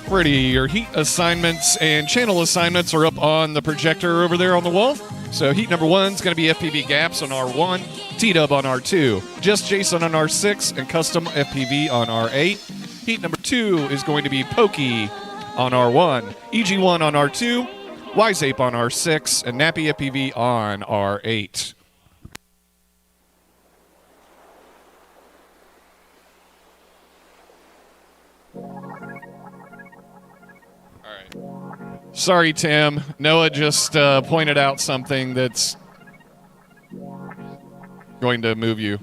Ready, your heat assignments and channel assignments are up on the projector over there on the wall. So heat number 1 is going to be FPV gaps on R1, T-dub on R2, just Jason on R6, and custom FPV on R8. Heat number 2 is going to be Pokey on R1, EG1 on R2, Wise Ape on R6, and Nappy FPV on R8. Sorry, Tim. Noah just pointed out something that's going to move you.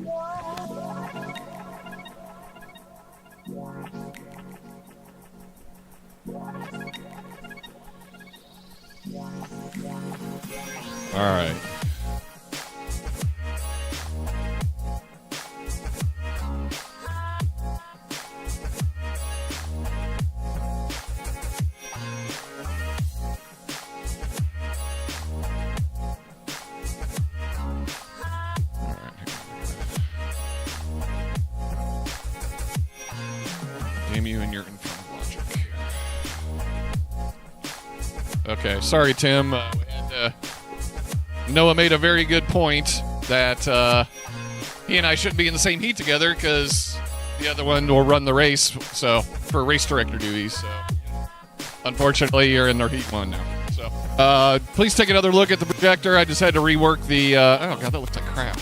All right. Damn you and your infernal logic. Okay, sorry, Tim. Noah made a very good point that he and I shouldn't be in the same heat together because the other one will run the race. So for race director duties. So unfortunately, you're in the heat 1 now. So please take another look at the projector. I just had to rework the. Oh god, that looks like crap.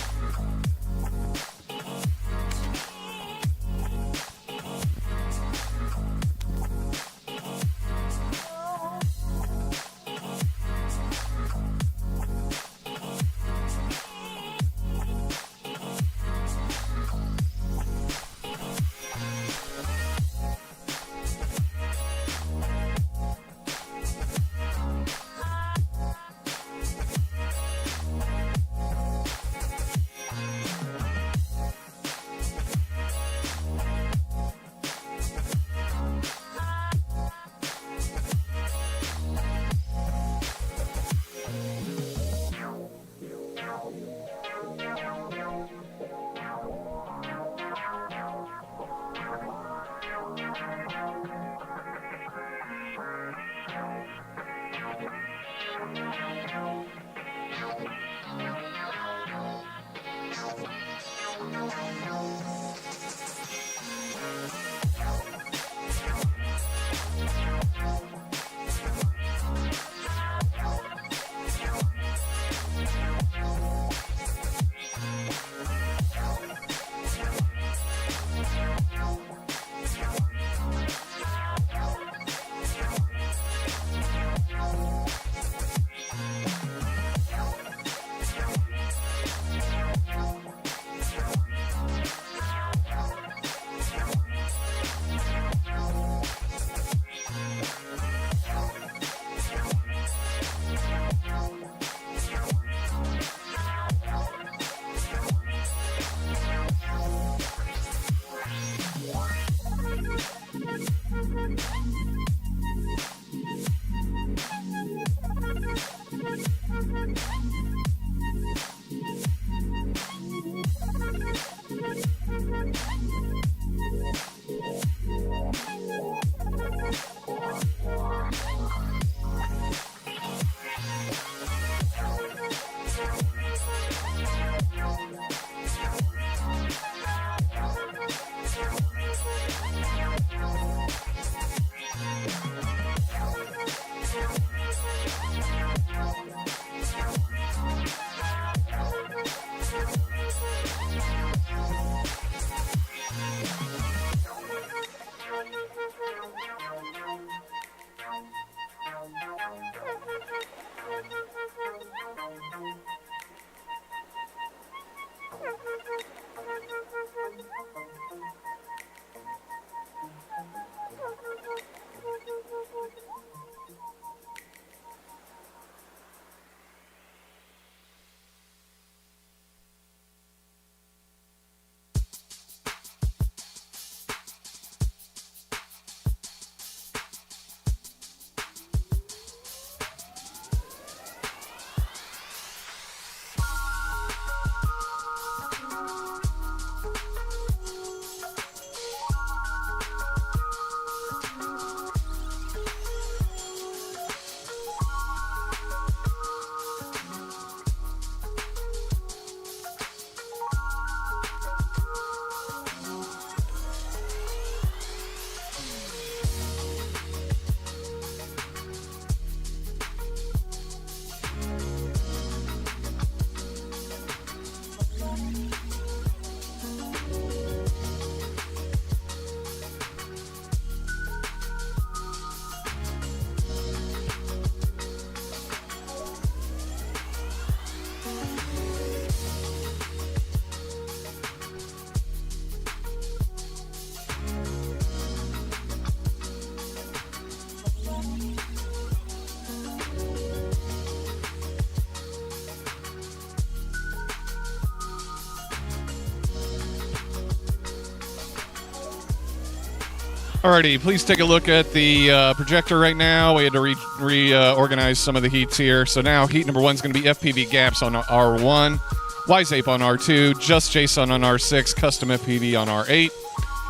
Alrighty, please take a look at the projector right now. We had to reorganize some of the heats here. So now heat number 1 is going to be FPV Gaps on R1, Wiseape on R2, Just Jason on R6, Custom FPV on R8.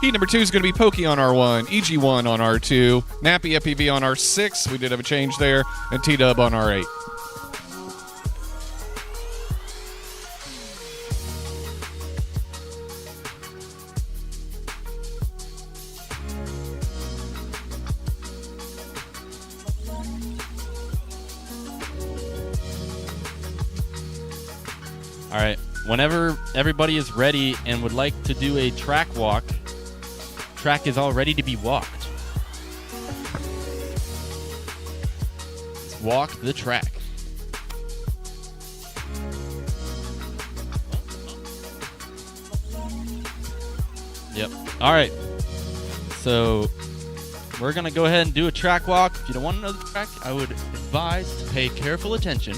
Heat number 2 is going to be Pokey on R1, EG1 on R2, Nappy FPV on R6, we did have a change there, and T-Dub on R8. All right, whenever everybody is ready and would like to do a track walk, track is all ready to be walked. Let's walk the track. Yep. All right. So we're going to go ahead and do a track walk. If you don't want to know the track, I would advise to pay careful attention.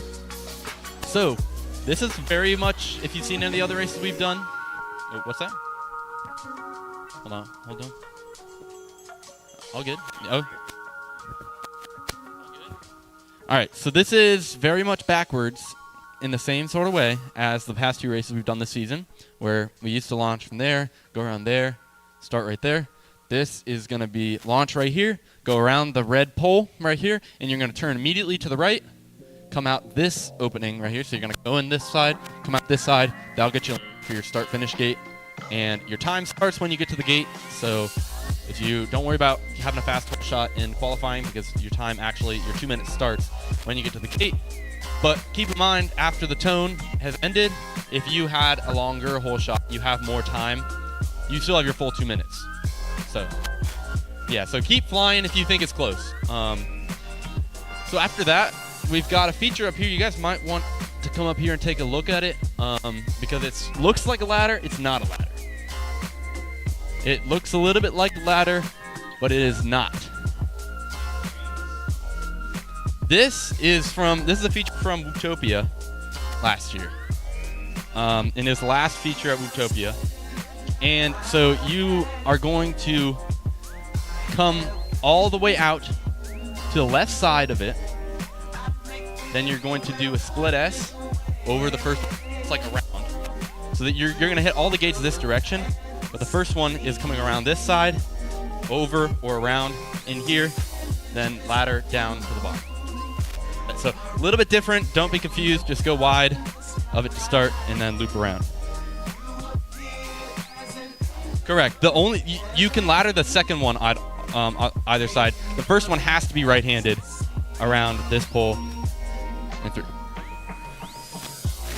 So this is very much, if you've seen any of the other races we've done. Oh, what's that? Hold on. All good. Oh. All right, so this is very much backwards in the same sort of way as the past 2 races we've done this season, where we used to launch from there, go around there, start right there. This is going to be launch right here, go around the red pole right here, and you're going to turn immediately to the right, come out this opening right here. So you're going to go in this side, come out this side. That'll get you for your start-finish gate. And your time starts when you get to the gate. So if you don't worry about having a fast hole shot in qualifying, because your time actually, your 2 minutes starts when you get to the gate. But keep in mind, after the tone has ended, if you had a longer hole shot, you have more time, you still have your full 2 minutes. So yeah, so keep flying if you think it's close. So after that, we've got a feature up here. You guys might want to come up here and take a look at it, because it looks like a ladder. It's not a ladder. It looks a little bit like a ladder, but it is not. This is a feature from Wootopia last year. In his last feature at Wootopia. And so you are going to come all the way out to the left side of it. Then you're going to do a split S over the first, it's like a round. So that you're going to hit all the gates this direction, but the first one is coming around this side, over or around in here, then ladder down to the bottom. So a little bit different, don't be confused, just go wide of it to start and then loop around. Correct, you can ladder the second one on either side. The first one has to be right-handed around this pole and through.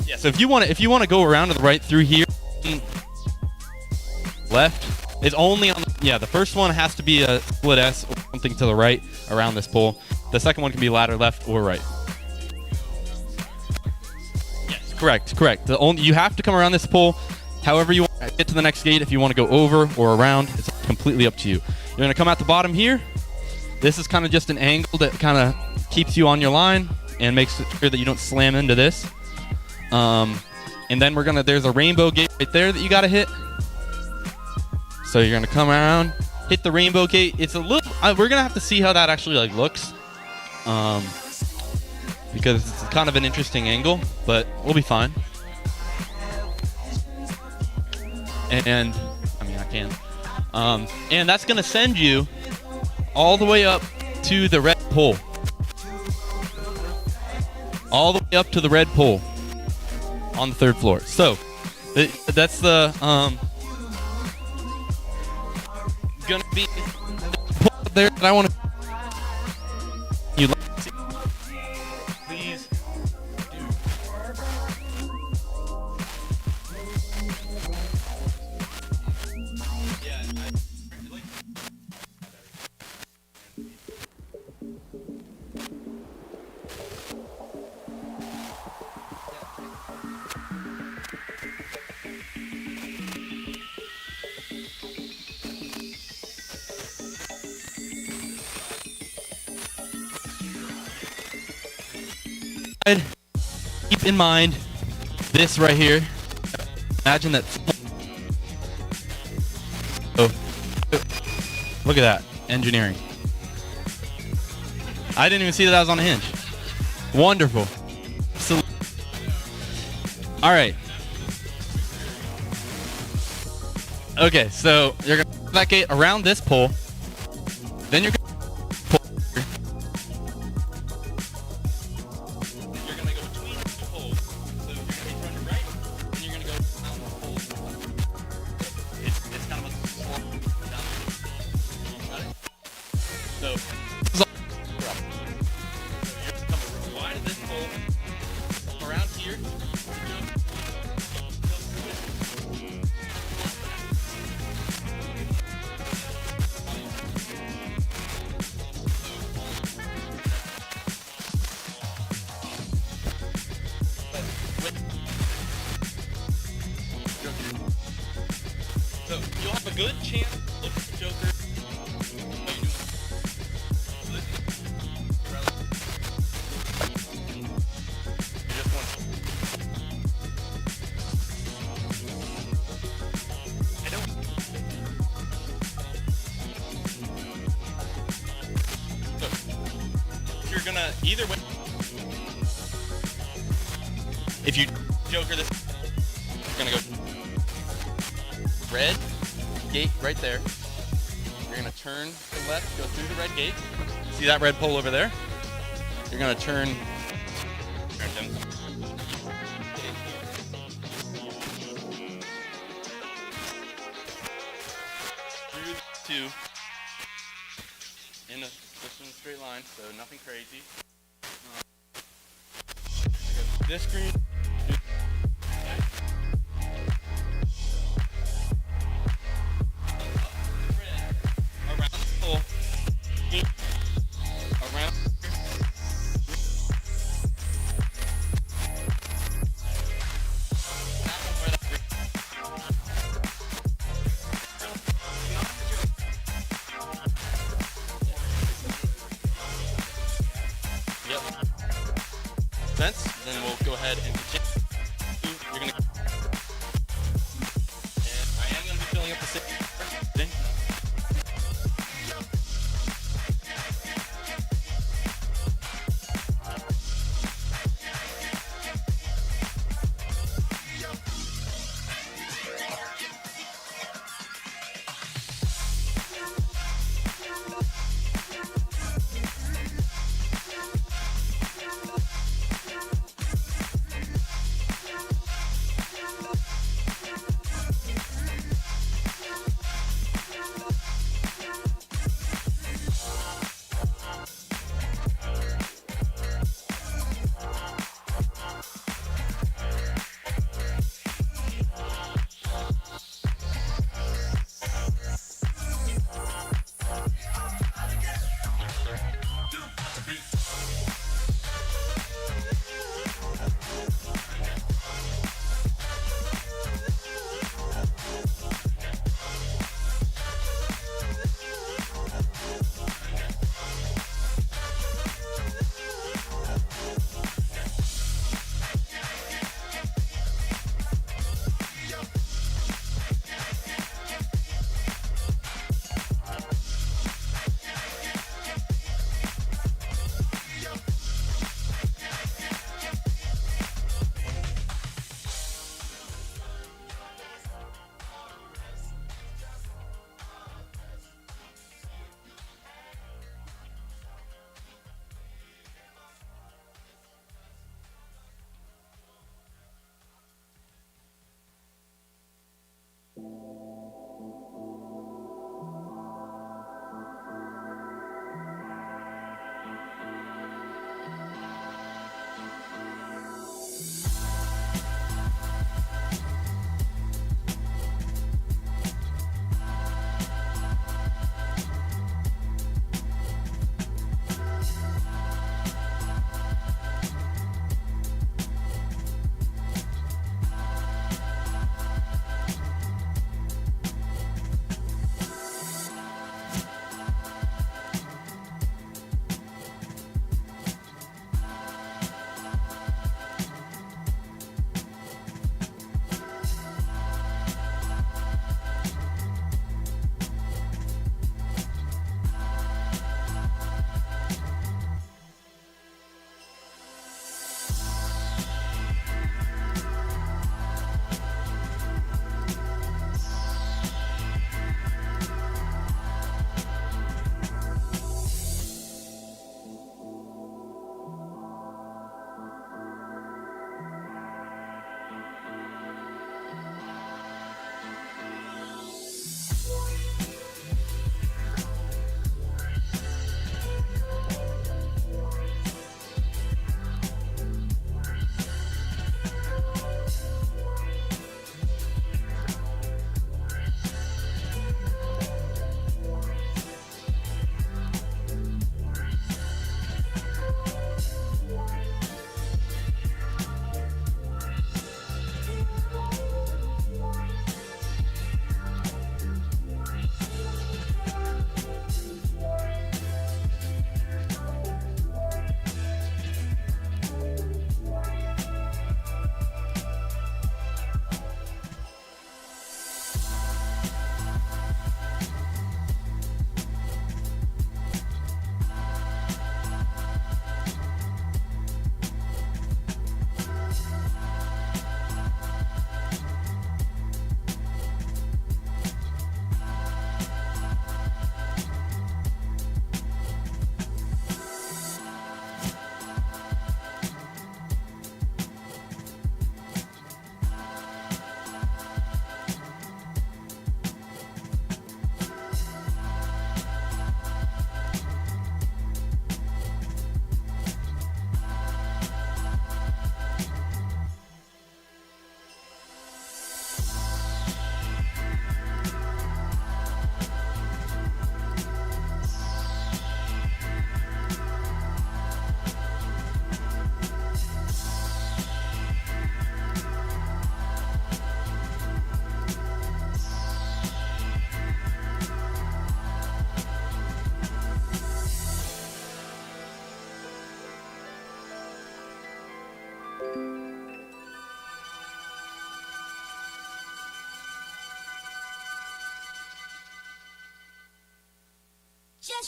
Yeah, so if you want to go around to the right through here, left, it's only on the first one has to be a split S or something to the right around this pole. The second one can be ladder left or right. Yes, correct. You have to come around this pole. However you want to get to the next gate, if you want to go over or around, it's completely up to you. You're going to come out the bottom here. This is kind of just an angle that kind of keeps you on your line and makes sure that you don't slam into this. And then there's a rainbow gate right there that you got to hit. So you're going to come around, hit the rainbow gate. It's a little, we're going to have to see how that actually looks. Because it's kind of an interesting angle, but we'll be fine. And I can. And that's going to send you all the way up to the red pole. All the way up to the red pole on the 3rd floor. So that's the going to be the pole there that I want to. You like to see? Please do. Keep in mind this right here. Imagine that. Look at that. Engineering. I didn't even see that I was on a hinge. Wonderful. All right. Okay, so you're going to pull that gate around this pole. Then you're going to pull. You're going to go between the two poles. So you're going to be running right, and you're going to go down the pole. It's kind of a slope down. Got it? So this is all rough. So you're going to come wide of this pole, around here. So you'll have a good chance to look at the Joker. You're gonna either way. If you Joker this, you're gonna go red gate right there. You're gonna turn to the left, go through the red gate. See that red pole over there? You're gonna turn through two in a straight line, so nothing crazy. This screen. Around the pole. Around. Yep. Sense? Then we'll go ahead and continue. You're gonna. And I am gonna be filling up the six.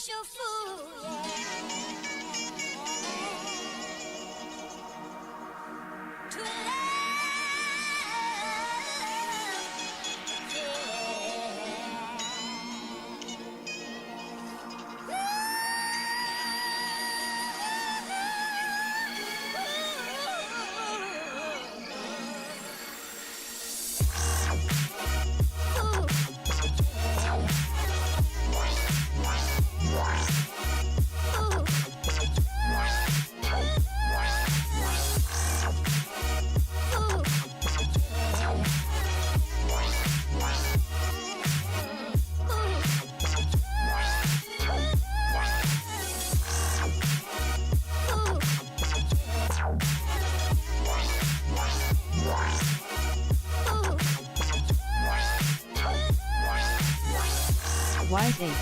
special fool, to Wise Ape.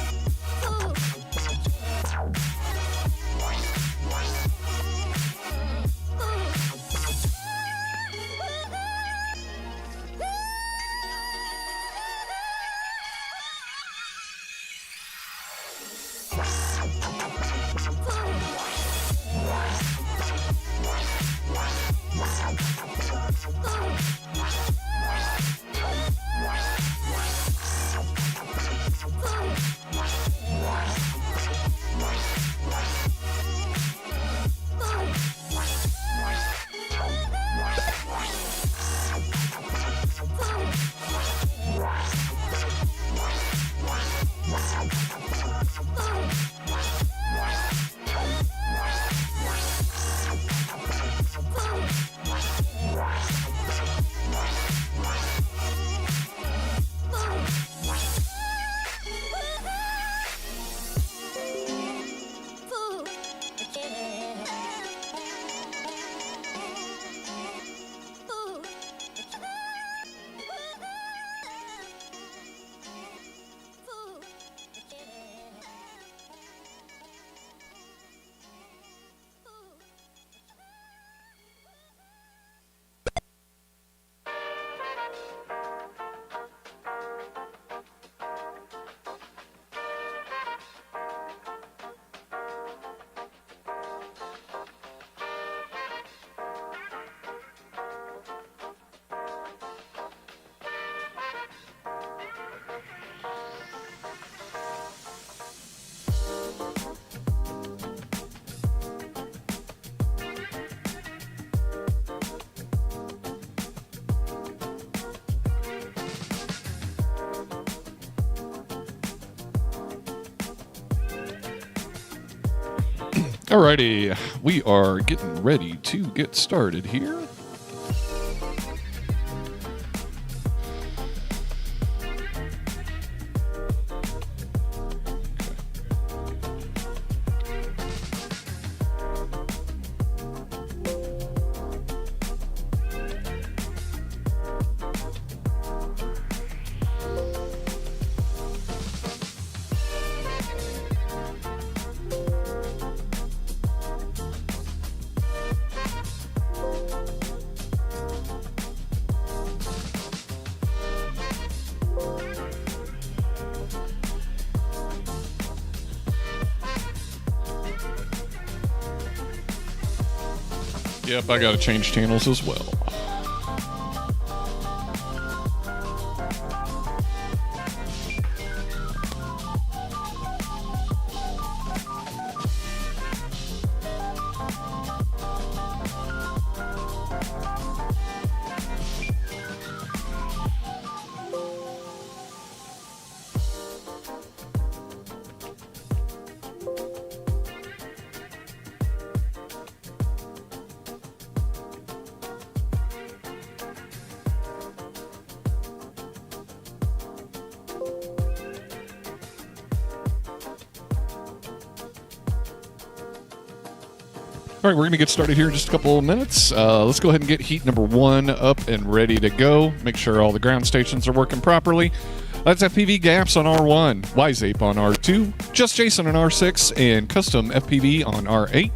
Alrighty, we are getting ready to get started here. Yep, I gotta change channels as well. All right, we're going to get started here in just a couple of minutes. Let's go ahead and get heat number 1 up and ready to go. Make sure all the ground stations are working properly. That's FPV Gaps on R1, Wise Ape on R2, Just Jason on R6, and Custom FPV on R8.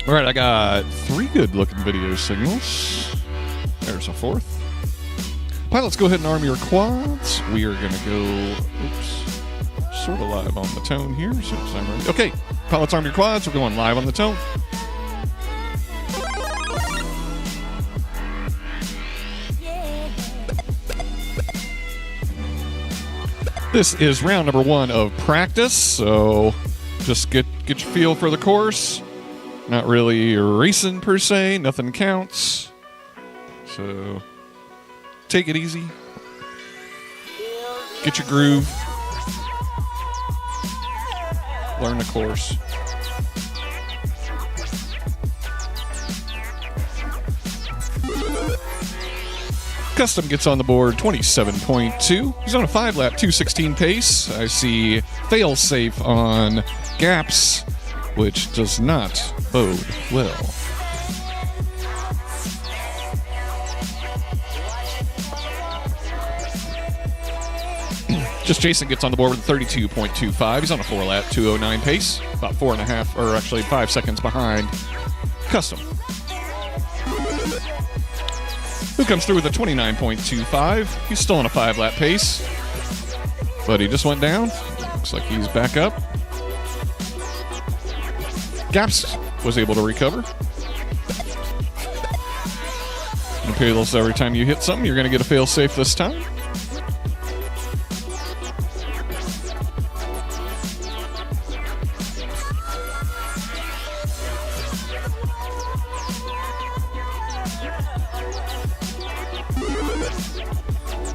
All right, I got 3 good-looking video signals. There's a 4th. Pilots, go ahead and arm your quads. We are going to go, sort of live on the tone here. As soon as I'm ready. Okay, pilots, arm your quads. We're going live on the tone. This is round number 1 of practice, so just get your feel for the course. Not really racing per se, nothing counts. So take it easy. Get your groove. Learn the course. Custom gets on the board 27.2. He's on a 5-lap 2:16 pace. I see fail safe on gaps, which does not bode well. Just Jason gets on the board with 32.25. He's on a 4-lap 2:09 pace, about 4.5, or actually 5 seconds behind Custom, who comes through with a 29.25. He's still on a 5-lap pace, but he just went down. Looks like he's back up. Gaps was able to recover. It appears every time you hit something, you're going to get a fail safe this time.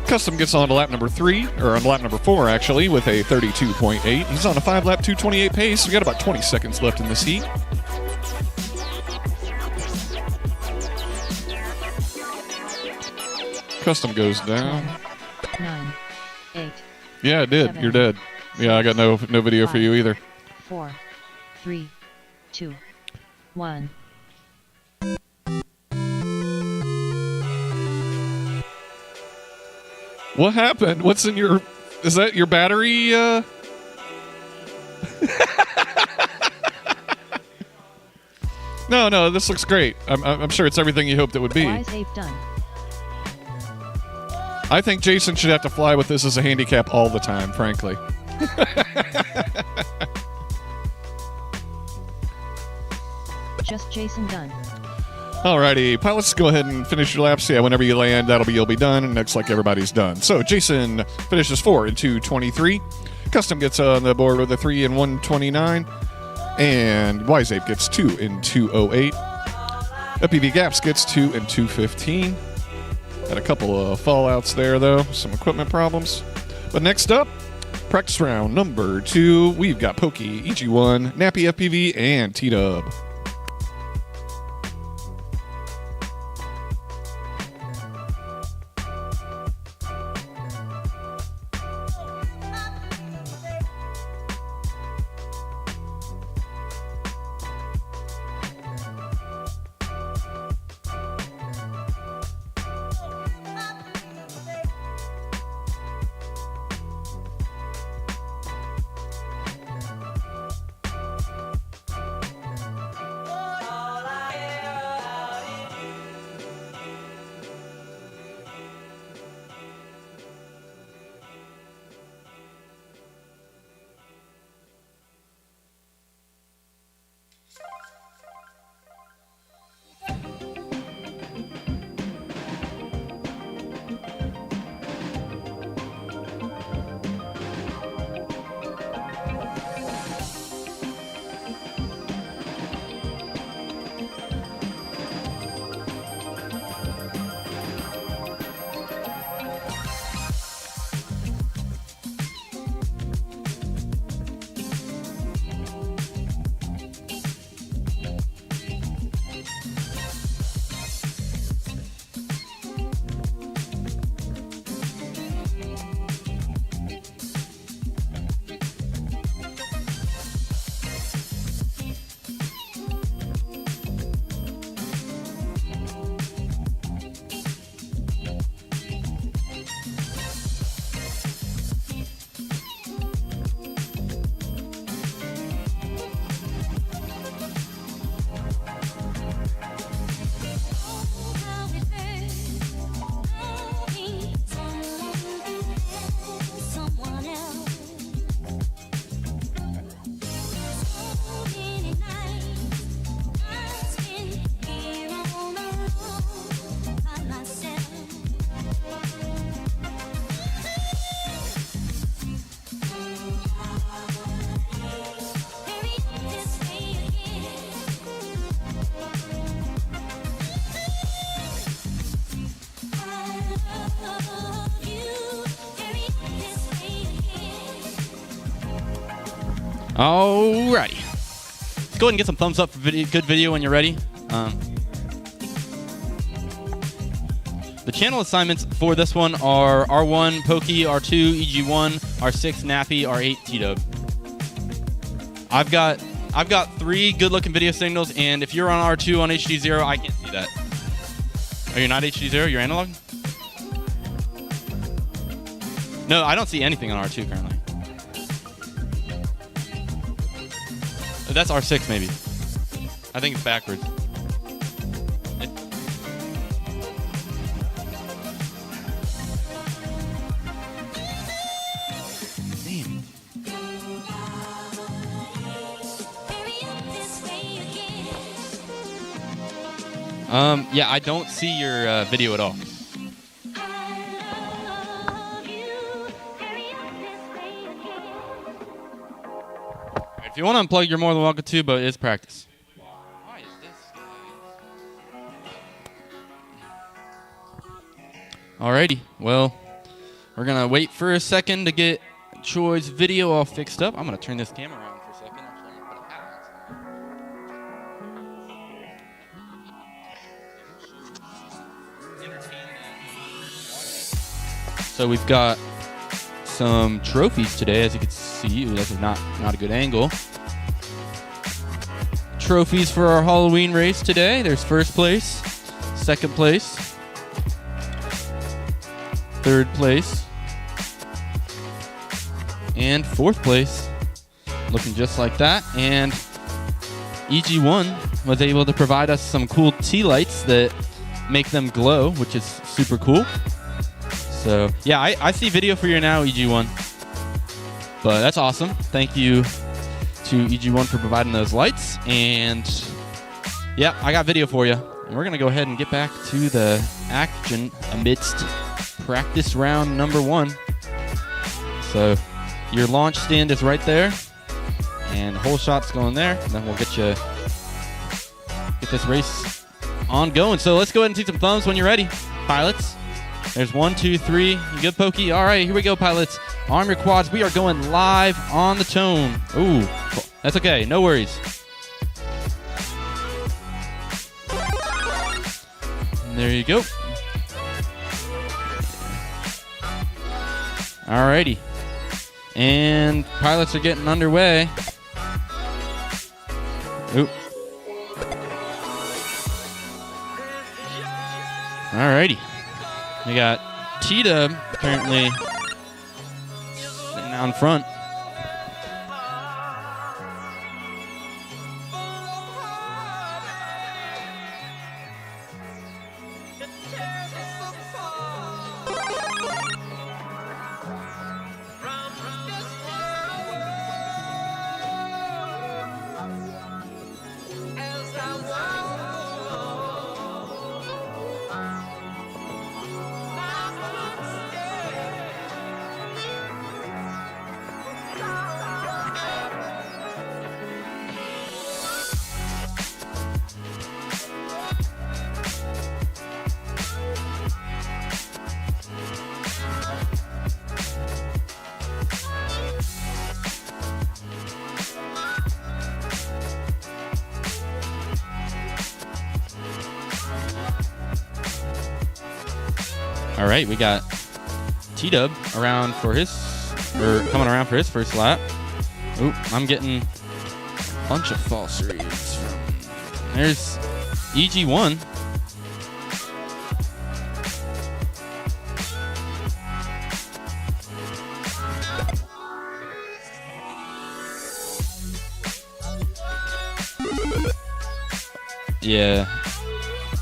Custom gets on to lap number 3, or on lap number 4 actually, with a 32.8. He's on a 5-lap 2:28 pace. We got about 20 seconds left in this heat. Custom goes down. 9, 8. Yeah, it did. 7, You're dead. Yeah, I got no video for you either. 4, 3, 2, 1. What happened? What's in your... Is that your battery? No, this looks great. I'm sure it's everything you hoped it would be. Why safe done? I think Jason should have to fly with this as a handicap all the time, frankly. Just Jason done. Alrighty, pilots, go ahead and finish your laps. Yeah, whenever you land, you'll be done, and it looks like everybody's done. So Jason finishes 4 in 2:23. Custom gets on the board with a 3 in 1:29, and Wiseape gets 2 in 2:08. FPV Gaps gets 2 in 2:15. Had a couple of fallouts there, though, some equipment problems. But next up, practice round number 2. We've got Pokey, EG1, Nappy FPV, and T-Dub. Alrighty. Let's go ahead and get some thumbs up for good video when you're ready. The channel assignments for this one are R1 Pokey, R2 EG1, R6 Nappy, R8 T-Dub. I've got 3 good-looking video signals, and if you're on R2 on HD0, I can't see that. Are you not HD0? You're analog? No, I don't see anything on R2 currently. That's R6 maybe. I think it's backwards. Yeah, I don't see your video at all. If you want to unplug, you're more than welcome to, but it's practice. Why is this guy? Alrighty, well, we're going to wait for a second to get Troy's video all fixed up. I'm going to turn this camera around for a second. Actually, I'm gonna put a hat on. So we've got some trophies today, as you can see. Ooh, that's not a good angle. Trophies for our Halloween race today. There's first place, second place, third place, and fourth place. Looking just like that. And EG1 was able to provide us some cool tea lights that make them glow, which is super cool. So, yeah, I see video for you now, EG1. But that's awesome. Thank you to EG1 for providing those lights. And, yeah, I got video for you. And we're going to go ahead and get back to the action amidst practice round number 1. So, your launch stand is right there. And the whole shot's going there. And then we'll get this race on going. So, let's go ahead and see some thumbs when you're ready, pilots. There's 1, 2, 3. You good, Pokey? All right, here we go, pilots. Arm your quads. We are going live on the tone. Ooh, that's okay. No worries. And there you go. All righty. And pilots are getting underway. Oop. All righty. We got T-Dub apparently sitting out front. All right, we got T-Dub coming around for his first lap. Oop, I'm getting a bunch of false reads. There's EG1. Yeah,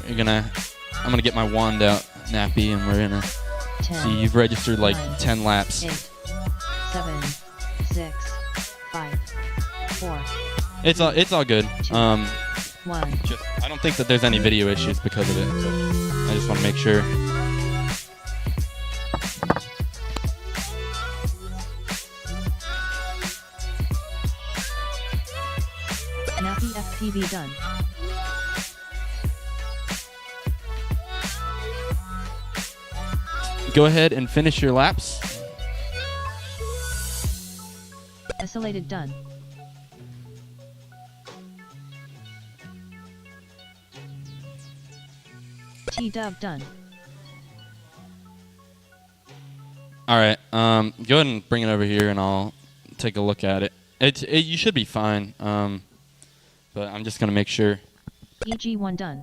I'm gonna get my wand out, Nappy, and we're gonna 10, see you've registered like 9, 10 laps. 8, 7, 6, 5, 4. It's all good. 2, 1. Just I don't think that there's any video issues because of it. But I just want to make sure. Nappy FPV done. Go ahead and finish your laps. Escalated done. T-Dub done. All right. Go ahead and bring it over here, and I'll take a look at it. You should be fine. But I'm just gonna make sure. EG1 done.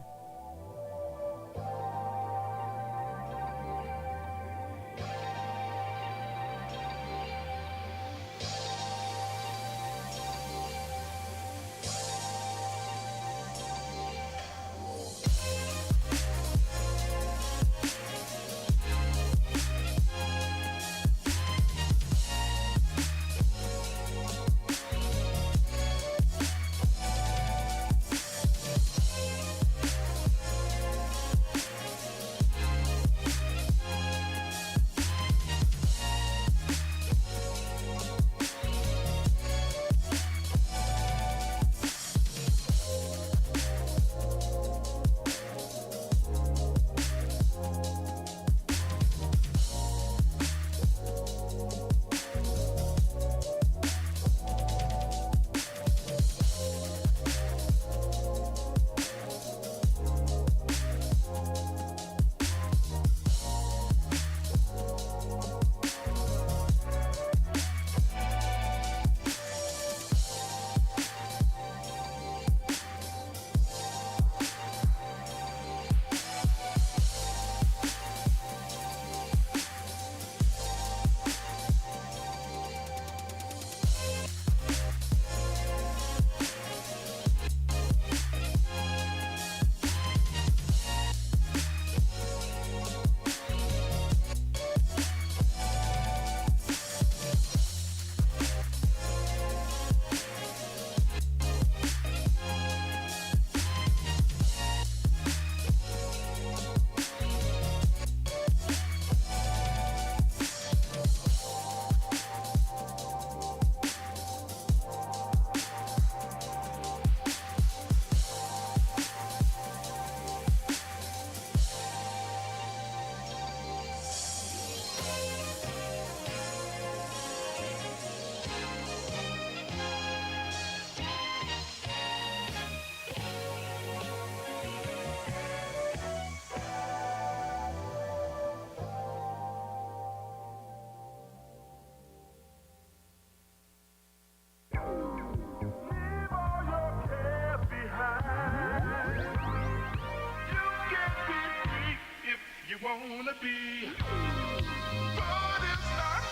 Wanna be, but it's not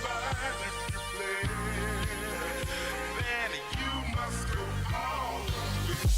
fine if you play. Then you must go all the way.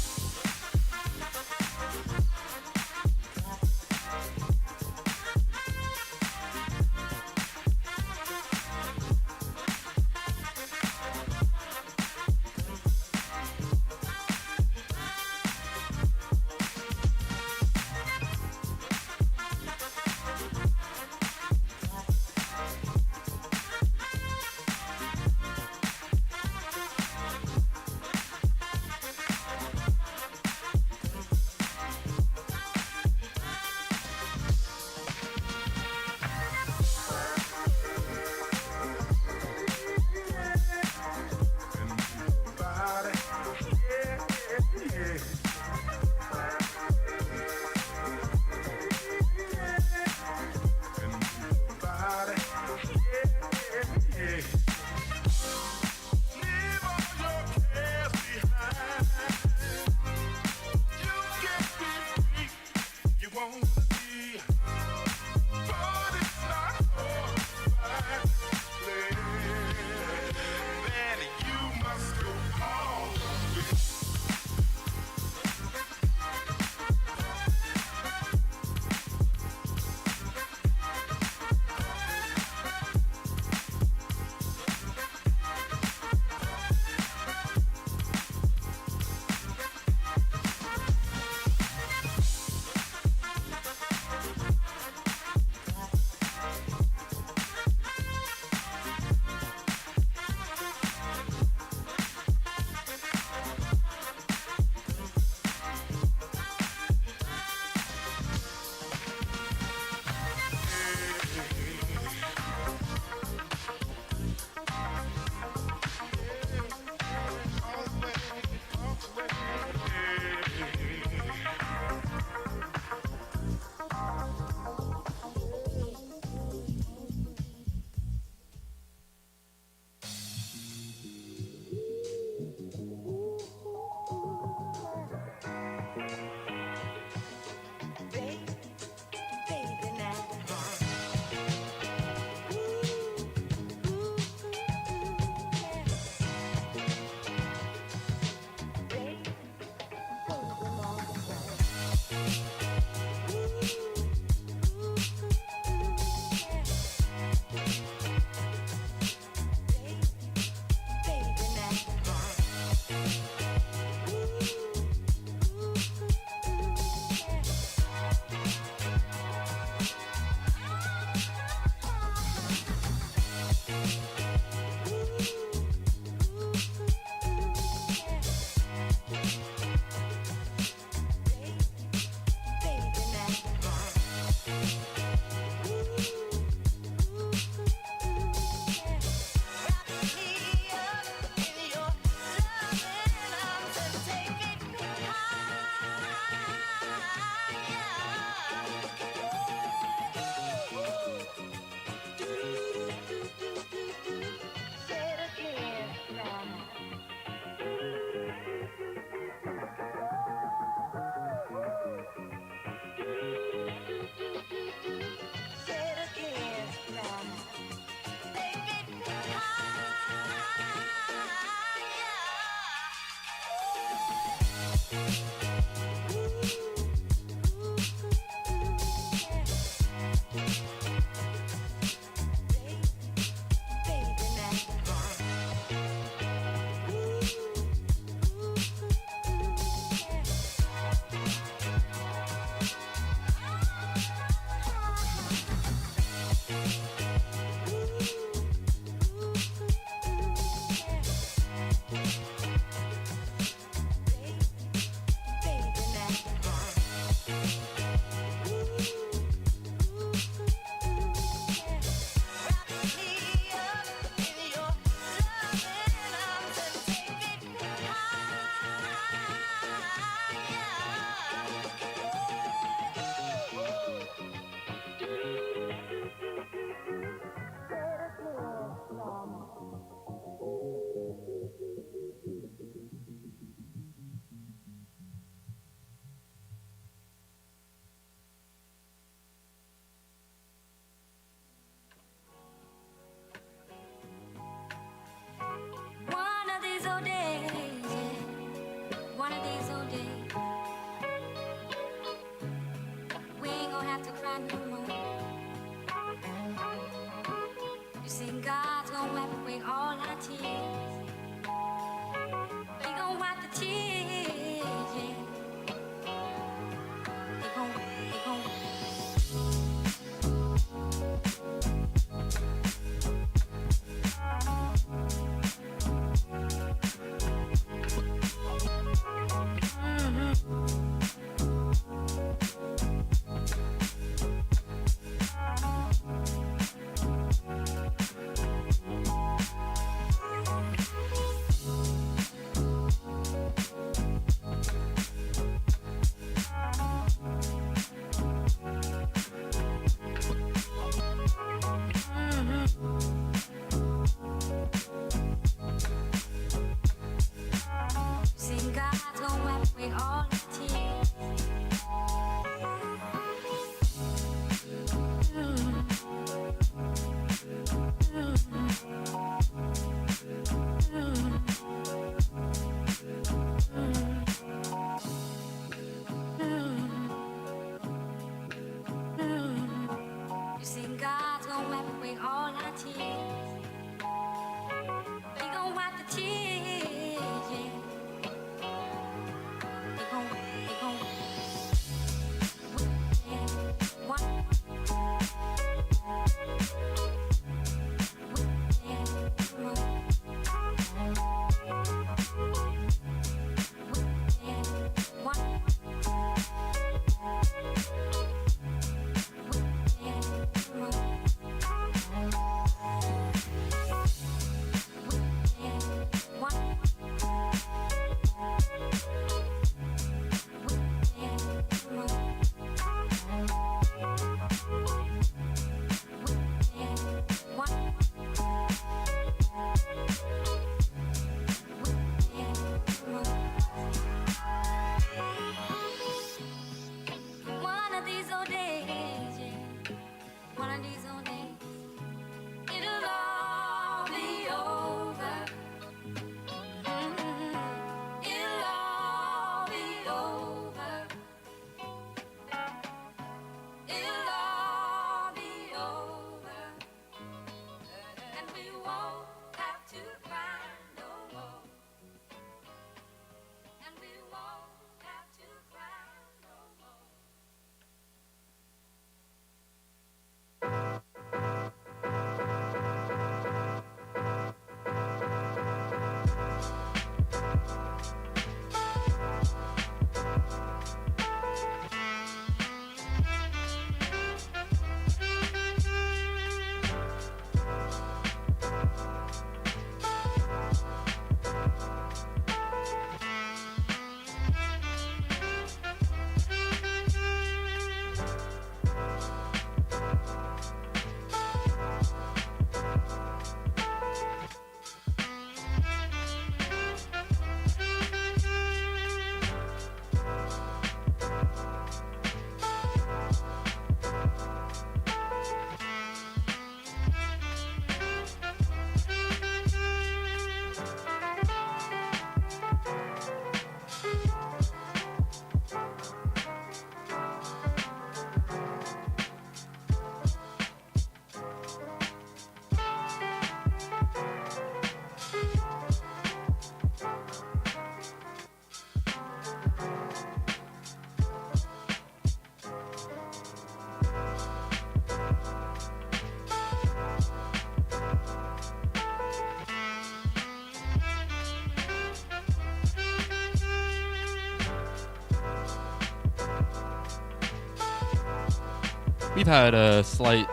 we've had a slight.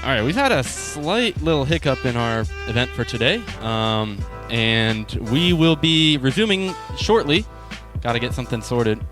All right, we've had a slight little hiccup in our event for today, and we will be resuming shortly. Got to get something sorted.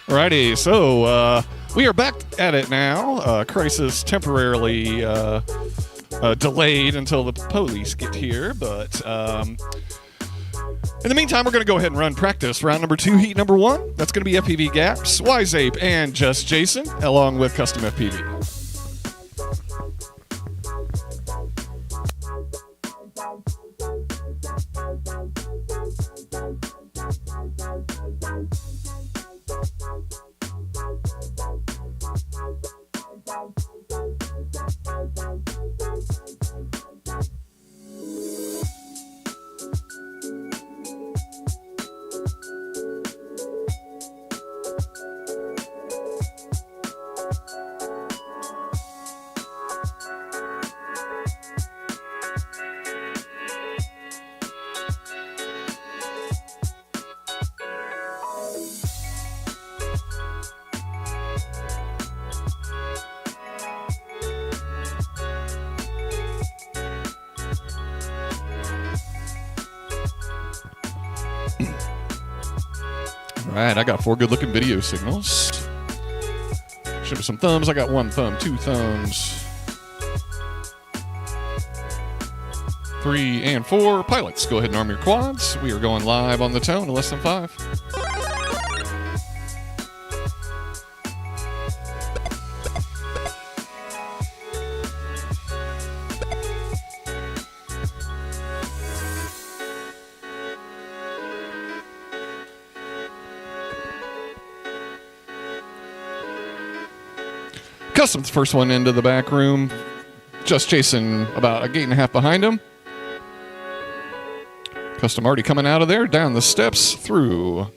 Alrighty, so we are back at it now. Crisis temporarily delayed until the police get here, but in the meantime, we're going to go ahead and run practice. Round number 2, heat number 1. That's going to be FPV Gaps, Wise Ape, and Just Jason, along with Custom FPV. All right, I got 4 good-looking video signals. Show me some thumbs. I got 1 thumb, 2 thumbs, 3 and 4. Pilots, go ahead and arm your quads. We are going live on the tone in less than 5. Custom's first one into the back room. Just Jason about a gate and a half behind him. Custom already coming out of there, down the steps, through.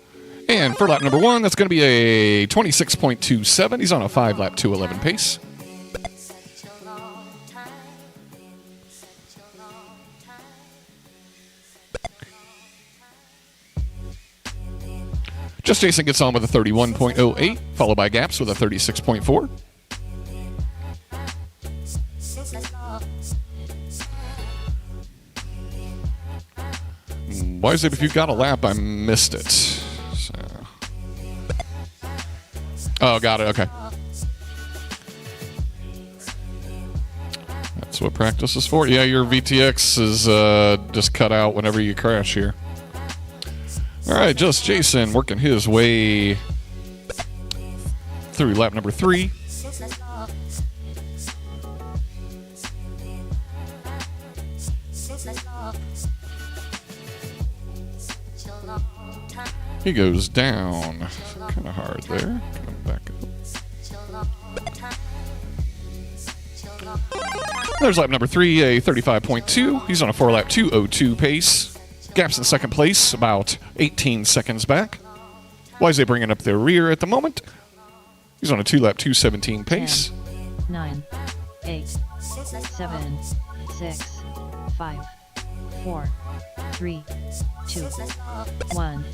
And for lap number 1, that's going to be a 26.27. He's on a 5-lap 2:11 pace. Just Jason gets on with a 31.08, followed by Gaps with a 36.4. Why is it if you got a lap, I missed it? So. Oh, got it. Okay. That's what practice is for. Yeah, your VTX is just cut out whenever you crash here. All right, just Jason working his way through lap number 3. He goes down kind of hard there. Come back up. There's lap number 3, a 35.2. He's on a 4-lap 2:02 pace. Gaps in second place, about 18 seconds back. Why is they bringing up their rear at the moment? He's on a 2-lap 2:17 pace. 10, 9, 8, 7, 6, 5, 4, 3, 2, 1.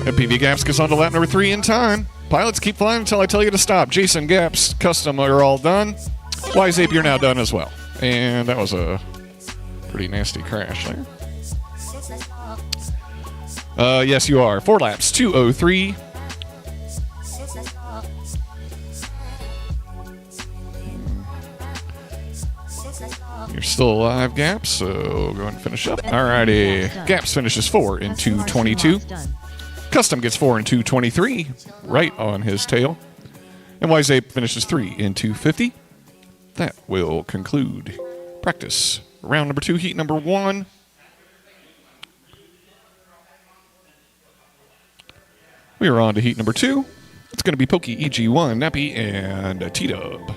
MPV Gaps gets on to lap number 3 in time. Pilots keep flying until I tell you to stop. Jason, Gaps, Custom are all done. Wise Ape, you're now done as well. And that was a pretty nasty crash there. Yes, you are. 4 laps, 2:03. You're still alive, Gaps, so go ahead and finish up. Alrighty. Gaps finishes 4 in 2:22. Custom gets 4 in 2:23, right on his tail. And Wise Ape finishes 3 in 2:50. That will conclude practice. Round number 2, heat number 1. We are on to heat number 2. It's going to be Pokey, EG1, Nappy, and T-Dub.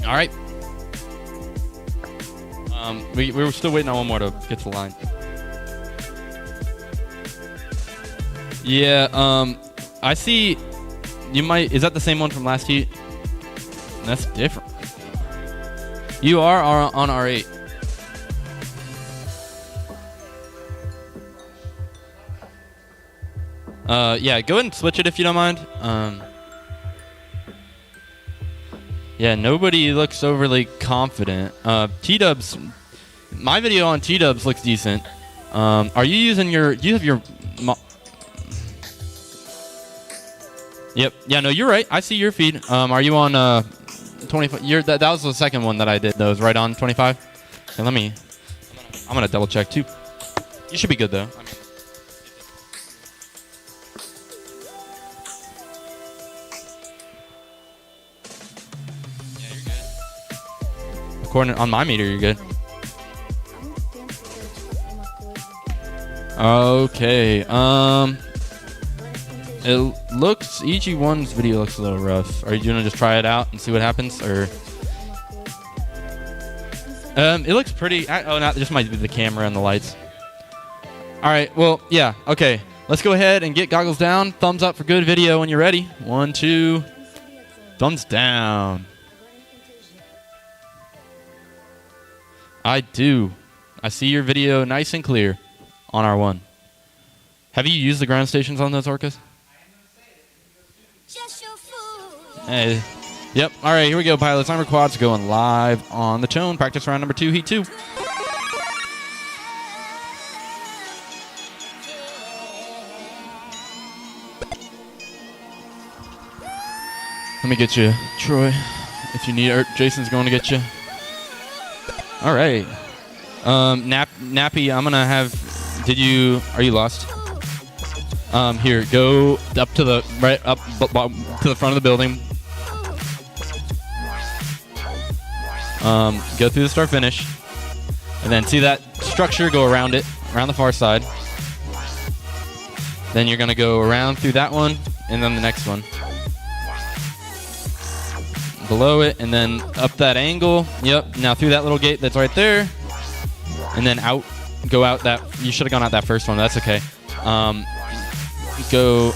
All right. We were still waiting on one more to get to the line. Yeah. I see. You might. Is that the same one from last heat? That's different. You are on R8. Yeah. Go ahead and switch it if you don't mind. Yeah, nobody looks overly confident. T-Dub's my video on T-dubs looks decent. Are you using your? You have your. Yep. Yeah. No, you're right. I see your feed. Are you on 25? That was the second one that I did. Those right on 25. And let me. I'm gonna double check too. You should be good though. I mean, yeah, you're good. According on my meter, you're good. Okay. It looks EG1's video looks a little rough. Are you gonna just try it out and see what happens, or? It looks pretty. Oh, not just might be the camera and the lights. All right. Well, yeah. Okay. Let's go ahead and get goggles down. Thumbs up for good video when you're ready. 1, 2. Thumbs down. I do. I see your video nice and clear on R1. Have you used the ground stations on those orcas? Just your fool. Hey. Yep. All right, here we go, pilots. Armor quads going live on the Chone. Practice round number 2, heat 2. Let me get you, Troy, if you need it. Jason's going to get you. All right. Nappy, I'm going to have... Are you lost? Here, go up to the to the front of the building. Go through the start finish, and then see that structure, go around it, around the far side. Then you're gonna go around through that one, and then the next one. Below it, and then up that angle. Yep, now through that little gate that's right there, and then out, go out that, you should have gone out that first one, that's okay. Go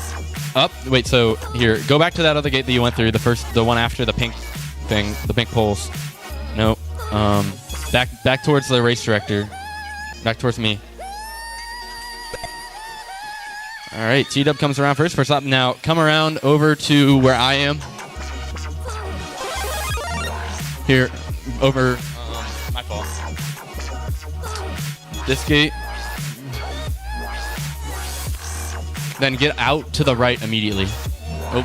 up, wait, so here, go back to that other gate that you went through, the one after the pink thing, the pink poles. Nope. Back towards the race director. Back towards me. All right, T-Dub comes around first up. Now come around over to where I am. Here, over. My fault. This gate. Then get out to the right immediately. Oh.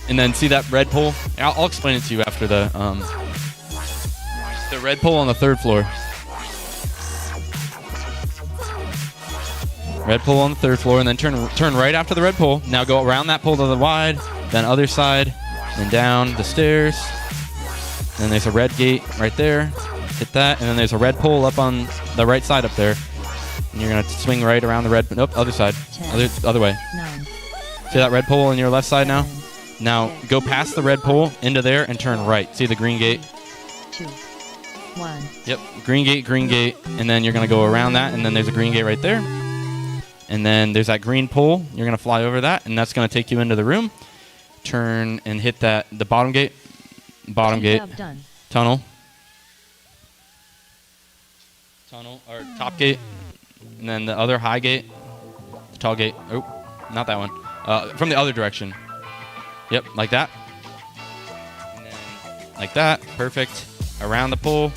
And then see that red pole? I'll explain it to you after the red pole on the 3rd floor. Red pole on the 3rd floor, and then turn right after the red pole. Now go around that pole to the wide, then other side, then down the stairs. Then there's a red gate right there. Hit that, and then there's a red pole up on the right side up there. And you're gonna swing right around the red. Nope, other side. 10, other way. 9, See that red pole on your left side now? 7, Now go past the red pole into there and turn right. See the green gate? 2, 1. Yep, green gate, and then you're gonna go around that, and then there's a green gate right there. And then there's that green pole. You're gonna fly over that, and that's gonna take you into the room. Turn and hit the bottom gate. Job done. Tunnel, or top gate, and then the other high gate, the tall gate. Oh, not that one. From the other direction. Yep, like that. And then like that. Perfect. Around the pole,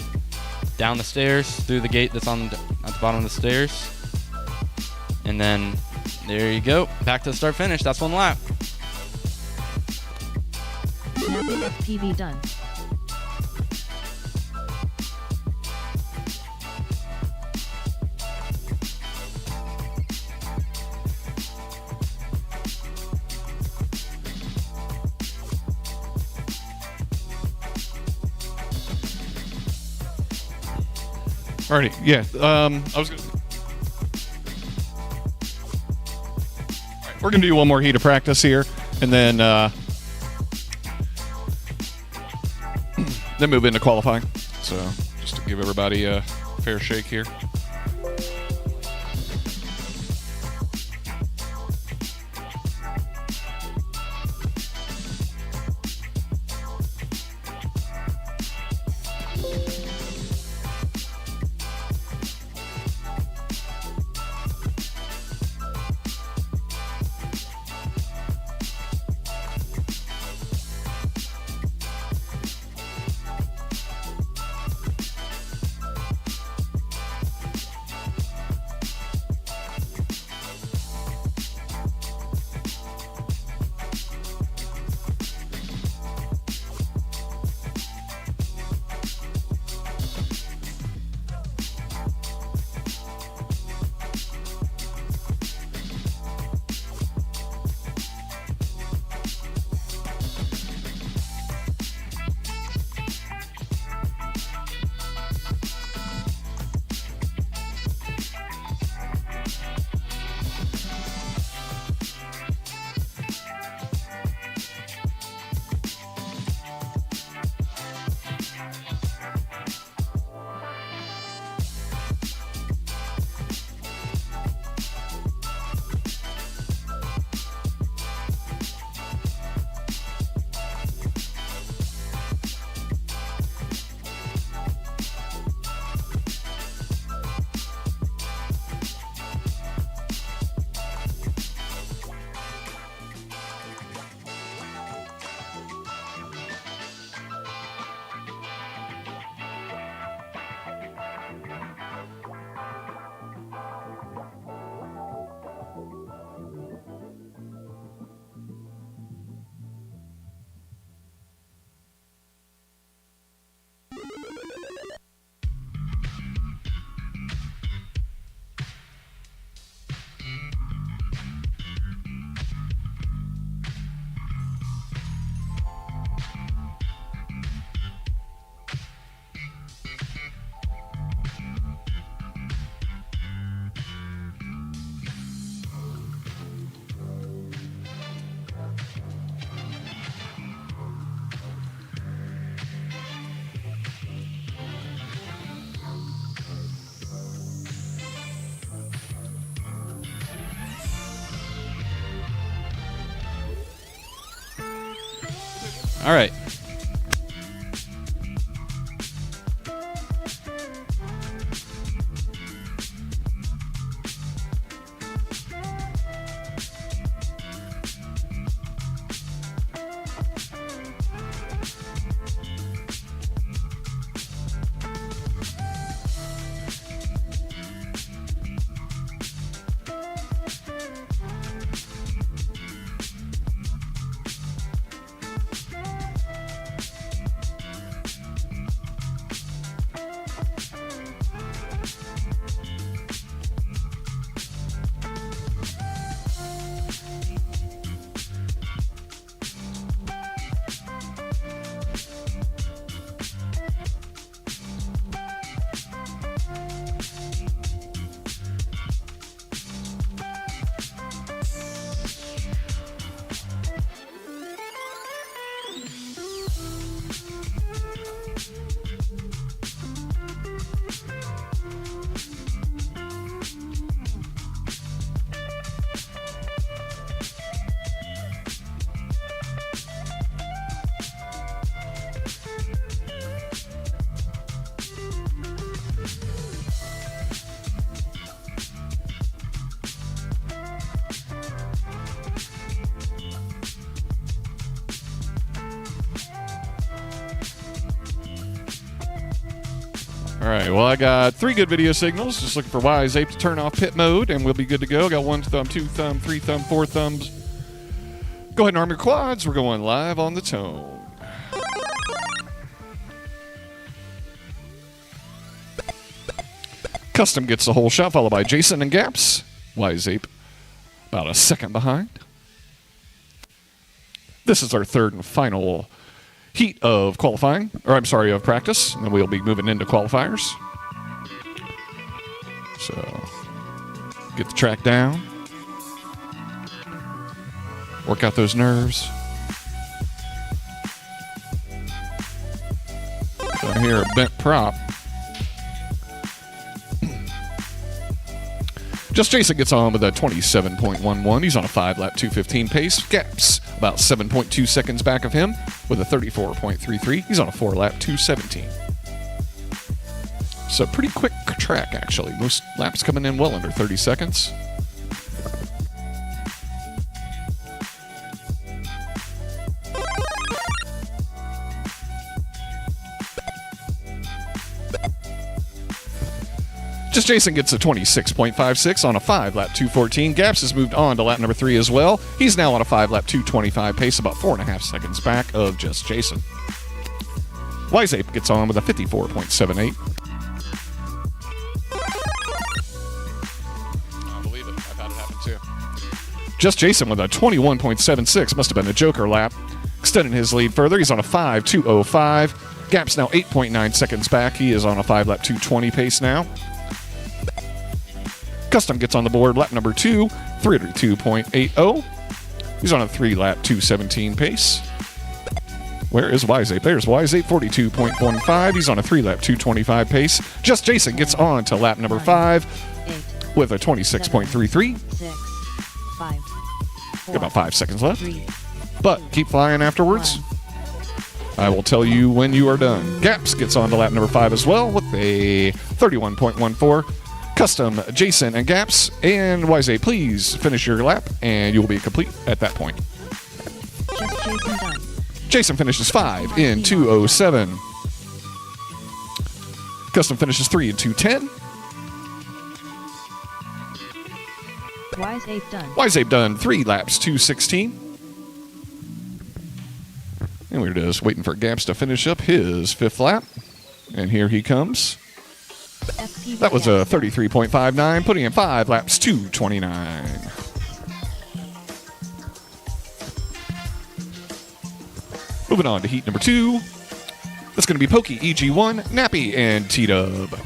down the stairs, through the gate that's at the bottom of the stairs. And then there you go. Back to the start finish. That's one lap. PV done. Alrighty, yeah. I was gonna. Alright, we're gonna do one more heat of practice here, and then then move into qualifying. So just to give everybody a fair shake here. All right. All right, well, I got 3 good video signals. Just looking for Wise Ape to turn off pit mode, and we'll be good to go. Got 1 thumb, 2 thumb, 3 thumb, 4 thumbs. Go ahead and arm your quads. We're going live on the tone. Custom gets the whole shot, followed by Jason and Gaps. Wise Ape about a second behind. This is our third and final heat of qualifying, or I'm sorry, of practice, and then we'll be moving into qualifiers. So, get the track down. Work out those nerves. So I hear a bent prop. Just Jason gets on with a 27.11. He's on a 5-lap 2:15 pace. Gaps about 7.2 seconds back of him with a 34.33. He's on a 4-lap 2:17. So pretty quick track, actually. Most laps coming in well under 30 seconds. Just Jason gets a 26.56 on a 5-lap 2:14. Gaps has moved on to lap number 3 as well. He's now on a 5-lap 2:25 pace, about 4.5 seconds back of Just Jason. Wise Ape gets on with a 54.78. I believe it. I've had it happen too. Just Jason with a 21.76. Must have been a joker lap. Extending his lead further. He's on a 5:2:05. Gaps now 8.9 seconds back. He is on a 5-lap 2:20 pace now. Custom gets on the board, lap number 2, 302.80. He's on a 3-lap 2:17 pace. Where is Wise Ape? There's Wise Ape, 42.15. He's on a 3-lap 2:25 pace. Just Jason gets on to lap number 5 with a 26.33. 6, 5, 4, Got about 5 seconds left. 3, But keep flying afterwards. I will tell you when you are done. Gaps gets on to lap number 5 as well with a 31.14. Custom, Jason, and Gaps, and Wise Ape, please finish your lap, and you will be complete at that point. Just Jason done. Jason finishes 5 in 2:07. Custom finishes 3 in 2:10. Wise Ape done. Wise Ape done 3 laps 2:16. And we're just waiting for Gaps to finish up his 5th lap. And here he comes. FPV That was a Gaps. 33.59, putting in 5 laps 2:29. Moving on to heat number 2. That's going to be Pokey, EG1, Nappy, and T-Dub.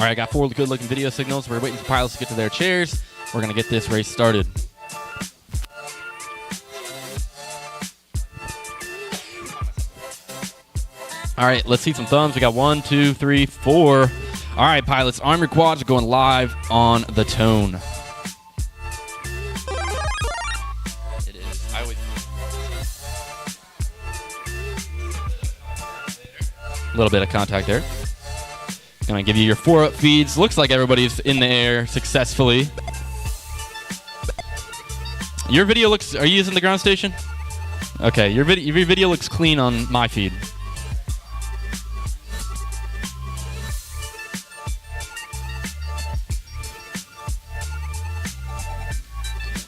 All right, got 4 good-looking video signals. We're waiting for pilots to get to their chairs. We're going to get this race started. All right, let's see some thumbs. We got 1, 2, 3, 4. All right, pilots, arm your quads. Are going live on the tone. It is. A little bit of contact there. Gonna give you your 4-up feeds. Looks like everybody's in the air successfully. Your video looks. Are you using the ground station? Okay, your video looks clean on my feed.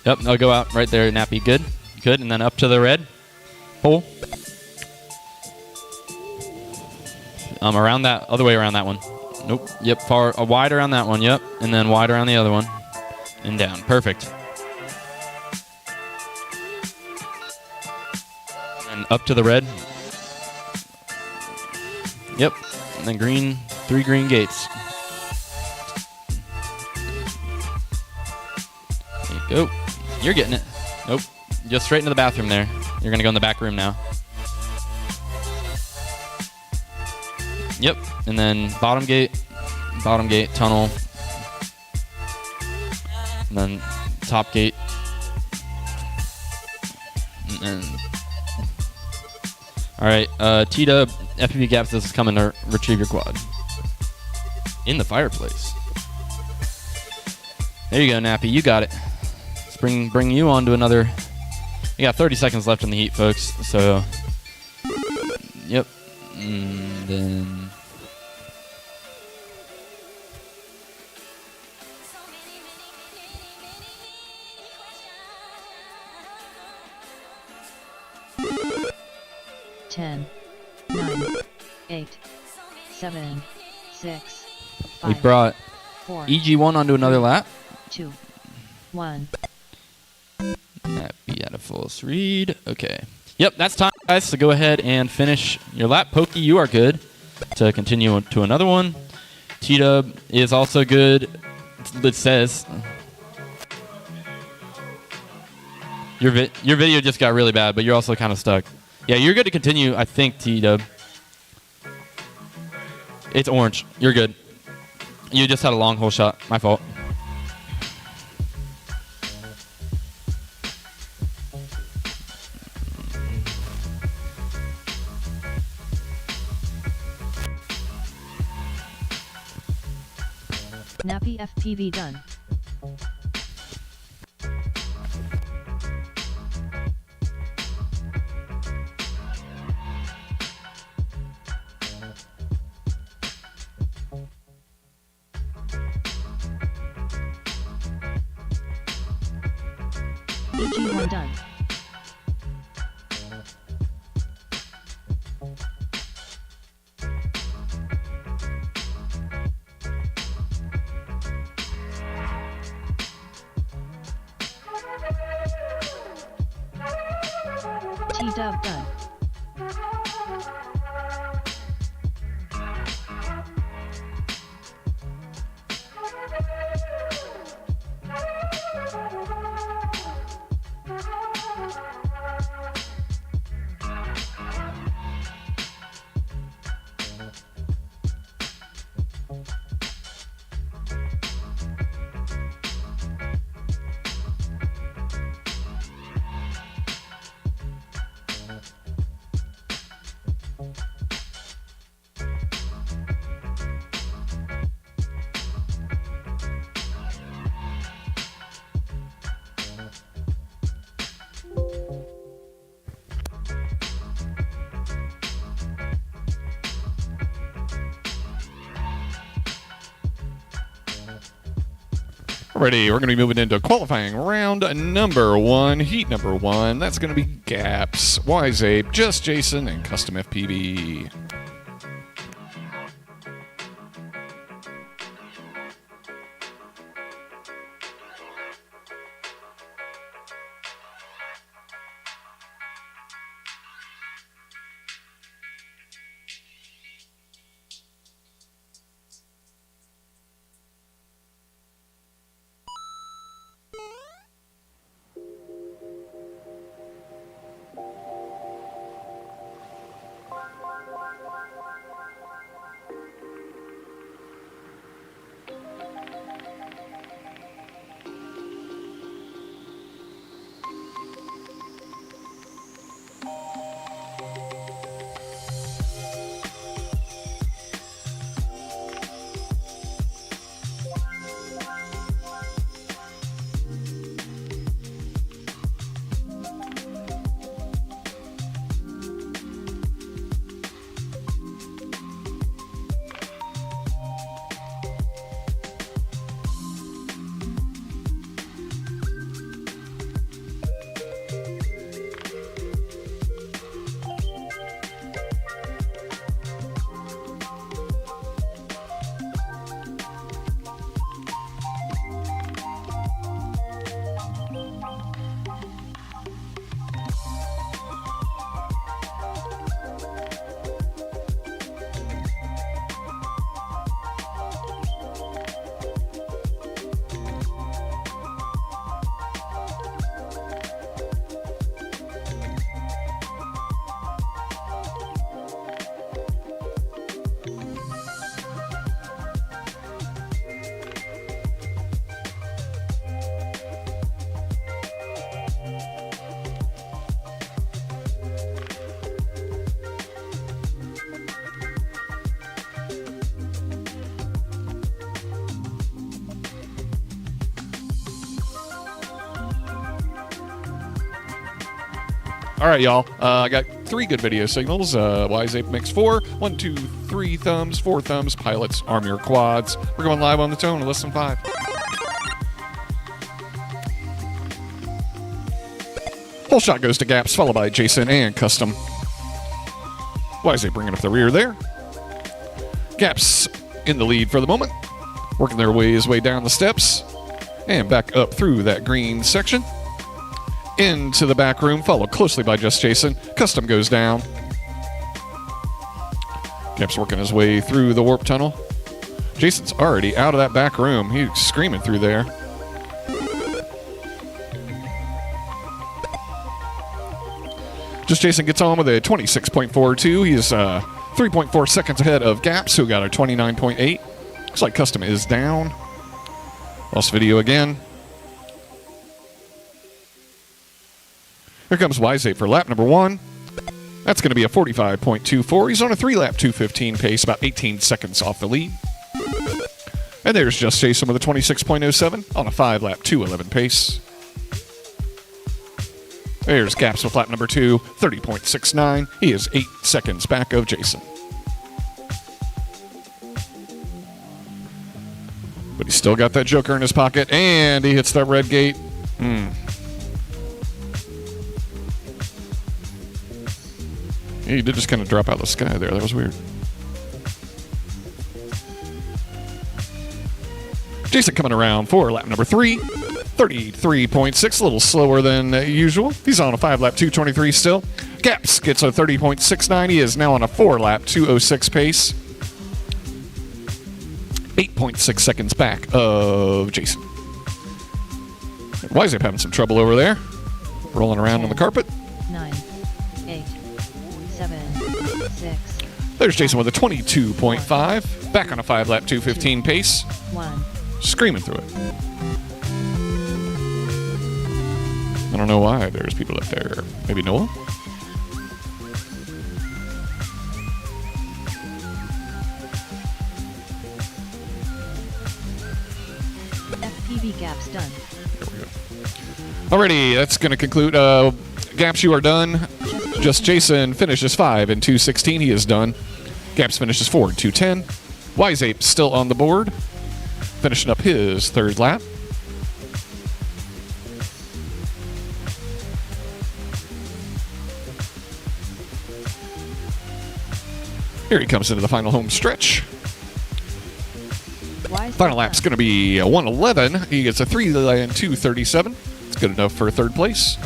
Yep, I'll go out right there, Nappy. Good, good, and then up to the red pole. Around that, other way around that one. Nope. Yep, far wide around that one. Yep, and then wide around the other one, and down. Perfect. And up to the red. Yep, and then green. 3 green gates. There you go. You're getting it. Nope. Just straight into the bathroom there. You're gonna go in the back room now. Yep, and then bottom gate, tunnel, and then top gate, and then, all right, T-Dub, FPV gaps, this is coming to retrieve your quad. In the fireplace. There you go, Nappy, you got it. Let's bring you on to another, we got 30 seconds left in the heat, folks, so, yep, and then... Ten, 9, 8, 7, 6, We 5, brought 4, EG1 onto another lap. 2, 1. Happy at a full read. Okay. Yep, that's time, guys. So go ahead and finish your lap. Pokey, you are good to continue to another one. T-Dub is also good. It says your video just got really bad, but you're also kind of stuck. Yeah, you're good to continue, I think, T-Dub. It's orange. You're good. You just had a long hole shot. My fault. Nappy FPV done. EG1 done. T-Dub done. Alrighty, we're going to be moving into qualifying round number 1, heat number 1. That's going to be Gaps, Wise Ape, Just Jason, and Custom FPV. All right, y'all. I got 3 good video signals. Wise Ape makes 4. 1, 2, 3 thumbs, 4 thumbs. Pilots, arm your quads. We're going live on the tone in less than 5. Whole shot goes to Gaps, followed by Jason and Custom. Wise Ape bringing up the rear there. Gaps in the lead for the moment. Working their way down the steps. And back up through that green section. Into the back room, followed closely by Just Jason. Custom goes down. Gaps working his way through the warp tunnel. Jason's already out of that back room. He's screaming through there. Just Jason gets on with a 26.42. He's 3.4 seconds ahead of Gaps, who got a 29.8. Looks like Custom is down. Lost video again. Here comes Wise Ape for lap number 1. That's going to be a 45.24. He's on a 3-lap 2:15 pace, about 18 seconds off the lead. And there's Just Jason with a 26.07 on a 5-lap 2:11 pace. There's Gaps with lap number 2, 30.69. He is 8 seconds back of Jason. But he's still got that Joker in his pocket, and he hits that red gate. He did just kind of drop out of the sky there. That was weird. Jason coming around for lap number 3. 33.6, a little slower than usual. He's on a 5-lap 2:23 still. Gaps gets a 30.69. He is now on a 4-lap 2:06 pace. 8.6 seconds back of Jason. Wise Ape having some trouble over there. Rolling around on the carpet. 9, 8, 7, 6. There's Jason with a 22.5. Back on a 5-lap 2:15 pace. 1. Screaming through it. I don't know why there's people up there. Maybe Noah? FPV Gaps done. There we go. Alrighty, that's going to conclude. Gaps, you are done. Just Jason finishes 5 in 2:16. He is done. Gaps finishes 4 in 2:10. Wise Ape still on the board. Finishing up his 3rd lap. Here he comes into the final home stretch. Final lap's going to be a 1:11. He gets a 3-lane 2:37. It's good enough for 3rd place.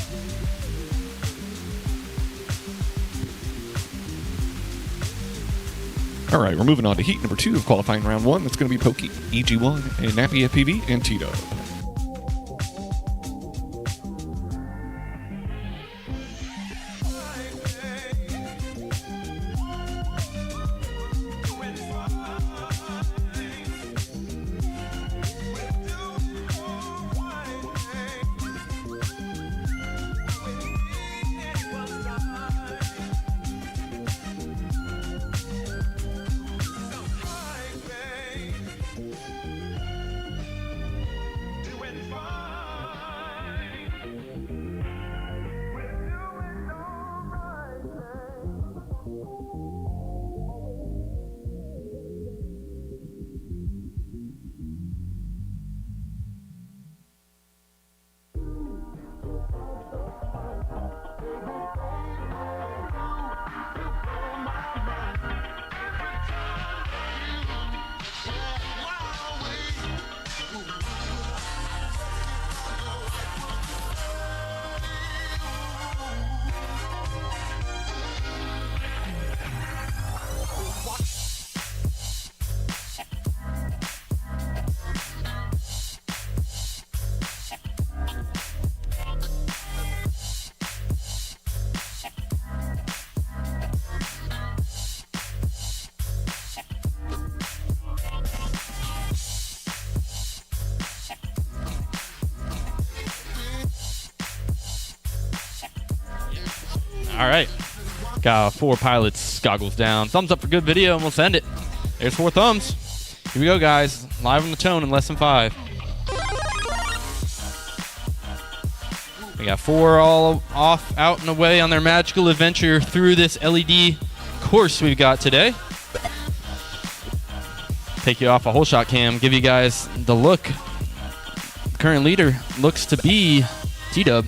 All right, we're moving on to heat number 2 of qualifying round 1. That's going to be Pokey, EG1, and Nappy FPV, and T-Dub. All right. Got 4 pilots, goggles down. Thumbs up for good video, and we'll send it. There's 4 thumbs. Here we go, guys. Live on the tone in less than 5. got 4 all off, out and away on their magical adventure through this LED course we've got today. Take you off a whole shot cam, give you guys the look. Current leader looks to be T-Dub,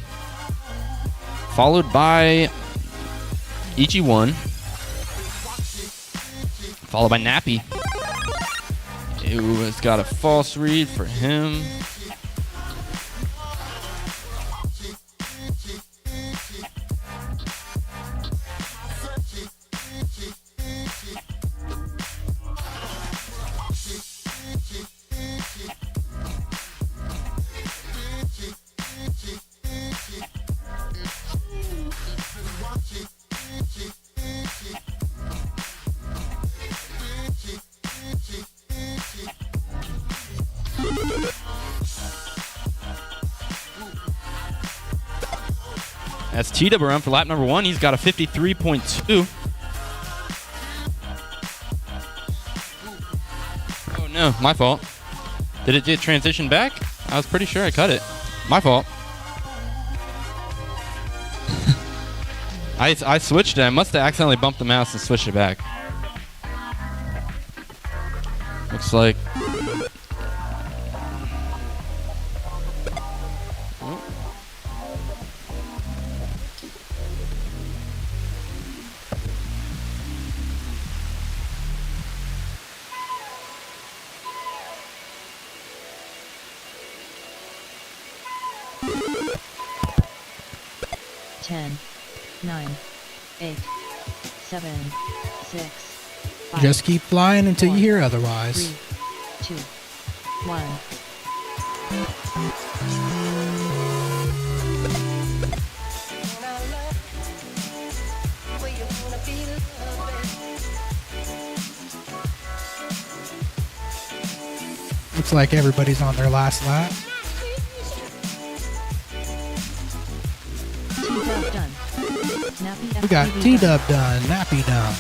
followed by EG1, followed by Nappy. Ooh, it's got a false read for him. That's T-Dub around for lap number 1. He's got a 53.2. Oh no, my fault. Did it transition back? I was pretty sure I cut it. My fault. I switched it. I must have accidentally bumped the mouse and switched it back. Looks like... Ten, 9, 8, 7, 6, 5, Just keep flying until you 4, hear otherwise. 3, 2, 1. Looks like everybody's on their last lap. T-Dub done. Nappy We got FPV T-Dub done, Nappy done.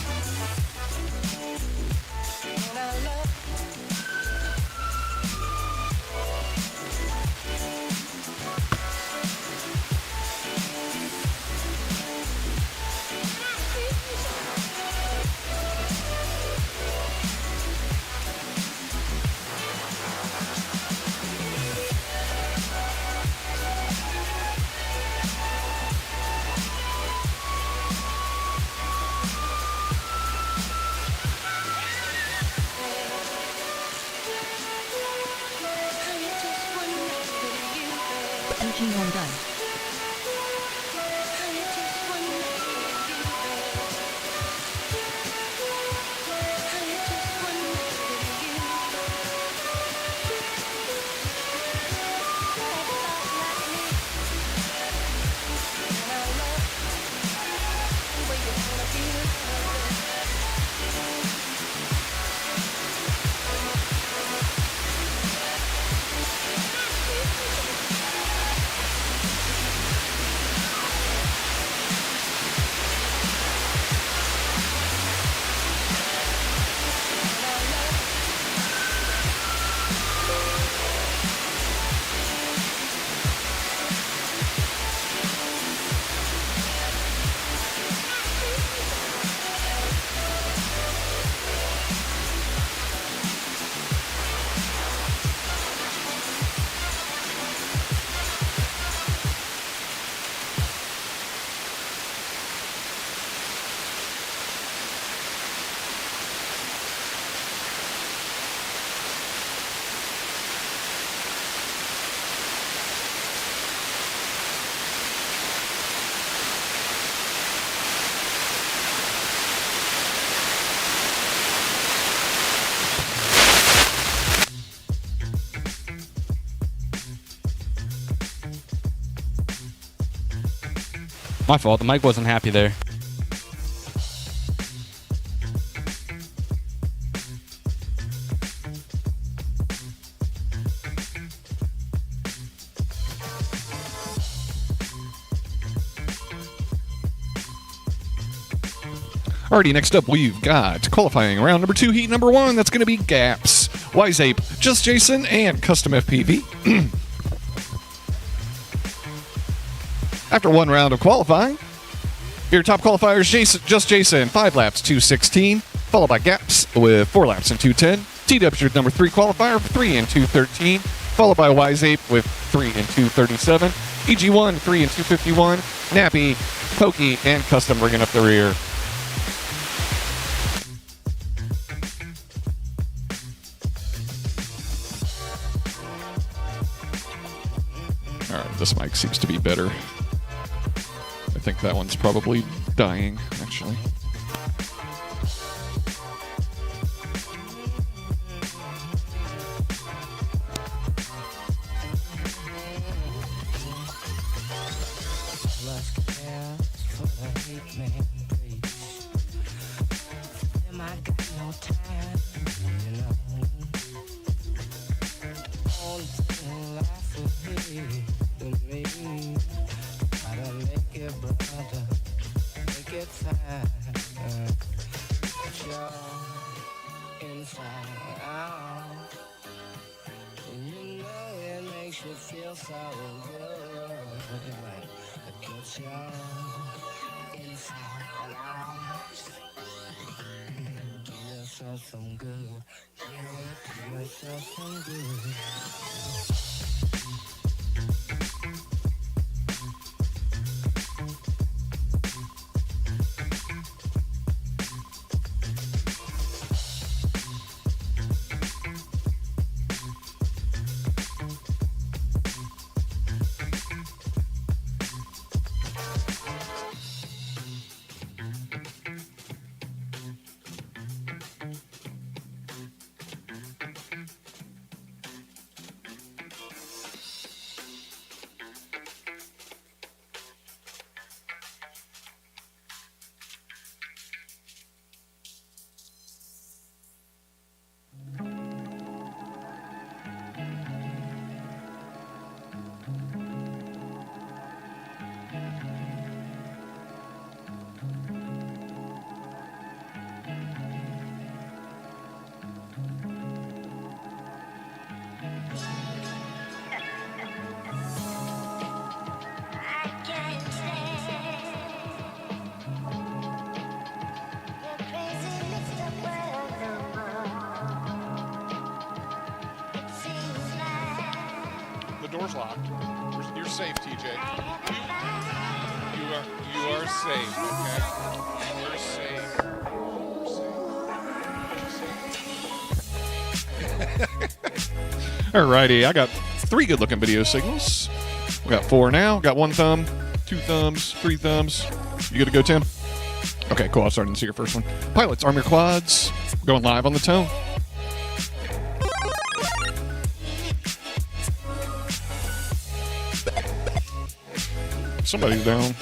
EG1 done. My fault. The mic wasn't happy there. Alrighty, next up we've got qualifying round number 2, heat number 1. That's going to be Gaps, Wise Ape, Just Jason, and Custom FPV. After one round of qualifying, your top qualifier is Just Jason, 5 laps, 2:16, followed by Gaps with 4 laps and 2:10. T-Dub's your number 3 qualifier, 3 and 2:13, followed by Wiseape with 3 and 2:37. EG1, 3 and 2:51. Nappy, Pokey, and Custom bringing up the rear. All right, this mic seems to be better. I think that one's probably dying, actually. Door's locked. You're safe, TJ. You are safe, okay? You're safe. Alrighty, I got 3 good-looking video signals. We got 4 now. Got 1 thumb, 2 thumbs, 3 thumbs. You good to go, Tim? Okay, cool. I'm starting to see your first one. Pilots, arm your quads. We're going live on the tone. Somebody's down.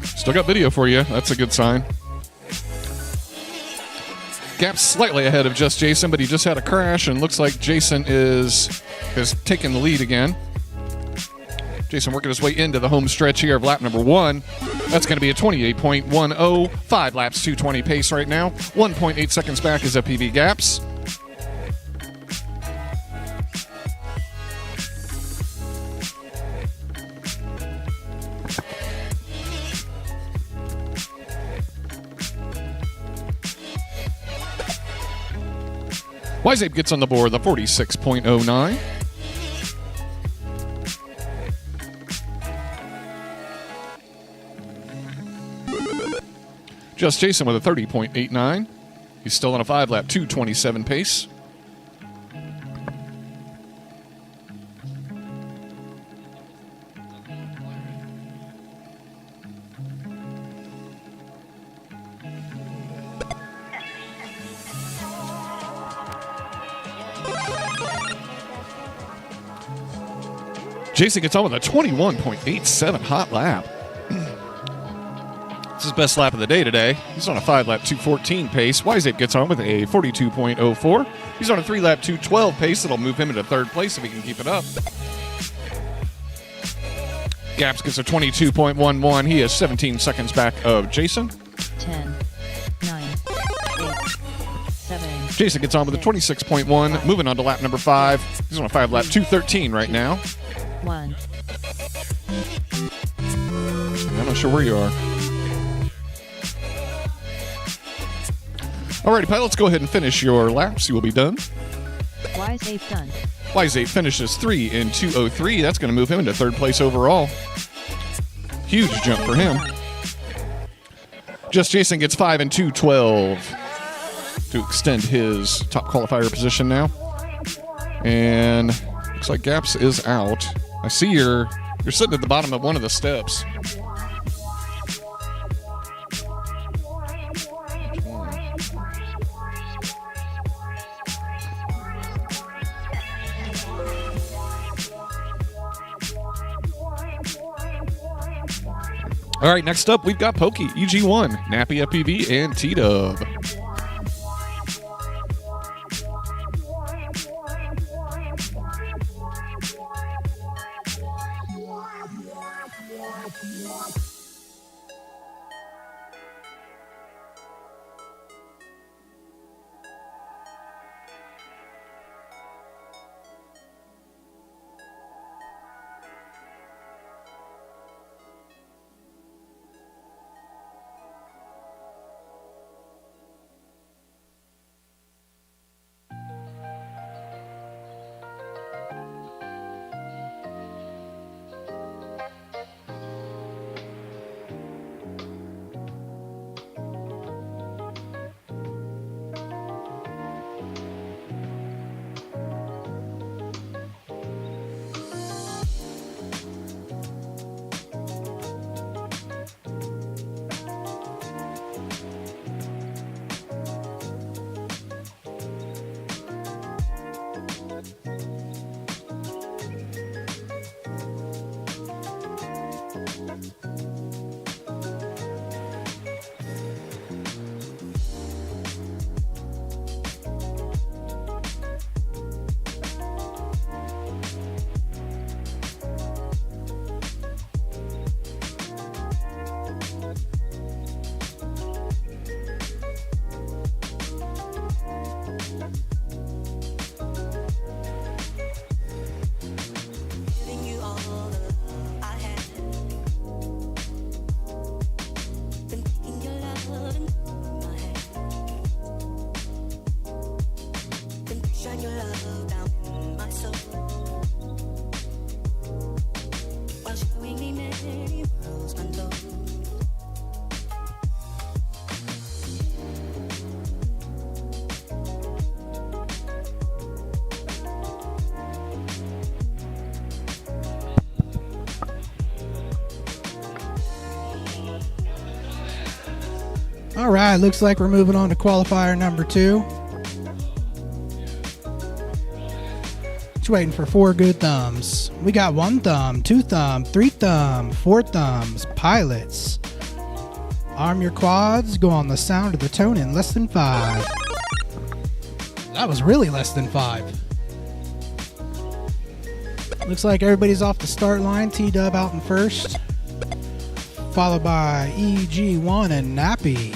Still got video for you. That's a good sign. Gap's slightly ahead of Just Jason, but he just had a crash, and looks like Jason is taking the lead again. Jason working his way into the home stretch here of lap number 1. That's going to be a 28.10, 5 laps, 2:20 pace right now. 1.8 seconds back is FPV Gaps. Wiseape gets on the board, the 46.09. Just Jason with a 30.89. He's still on a 5-lap, 2:27 pace. Jason gets on with a 21.87 hot lap. It's his best lap of the day today. He's on a 5-lap 2:14 pace. Wiseape gets on with a 42.04. He's on a 3-lap 2:12 pace. That'll move him into 3rd place if he can keep it up. Gaps gets a 22.11. He is 17 seconds back of Jason. 10, 9, Jason gets on with a 26.1. Moving on to lap number 5. He's on a 5 lap 2:13 right now. 1, I'm not sure where you are. Alrighty, Pi, let's go ahead and finish your laps. You will be done. Wise 8 done. Wise 8 finishes 3 in 2:03. That's going to move him into 3rd place overall. Huge jump for him. Just Jason gets 5 in 2:12 to extend his top qualifier position now. And looks like Gaps is out. I see you're sitting at the bottom of one of the steps. All right, next up, we've got Pokey, EG1, Nappy FPV, and T-Dub. All right, looks like we're moving on to qualifier number 2. Just waiting for 4 good thumbs. We got 1 thumb, 2 thumb, 3 thumb, 4 thumbs, pilots. Arm your quads, go on the sound of the tone in less than 5. That was really less than 5. Looks like everybody's off the start line. T-Dub out in first, followed by EG1 and Nappy.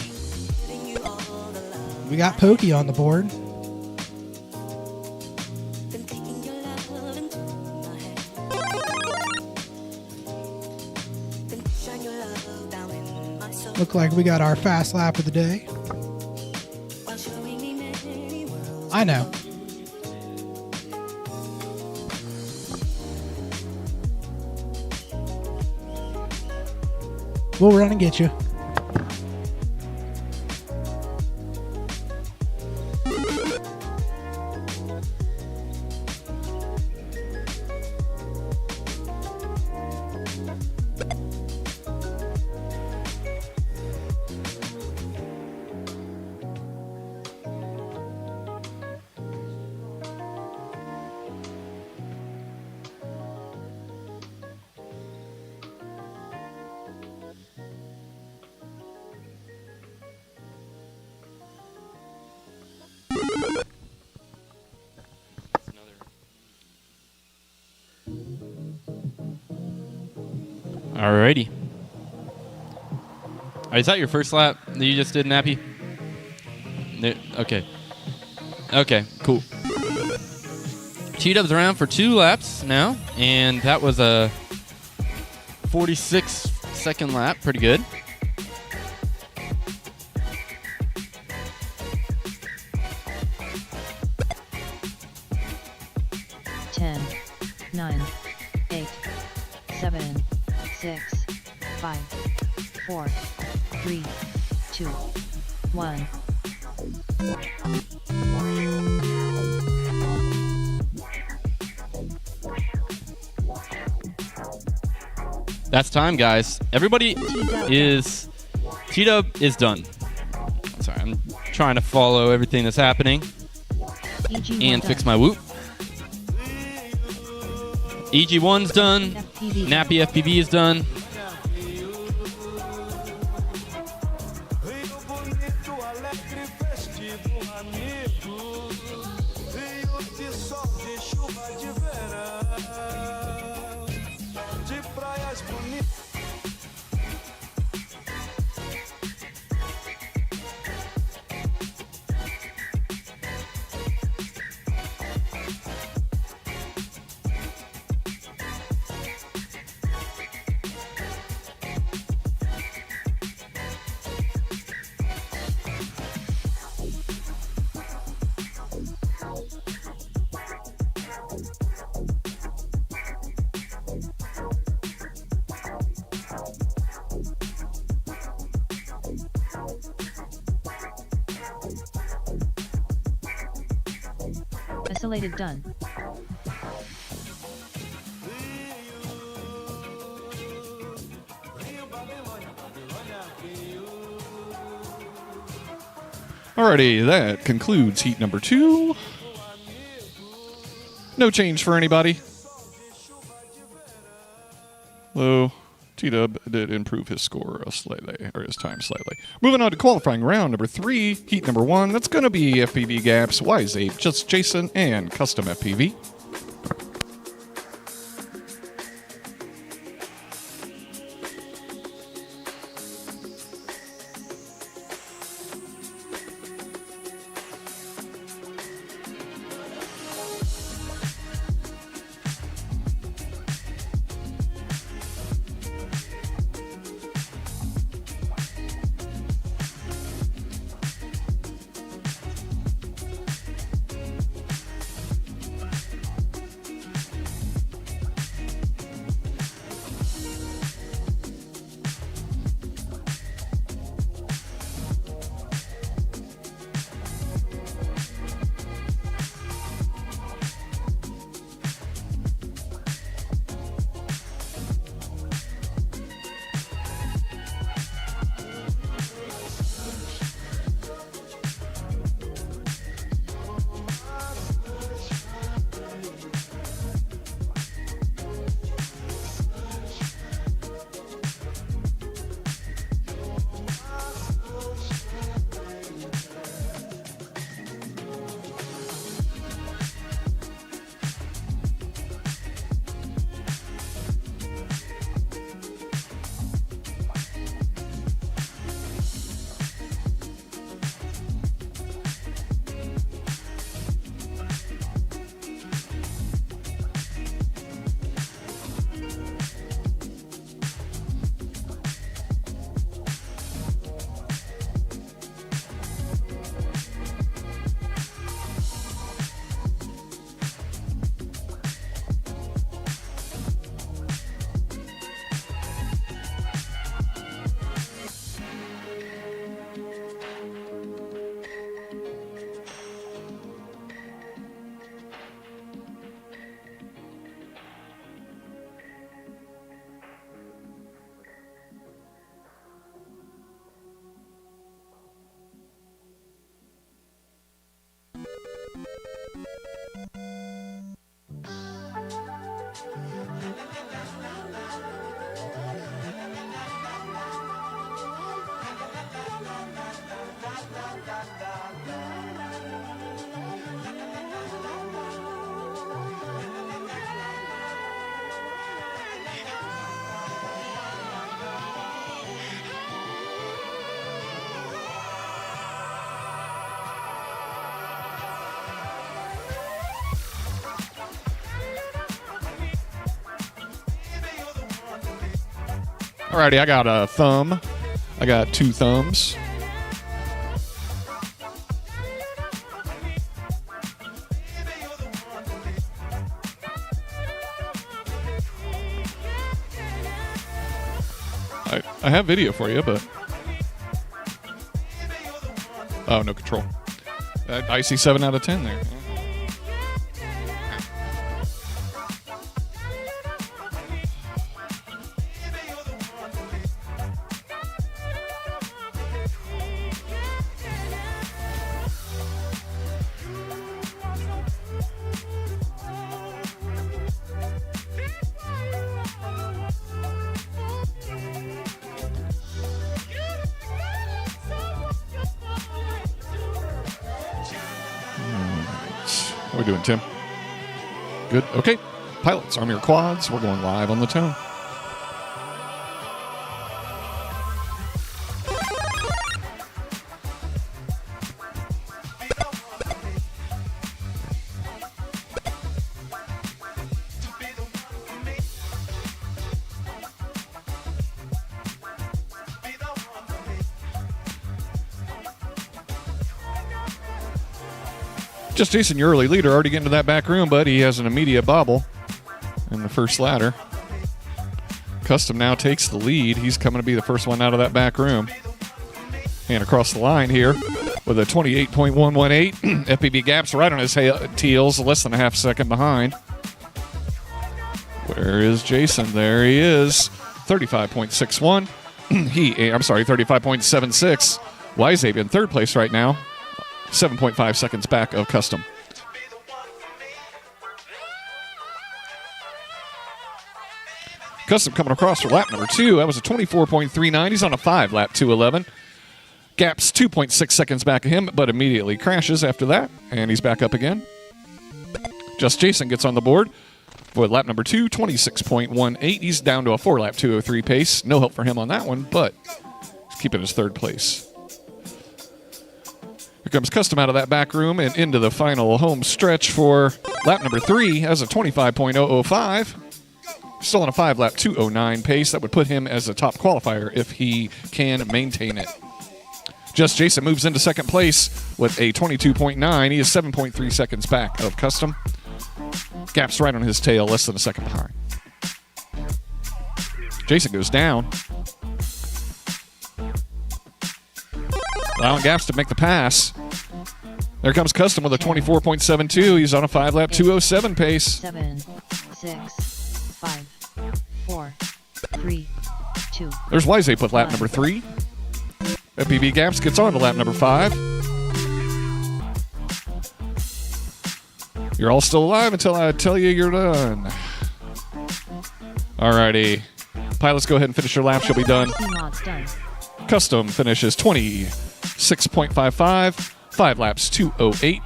We got Pokey on the board. Look like we got our fast lap of the day. I know. We'll run and get you. Alrighty. Is that your first lap that you just did, Nappy? Okay. Okay, cool. T-Dub's around for 2 laps now, and that was a 46-second lap. Pretty good. Ten, 9, 8, 7, 6, 5, 4, 3, 2, 1. That's time, guys. Everybody is... T-Dub is done. Sorry, I'm trying to follow everything that's happening and fix my whoop. EG1's done. Nappy FPV is done. Isolated done. Alrighty, that concludes heat number 2. No change for anybody. Though T-Dub did improve his score slightly, or his time slightly. Moving on to qualifying round number 3, heat number 1. That's going to be FPV Gaps, Wise Ape, Just Jason, and Custom FPV. Alrighty, I got a thumb. I got 2 thumbs. I have video for you, but... Oh, no control. I see 7 out of 10 there. What are we doing, Tim? Good. Okay. Pilots, arm your quads. We're going live on the tone. Just Jason, your early leader, already getting to that back room, but he has an immediate bobble in the first ladder. Custom now takes the lead. He's coming to be the first one out of that back room. And across the line here with a 28.118. FPV Gaps right on his heels, less than a half second behind. Where is Jason? There he is. 35.61. 35.76. Wiseape in third place right now. 7.5 seconds back of Custom. Custom coming across for lap number 2. That was a 24.39. He's on a 5-lap 2:11. Gaps 2.6 seconds back of him, but immediately crashes after that, and he's back up again. Just Jason gets on the board with lap number 2, 26.18. He's down to a 4-lap 2:03 pace. No help for him on that one, but he's keeping his third place. Here comes Custom out of that back room and into the final home stretch for lap number 3 as a 25.005. Still on a 5-lap 2:09 pace. That would put him as a top qualifier if he can maintain it. Just Jason moves into second place with a 22.9. He is 7.3 seconds back of Custom. Gaps right on his tail, less than a second behind. Jason goes down. Allowing Gaps to make the pass. There comes Custom with a 24.72. He's on a 5-lap 2:07 pace. 7, 6, 5, 4, 3, 2. There's Wiseape with lap number 3. FPV Gaps gets on to lap number 5. You're all still alive until I tell you you're done. Alrighty. Pilots, go ahead and finish your laps. You'll be done. Done. Custom finishes 26.55. 5 laps 2:08.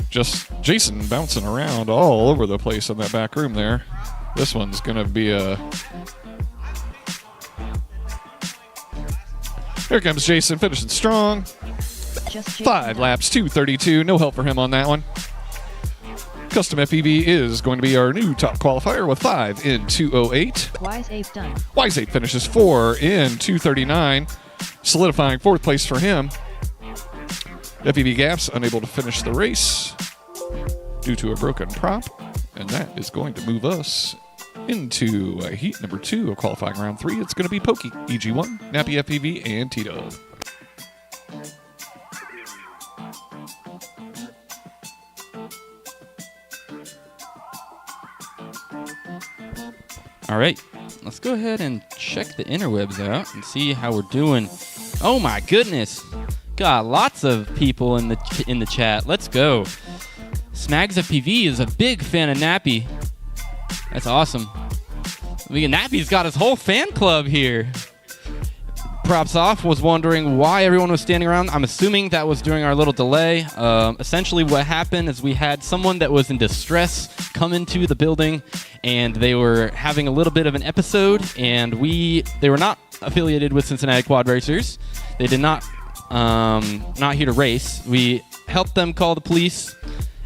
Just Jason bouncing around all over the place in that back room there. This one's going to be a... Here comes Jason finishing strong. 5 laps 2:32. No help for him on that one. Custom FPV is going to be our new top qualifier with 5 in 2:08. Wiseape done. Wiseape finishes 4 in 2:39, solidifying 4th place for him. FPV Gaps unable to finish the race due to a broken prop, and that is going to move us into heat number 2 of qualifying round 3. It's going to be Pokey, EG1, Nappy FPV, and T-Dub. All right, let's go ahead and check the interwebs out and see how we're doing. Oh my goodness, got lots of people in the chat. Let's go. Smags FPV is a big fan of Nappy. That's awesome. Nappy's got his whole fan club here. Props Off was wondering why everyone was standing around. I'm assuming that was during our little delay. Essentially what happened is we had someone that was in distress come into the building, and they were having a little bit of an episode, and they were not affiliated with Cincinnati Quad Racers. They did not here to race. We helped them call the police,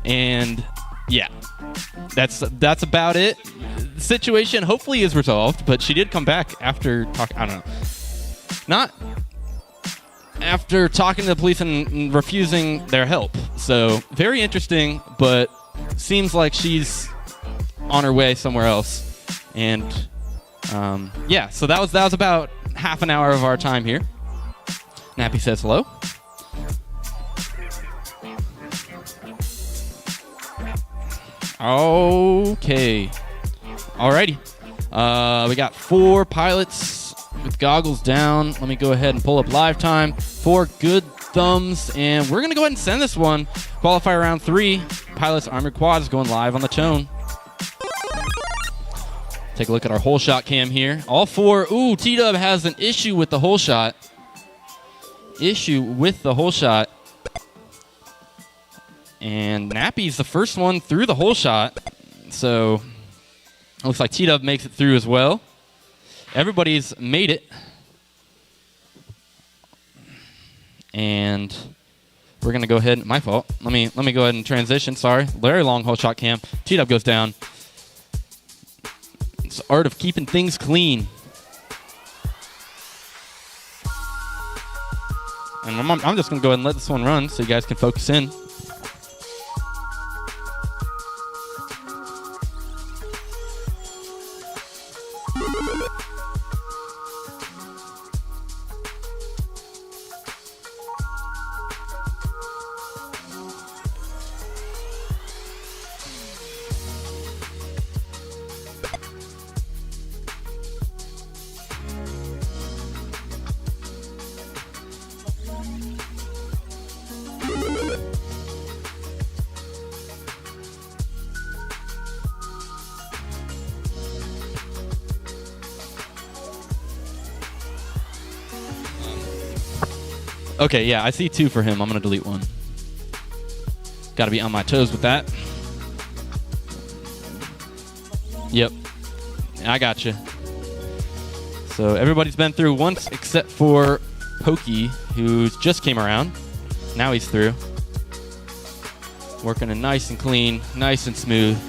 and yeah, that's about it. The situation hopefully is resolved, but she did come back after I don't know, not after talking to the police and refusing their help. So very interesting, but seems like she's on her way somewhere else. And yeah, so that was about half an hour of our time here. Nappy says hello. Okay. Alrighty. We got 4 pilots with goggles down. Let me go ahead and pull up live time. 4 good thumbs, and we're gonna go ahead and send this one. Qualifier round 3. Pilots Armored Quads going live on the Tone. Take a look at our hole shot cam here. All 4. Ooh, T-Dub has an issue with the hole shot. And Nappy's the first one through the hole shot. So looks like T-Dub makes it through as well. Everybody's made it. And we're going to go ahead. My fault. Let me go ahead and transition. Sorry. Very long hole shot cam. T-Dub goes down. It's the art of keeping things clean. And I'm just going to go ahead and let this one run so you guys can focus in. Okay, yeah, I see 2 for him. I'm going to delete 1. Got to be on my toes with that. Yep. I got you. So everybody's been through once except for Pokey, who just came around. Now he's through. Working it nice and clean, nice and smooth.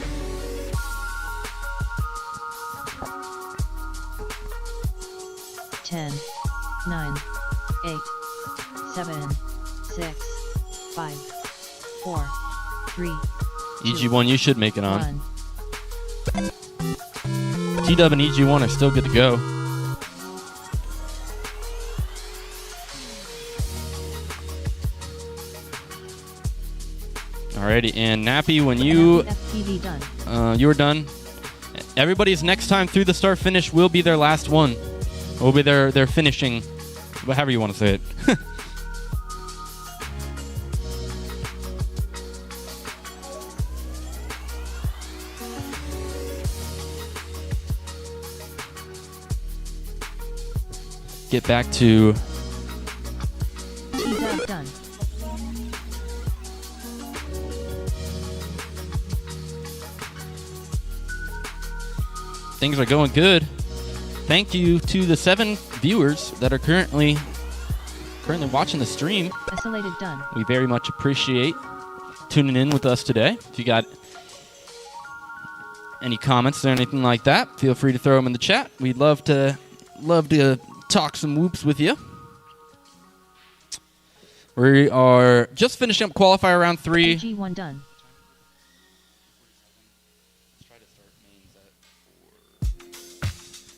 Ten, 9, 8, 7, 6, 5, 4, 3, EG1, you should make it on. 1. T-Dub and EG1 are still good to go. Alrighty, and Nappy, when you FPV done. you were done. Everybody's next time through the start finish will be their last one. Will be their finishing, however you want to say it. Get back to T-Dub done. things are going good. Thank you to the 7 viewers that are currently watching the stream. Isolated done. We very much appreciate tuning in with us today. If you got any comments or anything like that, feel free to throw them in the chat. We'd love to talk some whoops with you. We are just finishing up qualifier round 3. G1 done.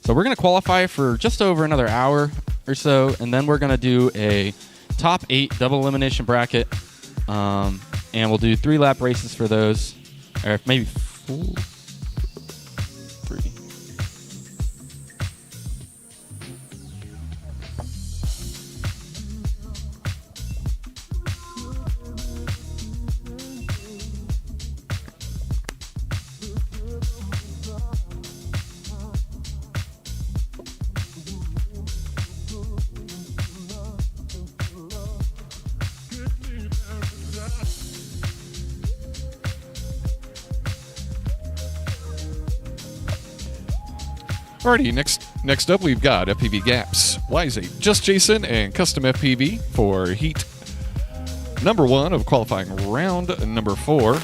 So we're going to qualify for just over another hour or so, and then we're going to do a top 8 double elimination bracket, and we'll do 3-lap races for those, or maybe 4, 3. Alrighty, next up we've got FPV Gaps, YZ, Just Jason, and Custom FPV for heat number 1 of qualifying round number 4.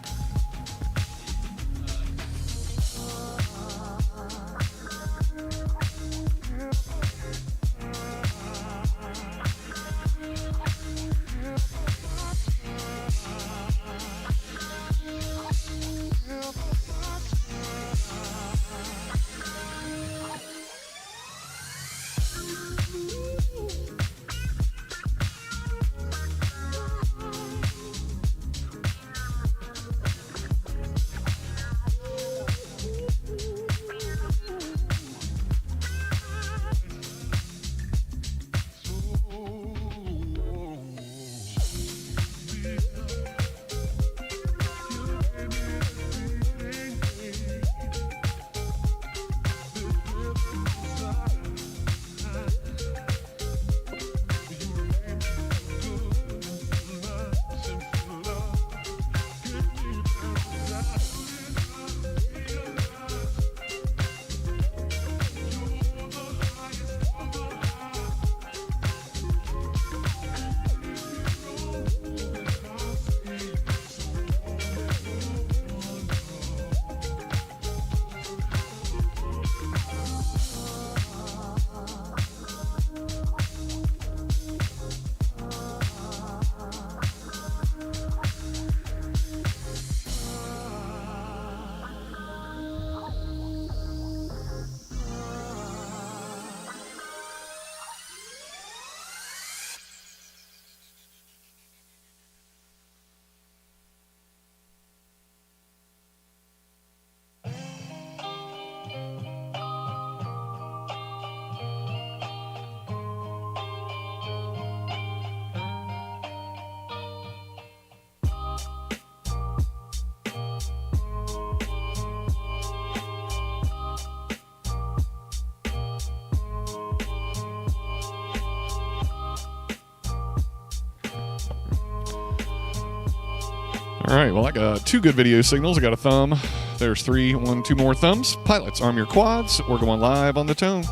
All right, well, I got 2 good video signals. I got a thumb. There's 3, 1, 2 more thumbs. Pilots, arm your quads. We're going live on the tone.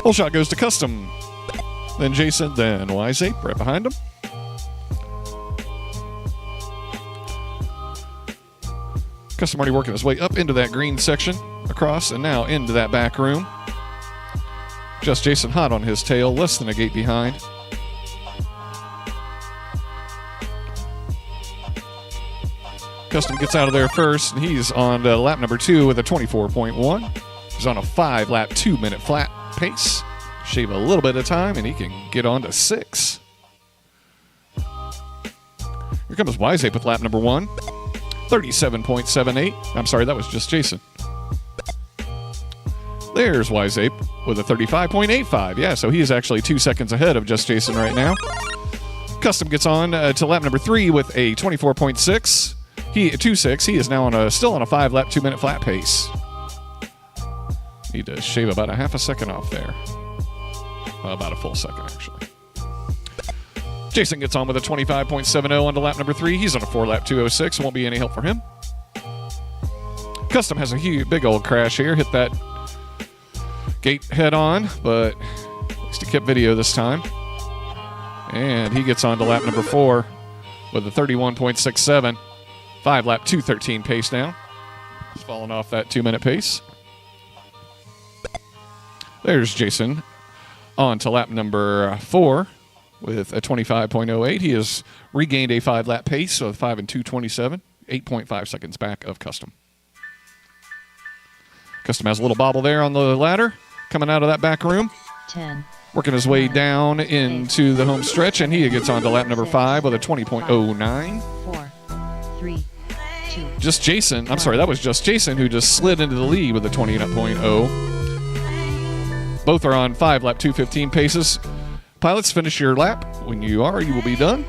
Full shot goes to Custom. Then Jason, then Wise Ape right behind him. Custom already working his way up into that green section, across, and now into that back room. Just Jason hot on his tail, less than a gate behind. Custom gets out of there first, and he's on lap number 2 with a 24.1. He's on a 5-lap, 2-minute flat pace. Shave a little bit of time, and he can get on to 6. Here comes Wise Ape with lap number 1. 37.78. I'm sorry, that was just Jason. There's Wise Ape with a 35.85. Yeah, so he is actually 2 seconds ahead of just Jason right now. Custom gets on to lap number 3 with a 24.6. 2.6. He is now still on a 5-lap, 2-minute flat pace. Need to shave about a half a second off there. About a full second, actually. Jason gets on with a 25.70 onto lap number 3. He's on a 4-lap 2.06. Won't be any help for him. Custom has a big old crash here. Hit that gate head on, but at least he kept video this time. And he gets on to lap number 4 with a 31.67. 5-lap 2.13 pace now. He's falling off that 2-minute pace. There's Jason on to lap number 4 with a 25.08. He has regained a 5-lap pace of 5 and 2.27, 8.5 seconds back of Custom. Custom has a little bobble there on the ladder coming out of that back room. 10. Working his way down into the home stretch, and he gets on to lap number 5 with a 20.09. 4, 3, 2. Just Jason. I'm sorry, that was just Jason who just slid into the lead with a 20.0. Both are on 5-lap 2.15 paces. Pilots, finish your lap. When you are, you will be done.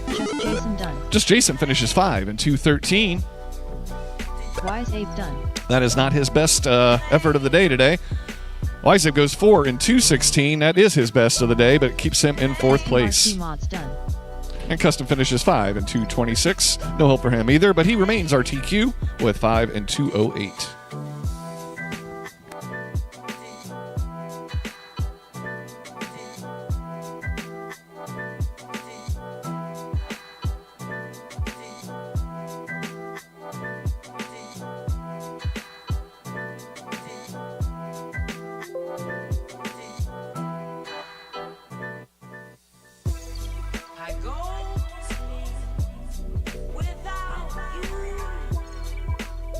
Just Jason done. Just Jason finishes 5 and 2.13. Wise Ape done. That is not his best effort of the day today. Wise Ape goes 4 and 2.16. That is his best of the day, but it keeps him in 4th place. Mods done. And Custom finishes 5 and 2.26. No help for him either, but he remains RTQ with 5 and 2.08. I go to sleep without you,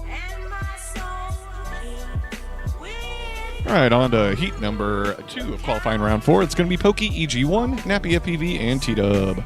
and my soul keeps with All right, on to heat number 2 of qualifying round 4. It's going to be Pokey, EG1, Nappy FPV, and T-Dub.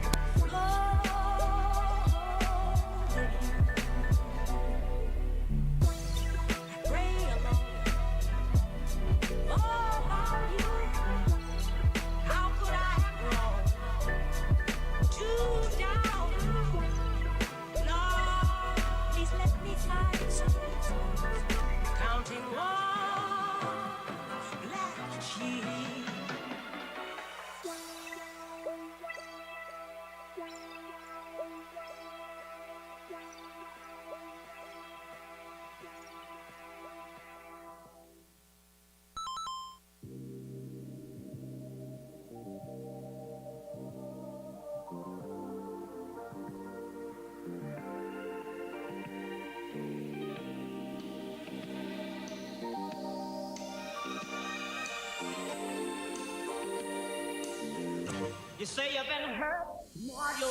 You say you've been hurt, more you're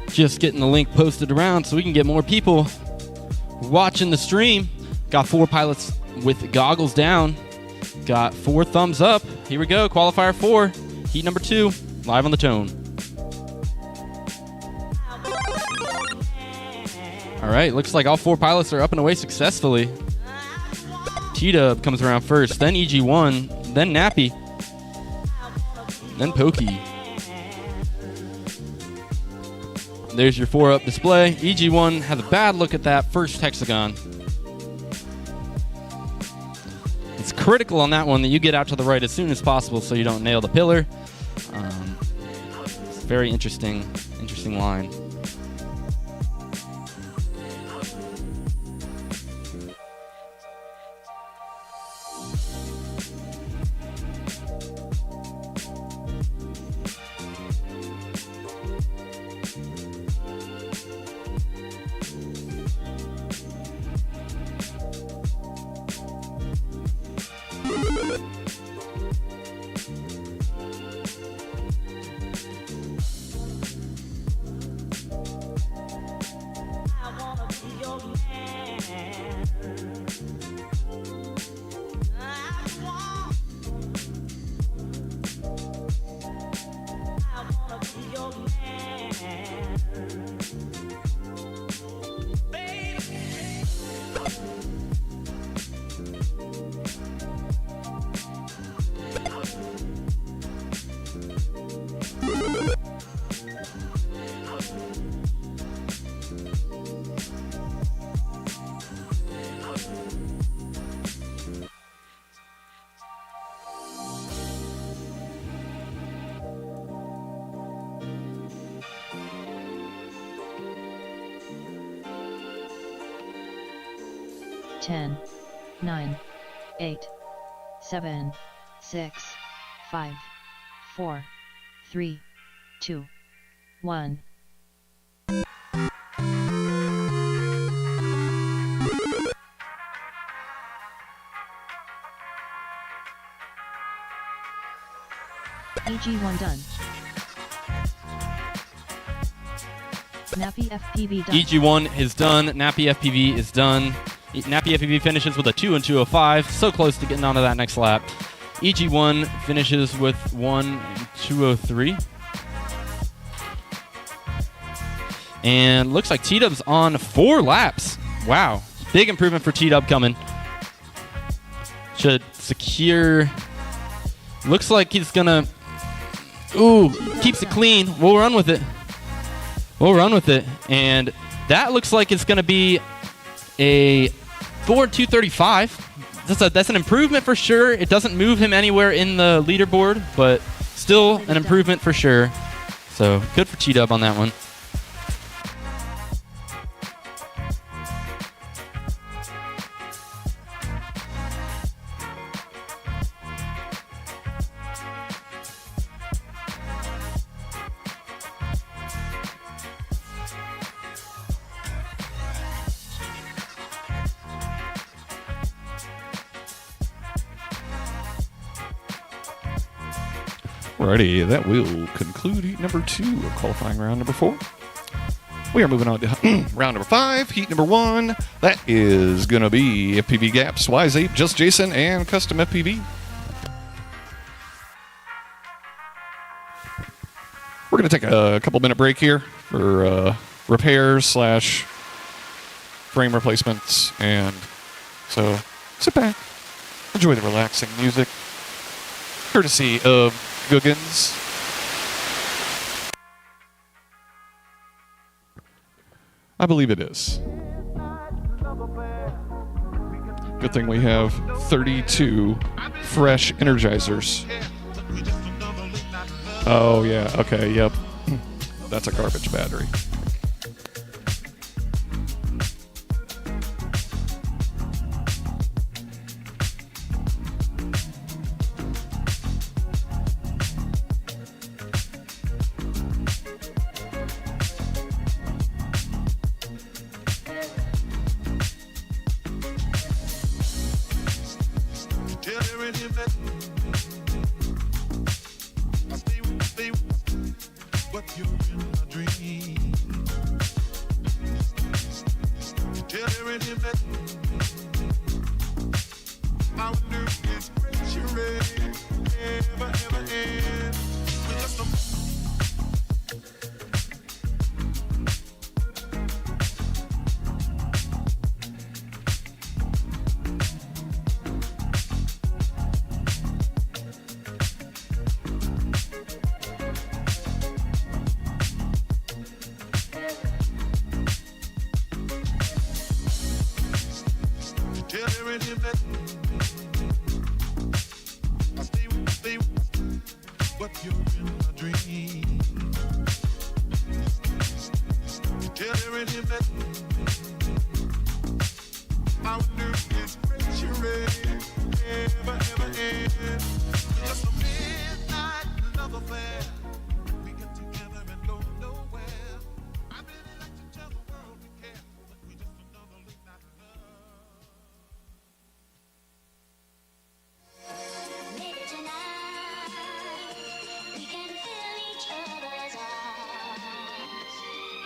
Just getting the link posted around so we can get more people watching the stream. Got 4 pilots with goggles down. Got 4 thumbs up. Here we go. Qualifier 4. Heat number 2. Live on the tone. All right. Looks like all 4 pilots are up and away successfully. T-Dub comes around first, then EG1, then Nappy, then Pokey. There's your 4-up display. EG1 has a bad look at that first hexagon. It's critical on that one that you get out to the right as soon as possible so you don't nail the pillar. It's a very interesting line. Ten, 9, 8, 7, 6, 5, 4, 3, 2, 1. EG1 done. Nappy FPV done. EG1 is done. Nappy FPV is done. Nappy FPV finishes with a 2 and 205. So close to getting onto that next lap. EG1 finishes with 1 and 203. And looks like T-Dub's on 4 laps. Wow. Big improvement for T-Dub coming. Should secure. Looks like he's gonna. Ooh, keeps it clean. We'll run with it. We'll run with it. And that looks like it's gonna be a 4.235. That's an improvement for sure. It doesn't move him anywhere in the leaderboard, but still an improvement for sure. So good for T-Dub on that one. Alrighty, that will conclude heat number 2 of qualifying round number 4. We are moving on to round number 5, heat number 1. That is going to be FPV Gaps, Wise8, Just Jason, and Custom FPV. We're going to take a couple minute break here for repairs / frame replacements, and so sit back, enjoy the relaxing music, courtesy of Googans. I believe it is. Good thing we have 32 fresh Energizers. Oh, yeah. Okay, yep. That's a garbage battery. Telling him that I stay but you're in my dream. Telling him that I wonder if treachery ever end. Just a midnight love affair. We get together and go nowhere. I really like to tell the world we care, but we just another late night love. We can feel each other's arms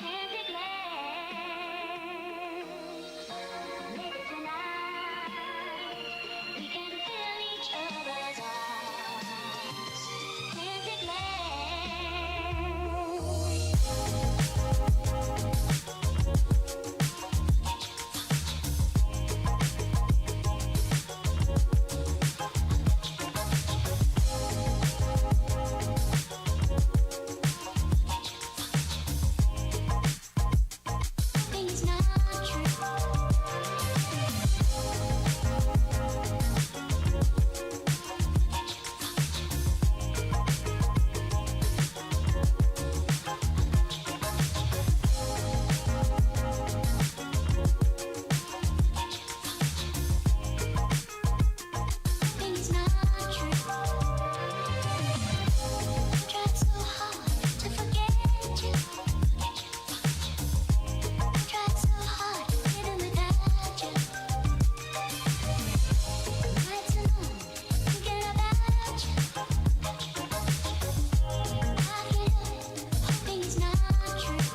and be glad. Maybe tonight we can feel each other's arms and be glad. Things not true. Things not true. I tried so hard to forget you. I tried so hard living without you. Nights alone thinking about you. I can't help it, hoping it's not true.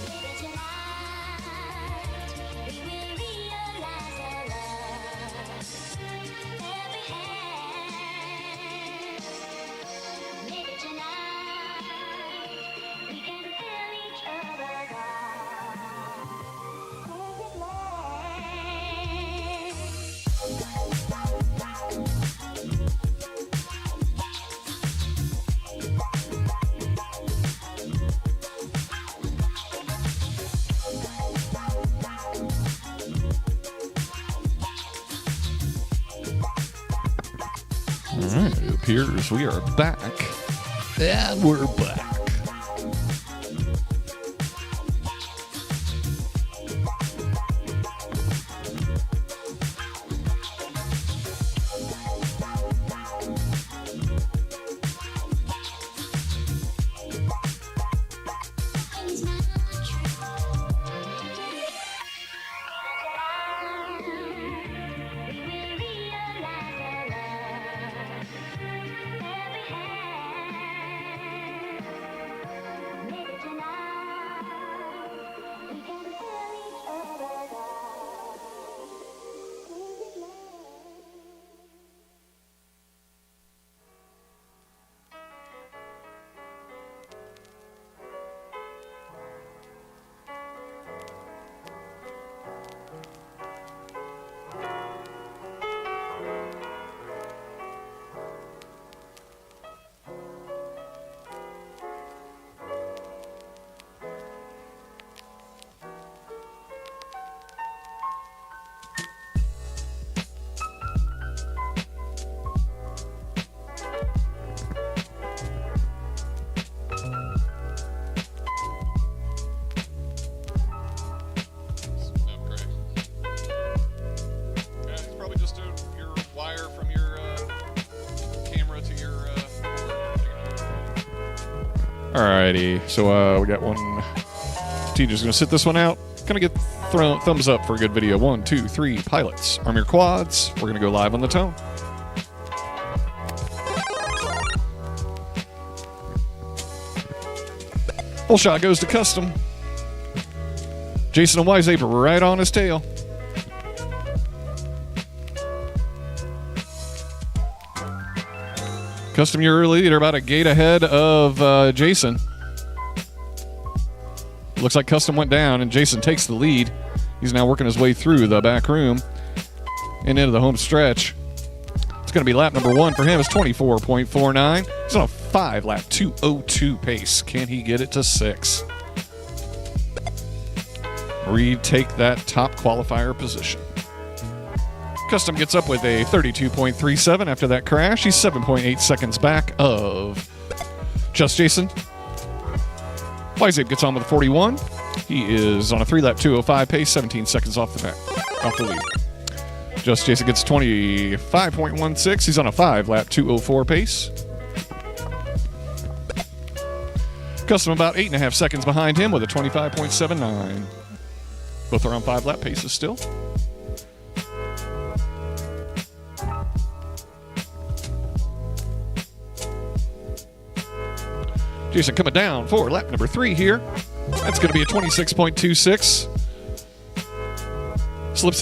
Maybe tonight we will realize the love that we had. Maybe tonight we can feel each other's arms and be All right, it appears we are back. And we're back. things not true. We will realize the love that we had. Maybe tonight we can feel each other's arms and be glad. It's probably just your wire from your camera to your. Alrighty, so we got one. Teacher's gonna sit this one out. Gonna get thumbs up for a good video. 1, 2, 3. Pilots, arm your quads. We're gonna go live on the tone. Full shot goes to custom. Jason and Wiseape right on his tail. Custom, you're early leader, about a gate ahead of Jason. Looks like Custom went down, and Jason takes the lead. He's now working his way through the back room and into the home stretch. It's going to be lap number 1 for him. It's 24.49. He's on a 5-lap 2:02 pace. Can he get it to 6? retake that top qualifier position. Custom gets up with a 32.37 after that crash. He's 7.8 seconds back of Just Jason. Wise Ape gets on with a 41. He is on a 3-lap 2:05 pace, 17 seconds off the lead. Just Jason gets 25.16. He's on a 5-lap 2:04 pace. Custom about 8.5 seconds behind him with a 25.79. Both are on 5-lap paces still. Jason coming down for lap number 3 here. That's going to be a 26.26.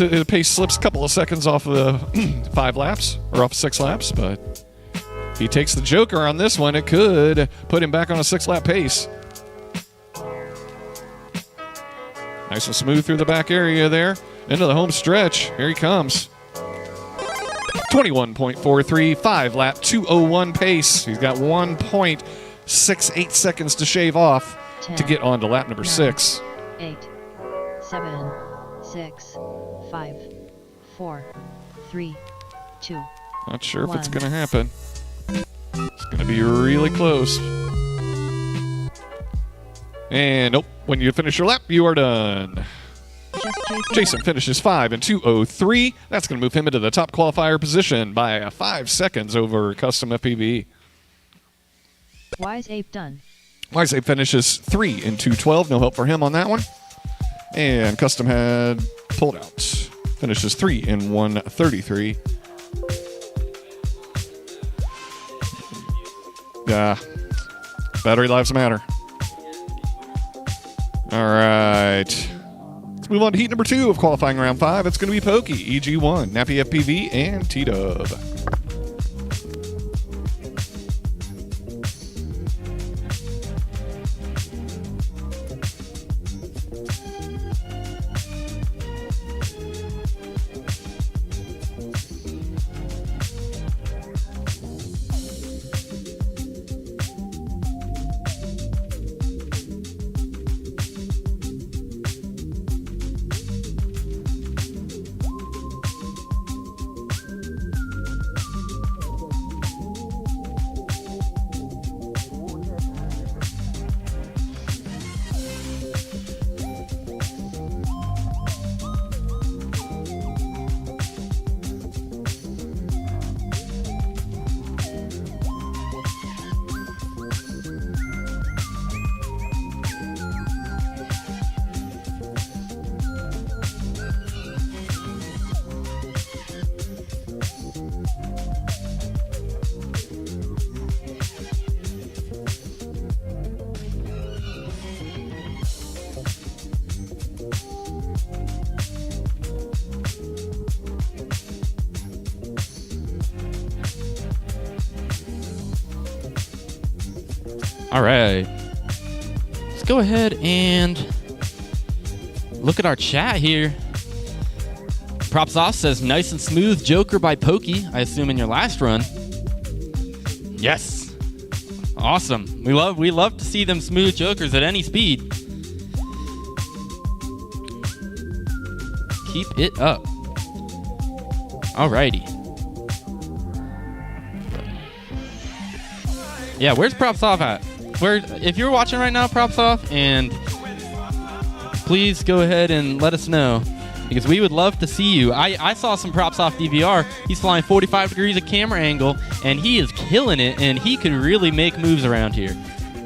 The pace slips a couple of seconds off of the 5 laps, or off 6 laps, but he takes the joker on this one. It could put him back on a 6-lap pace. Nice and smooth through the back area there. Into the home stretch. Here he comes. 21.43, 5-lap 2:01 pace. He's got 1.68 seconds to shave off 10, to get on to lap number 9, 6. 8, 7, 6, 5, 4, 3, 2. Not sure if it's 1. going to happen. It's going to be really close. And nope, when you finish your lap, you are done. Jason finishes 5 in 2:03. That's going to move him into the top qualifier position by 5 seconds over Custom FPV. Wise Ape done. Wise Ape finishes 3 in 2:12. No help for him on that one. And Custom had pulled out. Finishes 3 in 1:33. Yeah. Battery lives matter. All right. Let's move on to heat number 2 of qualifying round 5. It's going to be Pokey, EG1, Nappy FPV, and T-Dub. All right. Let's go ahead and look at our chat here. Props Off says, nice and smooth Joker by Pokey, I assume in your last run. Yes. Awesome. We love to see them smooth Jokers at any speed. Keep it up. Alrighty. Yeah, where's Props Off at? If you're watching right now, Props Off, and please go ahead and let us know, because we would love to see you. I saw some Props Off DVR. He's flying 45 degrees of camera angle, and he is killing it, and he could really make moves around here.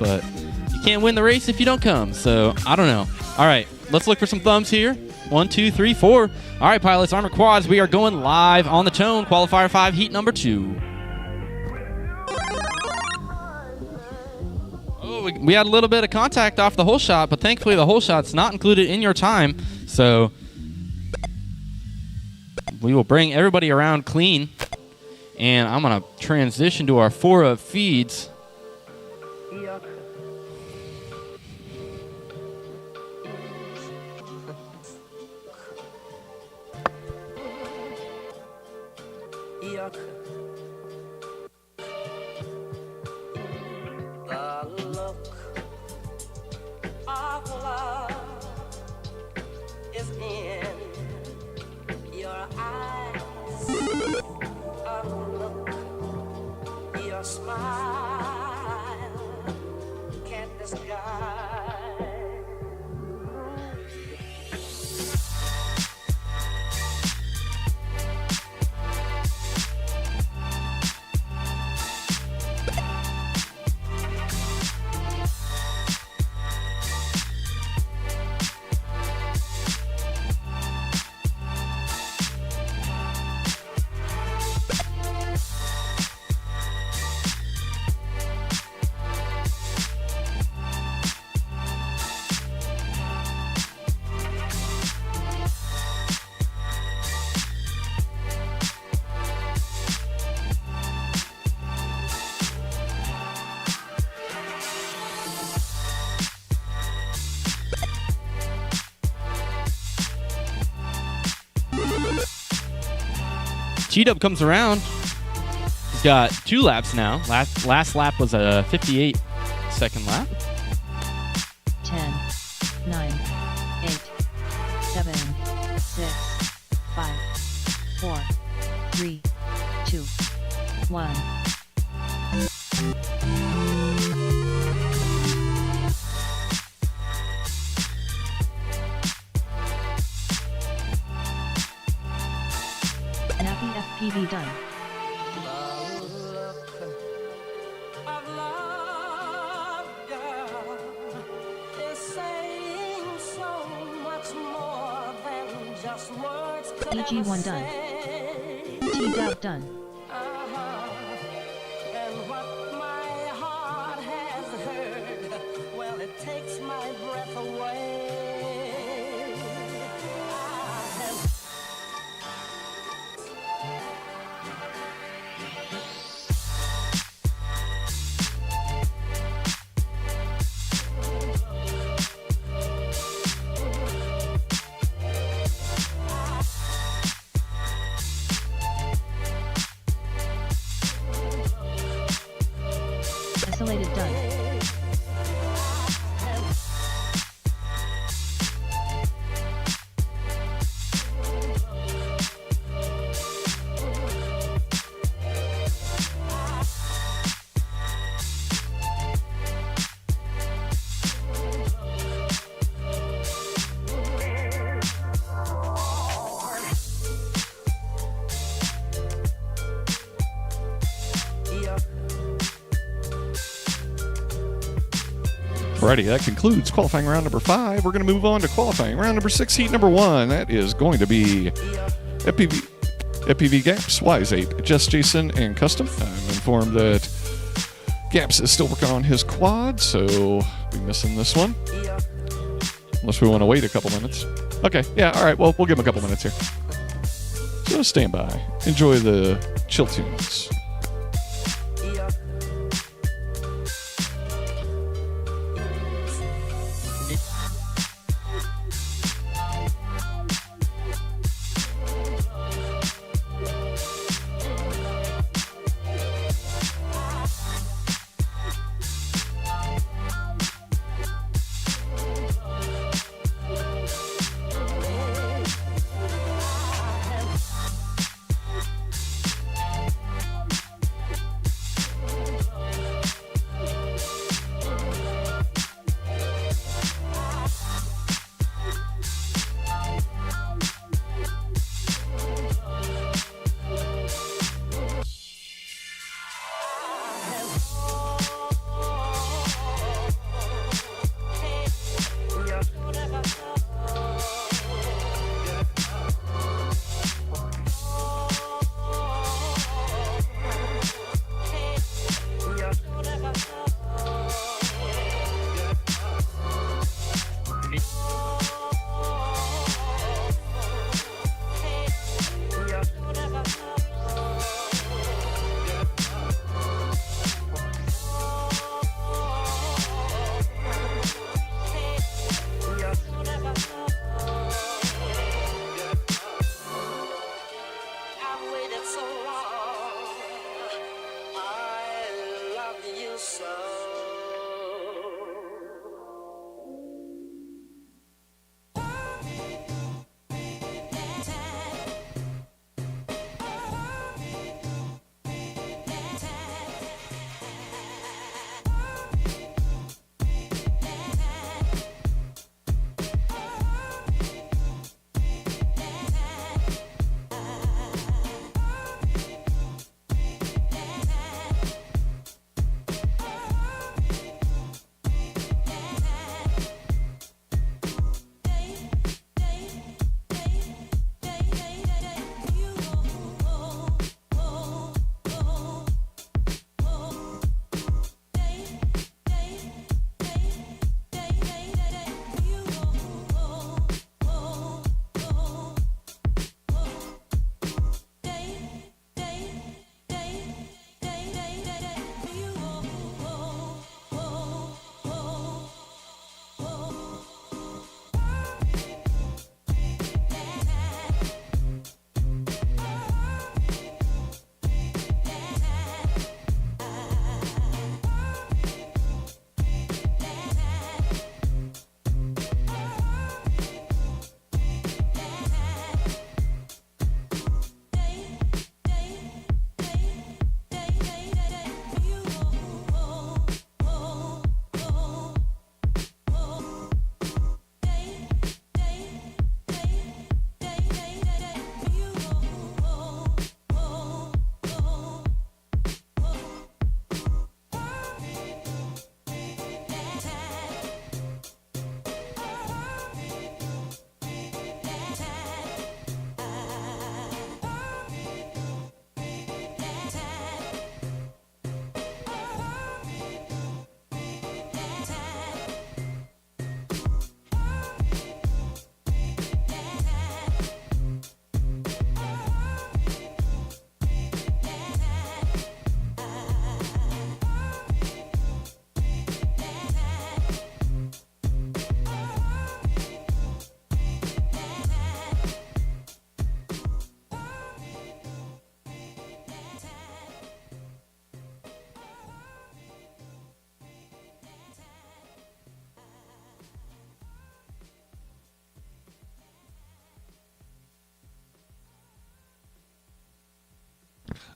But you can't win the race if you don't come, so I don't know. All right, let's look for some thumbs here. 1, 2, 3, 4. All right, pilots, Armor Quads, we are going live on the Tone, Qualifier 5, heat number 2. We had a little bit of contact off the whole shot, but thankfully the whole shot's not included in your time, so we will bring everybody around clean, and I'm going to transition to our 4 of feeds. in your eyes, a look, your smile can't disguise. T-Dub comes around. He's got 2 laps now. Last lap was a 58-second lap. 10, 9, 8, 7, 6, 5, 4, 3, 2, 1. Nappy FPV done. Of love, girl, is saying so much more than just words could EG1 ever done. say. T-Dub done. And what my heart has heard, well, it takes my breath away. I have Isolated done. Alrighty, that concludes qualifying round number 5. We're going to move on to qualifying round number 6, heat number 1. That is going to be FPV Gaps, Wise Ape, Just Jason, and Custom. I'm informed that Gaps is still working on his quad, so we'll be missing this one. Unless we want to wait a couple minutes. Okay, yeah, alright, well, we'll give him a couple minutes here. So stand by. Enjoy the chill tunes.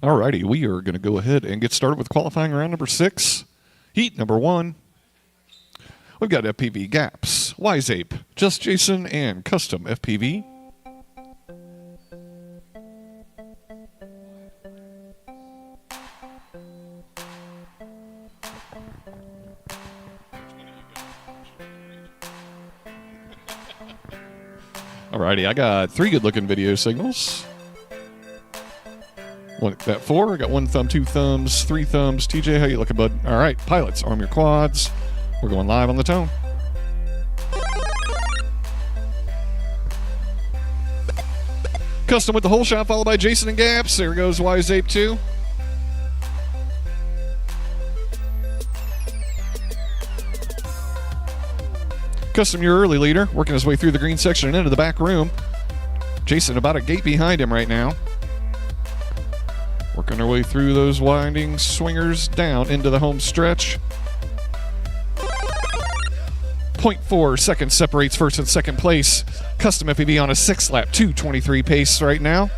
Alrighty, we are going to go ahead and get started with qualifying round number 6. Heat number 1. We've got FPV Gaps, Wise Ape, Just Jason, and Custom FPV. Alrighty, I got 3 good-looking video signals. Got 4. I got 1 thumb, 2 thumbs, 3 thumbs. TJ, how you looking, bud? All right, pilots, arm your quads. We're going live on the tone. Custom with the whole shot, followed by Jason and Gaps. There goes Wise Ape 2. Custom, your early leader, working his way through the green section and into the back room. Jason about a gate behind him right now. Working our way through those winding swingers down into the home stretch. 0.4 seconds separates first and second place. Custom FPV on a 6-lap 2:23 pace right now.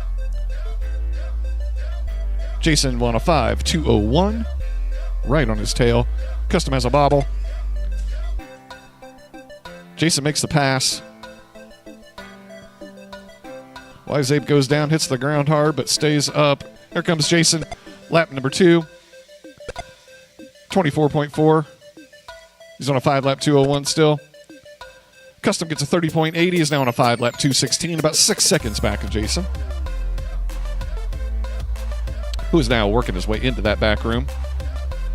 Jason on a 5:2:01. Right on his tail. Custom has a bobble. Jason makes the pass. Wise Ape goes down, hits the ground hard, but stays up. Here comes Jason. Lap number 2. 24.4. He's on a 5-lap 2:01 still. Custom gets a 30.8. He's now on a 5-lap 2:16. About 6 seconds back of Jason, who is now working his way into that back room.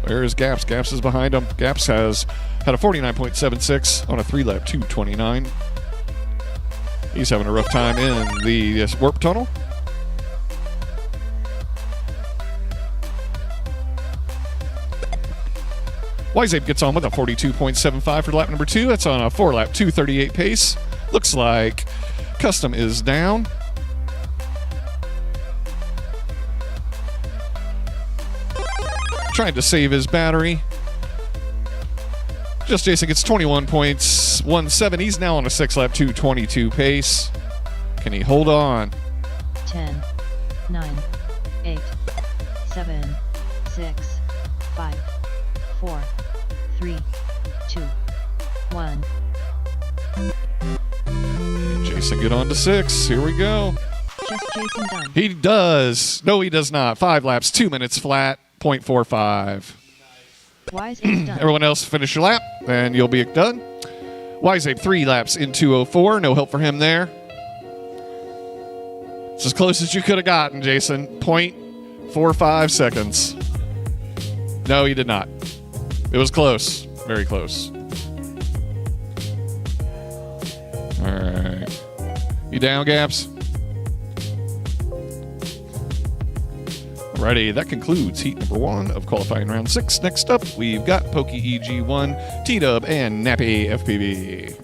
Where is Gaps? Gaps is behind him. Gaps has had a 49.76 on a 3-lap 2:29. He's having a rough time in the warp tunnel. Wise Ape gets on with a 42.75 for lap number 2. That's on a 4-lap 2:38 pace. Looks like Custom is down. Trying to save his battery. Just Jason gets 21.17. He's now on a 6-lap 2:22 pace. Can he hold on? 10, 9, 8, 7, 6, 5, 4, 3, 2, 1. Jason get on to 6. Here we go. Just Jason done. He does. No, he does not. 5 laps, 2 minutes flat, 0.45. Wise Ape done. Everyone else finish your lap, and you'll be done. Wise Ape 3 laps in 2:04. No help for him there. It's as close as you could have gotten, Jason. 0.45 seconds. No, he did not. It was close. Very close. All right. You down, Gaps? Alrighty, that concludes heat number 1 of qualifying round 6. Next up, we've got Pokey EG1, T-Dub, and Nappy FPV.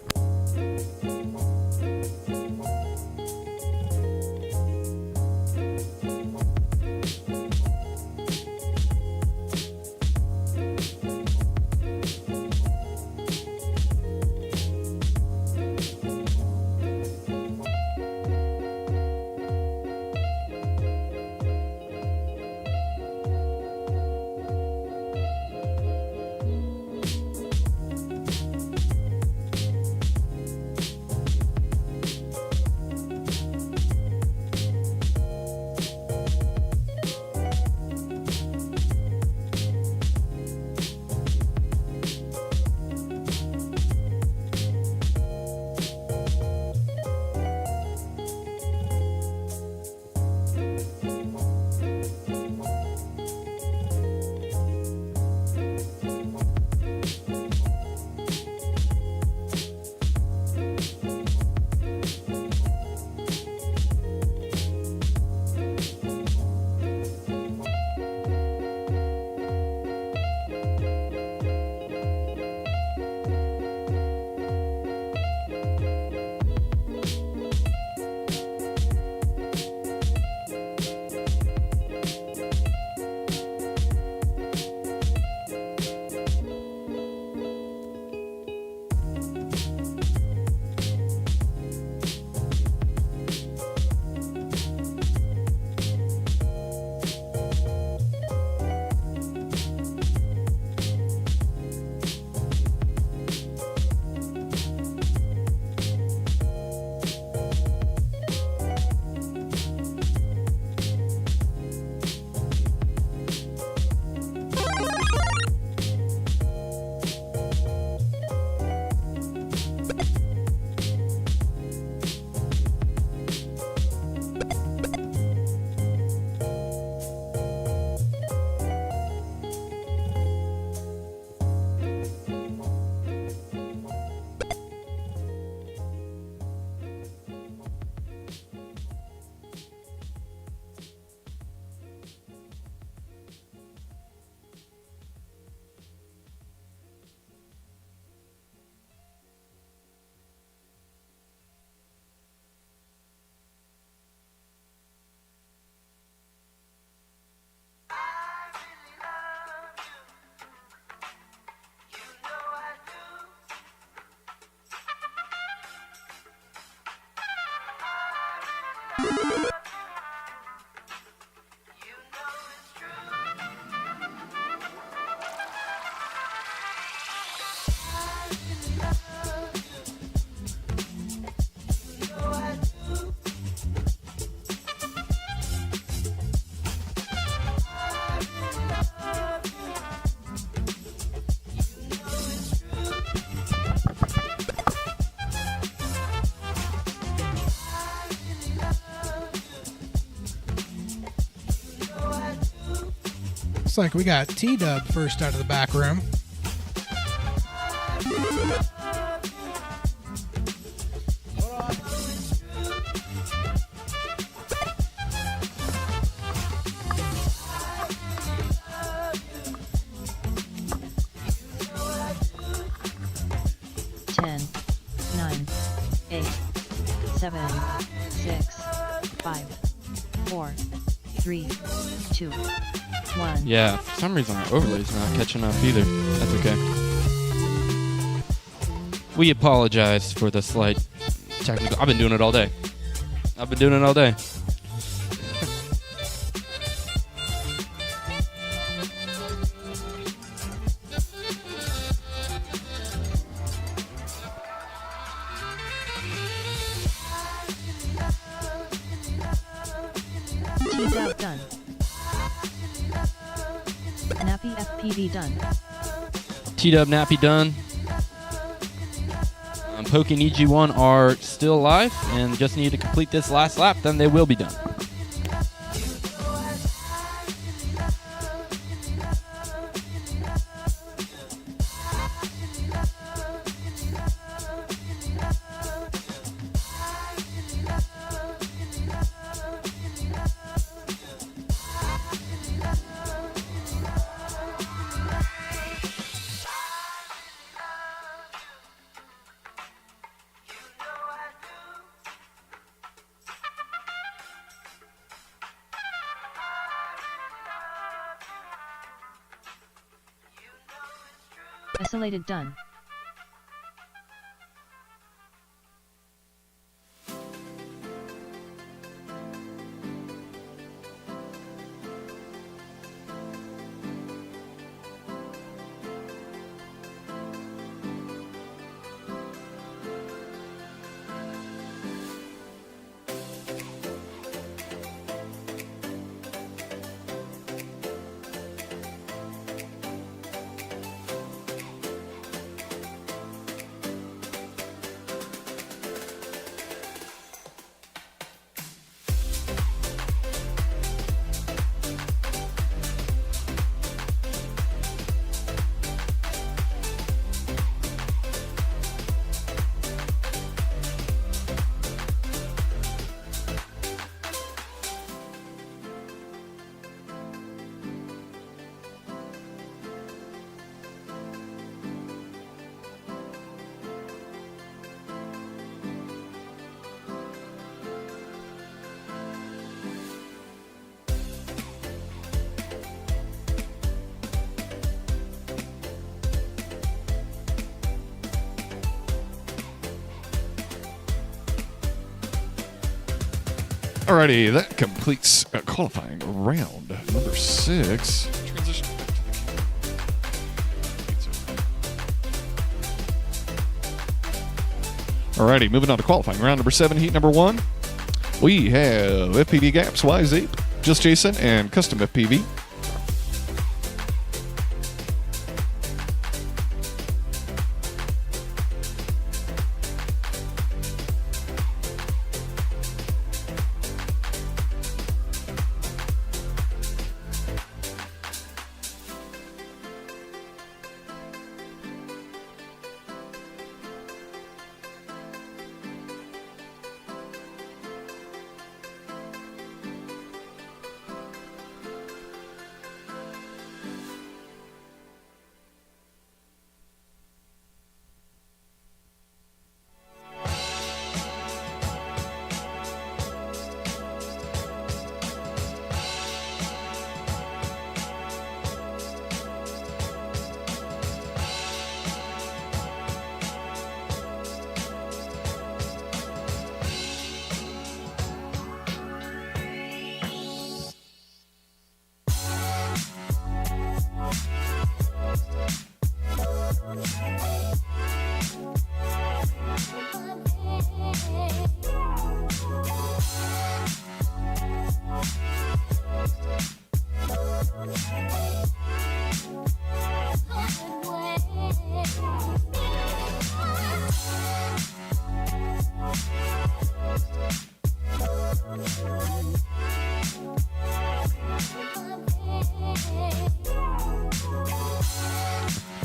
Looks like we got T-Dub first out of the back room. Ten, 9, 8, 7, 6, 5, 4, 3, 2, 1. Yeah, for some reason our overlay's not catching up either. That's okay. We apologize for the slight technical. I've been doing it all day. T-Dub done. Nappy FPV done. T-Dub, Nappy done. Pokey and EG1 are still alive and just need to complete this last lap, then they will be done. Isolated done. Alrighty, that completes qualifying round number 6. Transition back to the Alrighty, moving on to qualifying round number 7, heat number 1. We have FPV Gaps, YZ, Just Jason, and Custom FPV.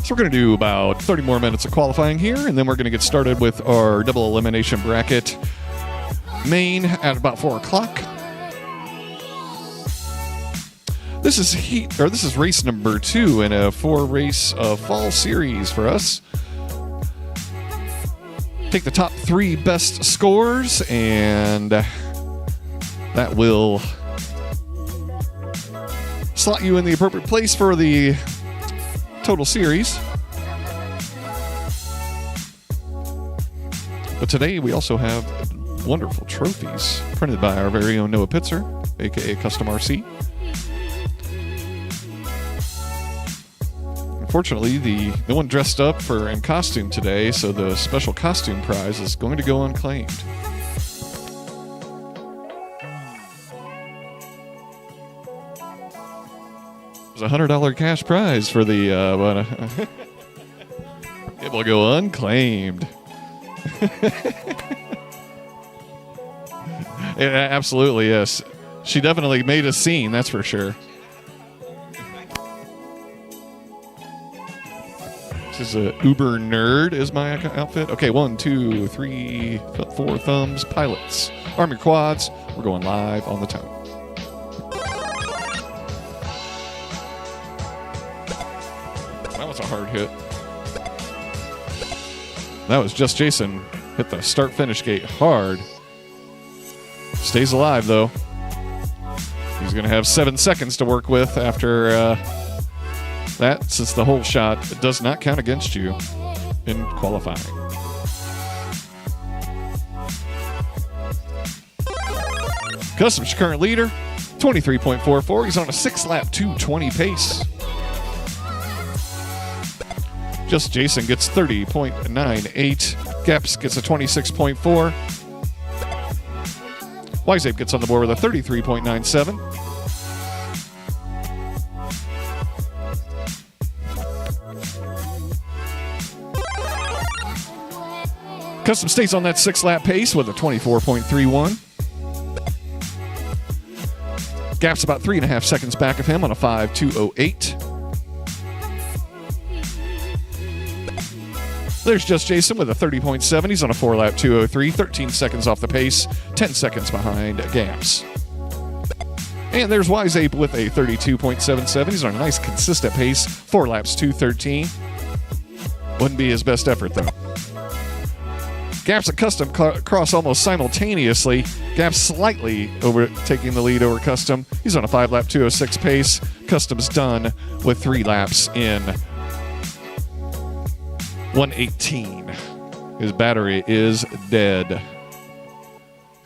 So we're going to do about 30 more minutes of qualifying here, and then we're going to get started with our double elimination bracket main at about 4 o'clock. This is race number 2 in a 4-race fall series for us. Take the top 3 best scores, and that will slot you in the appropriate place for the total series. But today we also have wonderful trophies printed by our very own Noah Pitzer, aka Custom RC. Unfortunately, no one dressed up in costume today, so the special costume prize is going to go unclaimed. There's a $100 cash prize for the it will go unclaimed. Yeah, absolutely, yes. She definitely made a scene, that's for sure. This is a Uber Nerd is my outfit. Okay, 1, 2, 3, 4 thumbs, pilots. Arm your quads. We're going live on the tone. That was a hard hit. That was just Jason. Hit the start-finish gate hard. Stays alive, though. He's going to have 7 seconds to work with after that, since the whole shot does not count against you in qualifying. Custom's current leader, 23.44. He's on a 6-lap 2:20 pace. Just Jason gets 30.98. Gaps gets a 26.4. Wiseape gets on the board with a 33.97. Custom stays on that 6-lap pace with a 24.31. Gap's about 3.5 seconds back of him on a 5.208. There's just Jason with a 30.7. He's on a 4-lap 203, 13 seconds off the pace, 10 seconds behind Gaps. And there's Wiseape with a 32.77. He's on a nice consistent pace, 4 laps 213. Wouldn't be his best effort, though. Gaps and Custom cross almost simultaneously. Gaps slightly taking the lead over Custom. He's on a 5-lap 206 pace. Custom's done with 3 laps in 118. His battery is dead.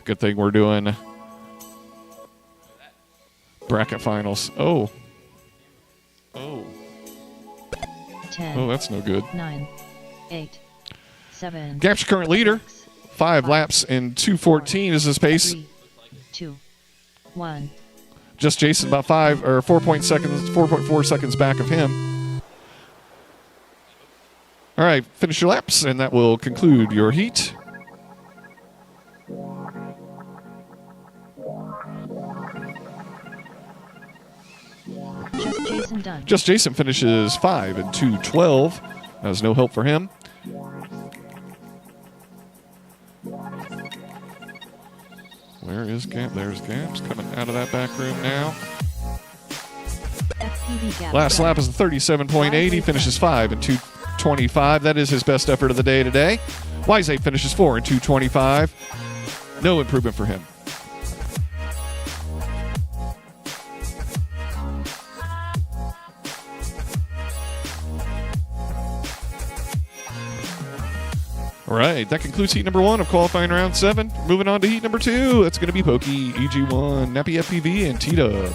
Good thing we're doing bracket finals. Oh. 10. Oh, that's no good. 9, 8, 7. Gap's current leader. 5 laps in 2:14 is his pace. 3, 2, 1. Just Jason about 4.4 seconds back of him. All right, finish your laps, and that will conclude your heat. Just Jason done. Just Jason finishes 5 in 2:12. That was no help for him. Where is Gap? There's Gaps coming out of that back room now. FPV gap. Last lap is a 37.8. He finishes 5 in 2:25. That is his best effort of the day today. Wiseape finishes 4 in 2:25. No improvement for him. All right, that concludes heat number 1 of qualifying round 7. Moving on to heat number 2. That's going to be Pokey, EG1, Nappy FPV, and T-Dub.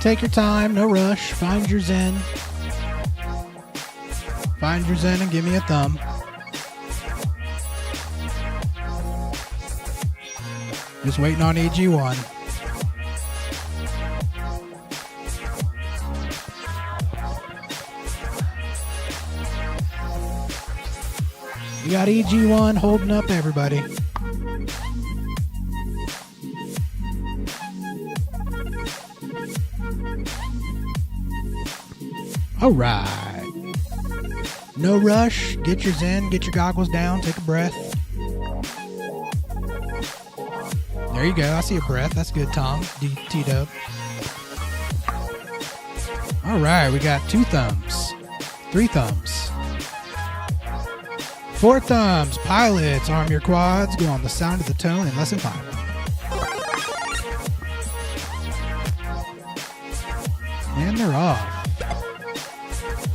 Take your time, no rush. Find your zen. Find your zen and give me a thumb. Just waiting on EG1. We got EG1 holding up everybody. All right. No rush. Get your zen. Get your goggles down. Take a breath. There you go. I see a breath. That's good, Tom. T-Dub. All right. We got 2 thumbs. 3 thumbs. 4 thumbs. Pilots, arm your quads. Go on the sound of the tone in lesson 5. And they're off.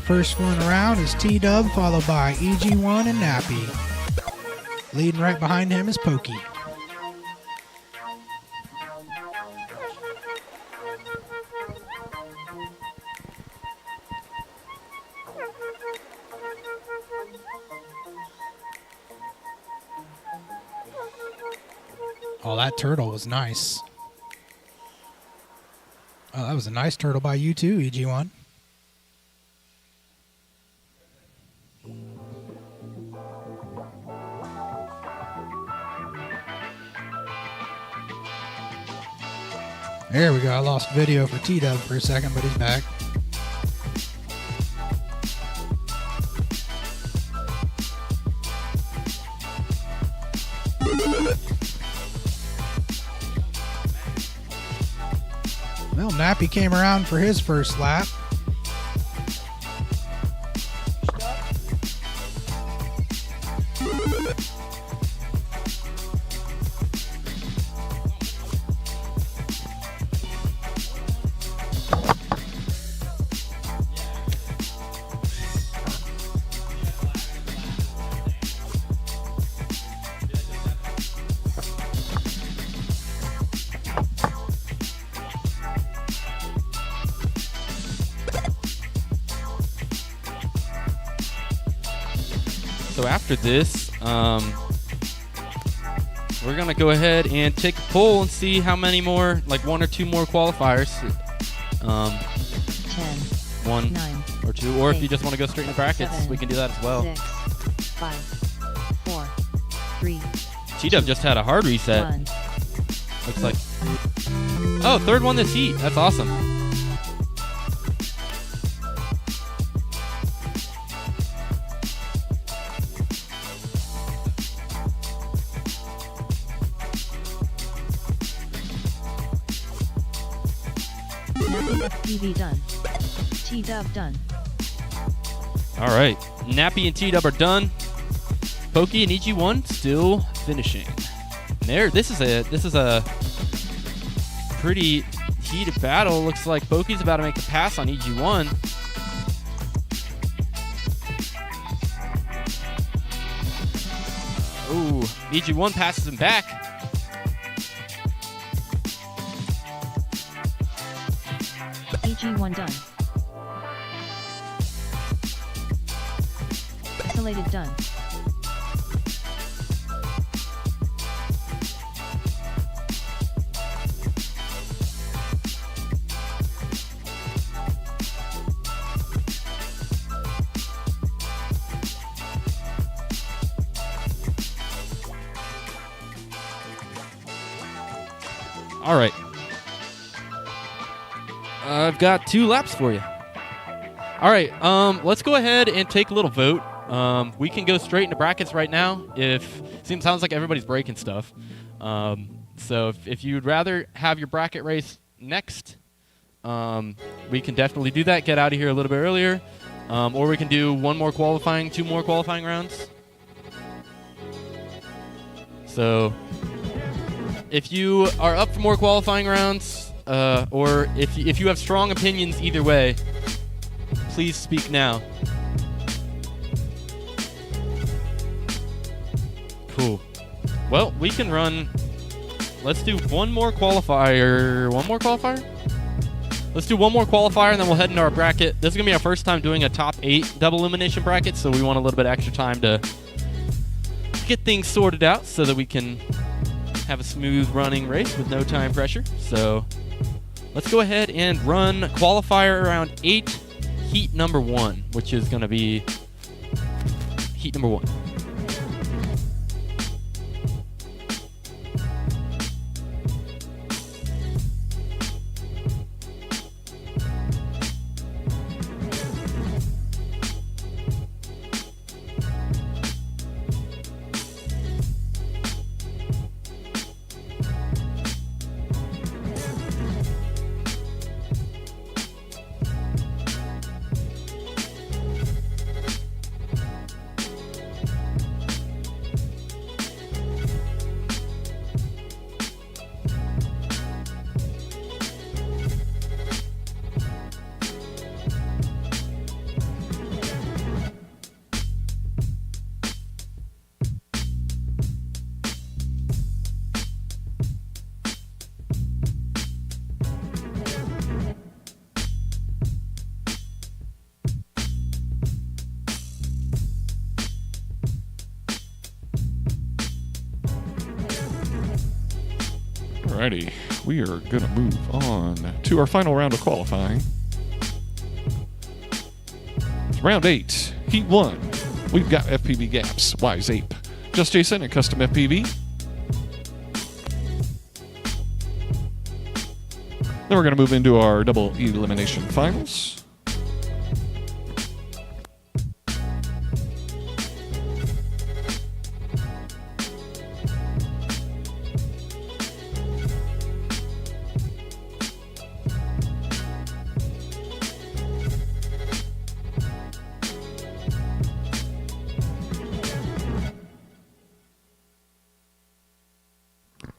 First one around is T-Dub, followed by EG1 and Nappy. Leading right behind him is Pokey. Oh, that turtle was nice. Oh, that was a nice turtle by you too, EG1. There we go. I lost video for T-Dub for a second, but he's back. Well, Nappy came around for his first lap. So after this, we're going to go ahead and take a poll and see how many more, like 1 or 2 more qualifiers. 10, 1 9, or 2, or if you 8, just want to go straight into brackets, 7, we can do that as well. 6, 5, 4, 3, T-Dub just had a hard reset. 1. Looks like. Oh, 3rd one this heat. That's awesome. Nappy FPV done. T-Dub done. All right, Nappy and T-Dub are done. Pokey and EG1 still finishing. There, this is a pretty heated battle. Looks like Pokey's about to make the pass on EG1. Ooh, EG1 passes him back. EG1 done. Isolated done. All right. I've got 2 laps for you. All right, let's go ahead and take a little vote. We can go straight into brackets right now. Sounds like everybody's breaking stuff. So if you'd rather have your bracket race next, we can definitely do that. Get out of here a little bit earlier. Or we can do two more qualifying rounds. So if you are up for more qualifying rounds, or if you have strong opinions either way, please speak now. Cool. Well, we can run. Let's do one more qualifier. Let's do one more qualifier, and then we'll head into our bracket. This is going to be our first time doing a top 8 double elimination bracket, so we want a little bit extra time to get things sorted out so that we can have a smooth running race with no time pressure. So let's go ahead and run qualifier round 8, heat number 1, which is going to be heat number 1. Alrighty, we are going to move on to our final round of qualifying. It's round 8, Heat 1. We've got FPV Gaps, Wise Ape, Just Jason, and Custom FPV. Then we're going to move into our double elimination finals.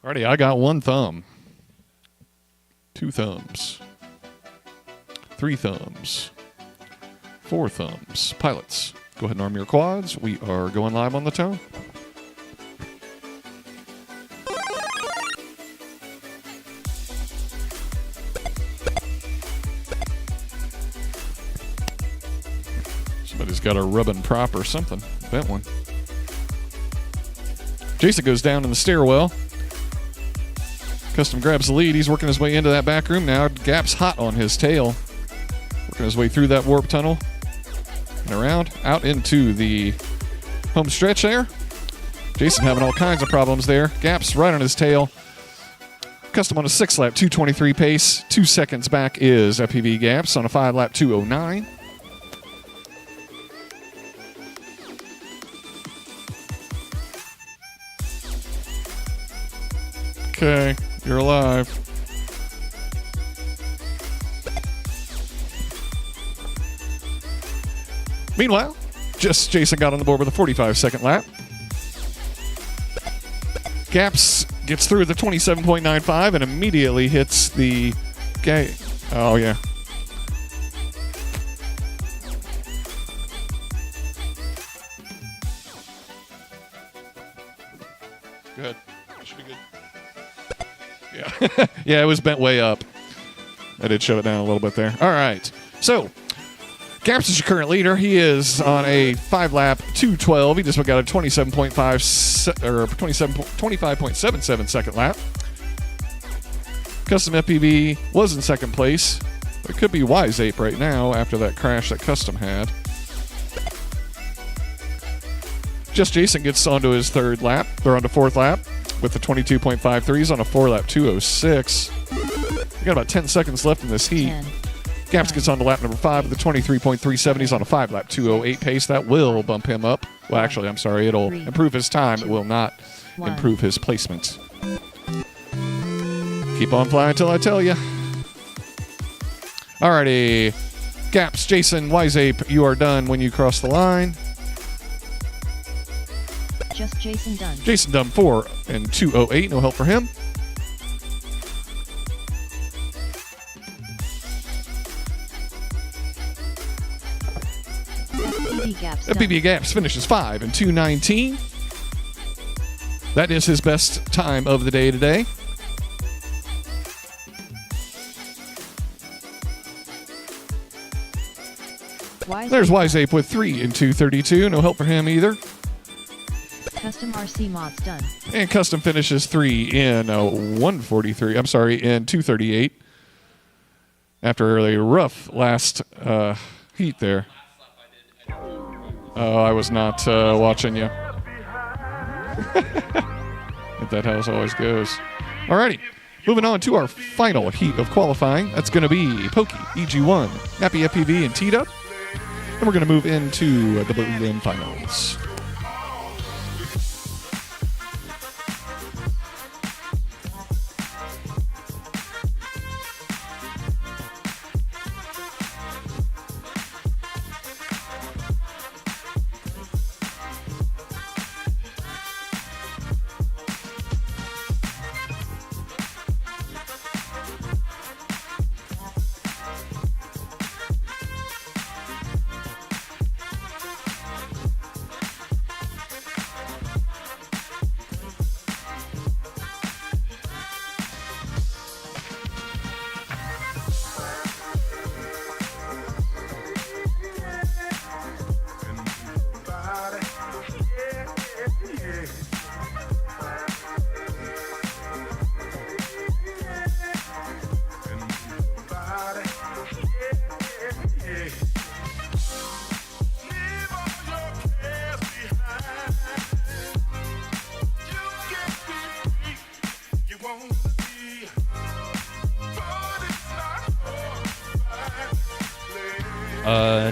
Alrighty, I got 1 thumb, 2 thumbs, 3 thumbs, 4 thumbs. Pilots, go ahead and arm your quads. We are going live on the tone. Somebody's got a rubbing prop or something. That one. Jason goes down in the stairwell. Custom grabs the lead. He's working his way into that back room now. Gap's hot on his tail. Working his way through that warp tunnel. And around, out into the home stretch there. Jason having all kinds of problems there. Gap's right on his tail. Custom on a 6-lap, 2:23 pace. 2 seconds back is FPV Gaps on a 5-lap, 2:09. Okay, you're alive. Meanwhile, just Jason got on the board with a 45-second lap. Gaps gets through the 27.95 and immediately hits the gate. Oh, yeah. Good. Should be good. Yeah. Yeah, it was bent way up. I did shut it down a little bit there. All right. So, Gaps is your current leader. He is on a 5-lap 2:12. He just got a 25.77 second lap. Custom FPV was in second place. It could be Wise Ape right now after that crash that Custom had. Just Jason gets onto his 3rd lap. They're on to 4th lap with the 22.53s on a 4-lap 2:06. We got about 10 seconds left in this heat. 10, Gaps gets on to lap number 5 with the 23.370s on a 5-lap 2:08 pace. That will bump him up. Well, actually, I'm sorry. It'll improve his time. It will not improve his placement. Keep on flying until I tell you. Alrighty. Gaps, Jason, Wiseape, you are done when you cross the line. Just Jason done. Jason done 4 and 208. No help for him. FPV gaps done. FPV Gaps finishes 5 and 219. That is his best time of the day today. There's Wiseape with 3 and 232. No help for him either. Custom RC mods done. And Custom finishes 3 in 143. I'm sorry, in 238. After a rough last heat there. Oh, I was not watching you. But that how it always goes. Alrighty. Moving on to our final heat of qualifying. That's going to be Pokey, EG1, Nappy FPV, and T-Dub. And we're going to move into the Balloon Finals.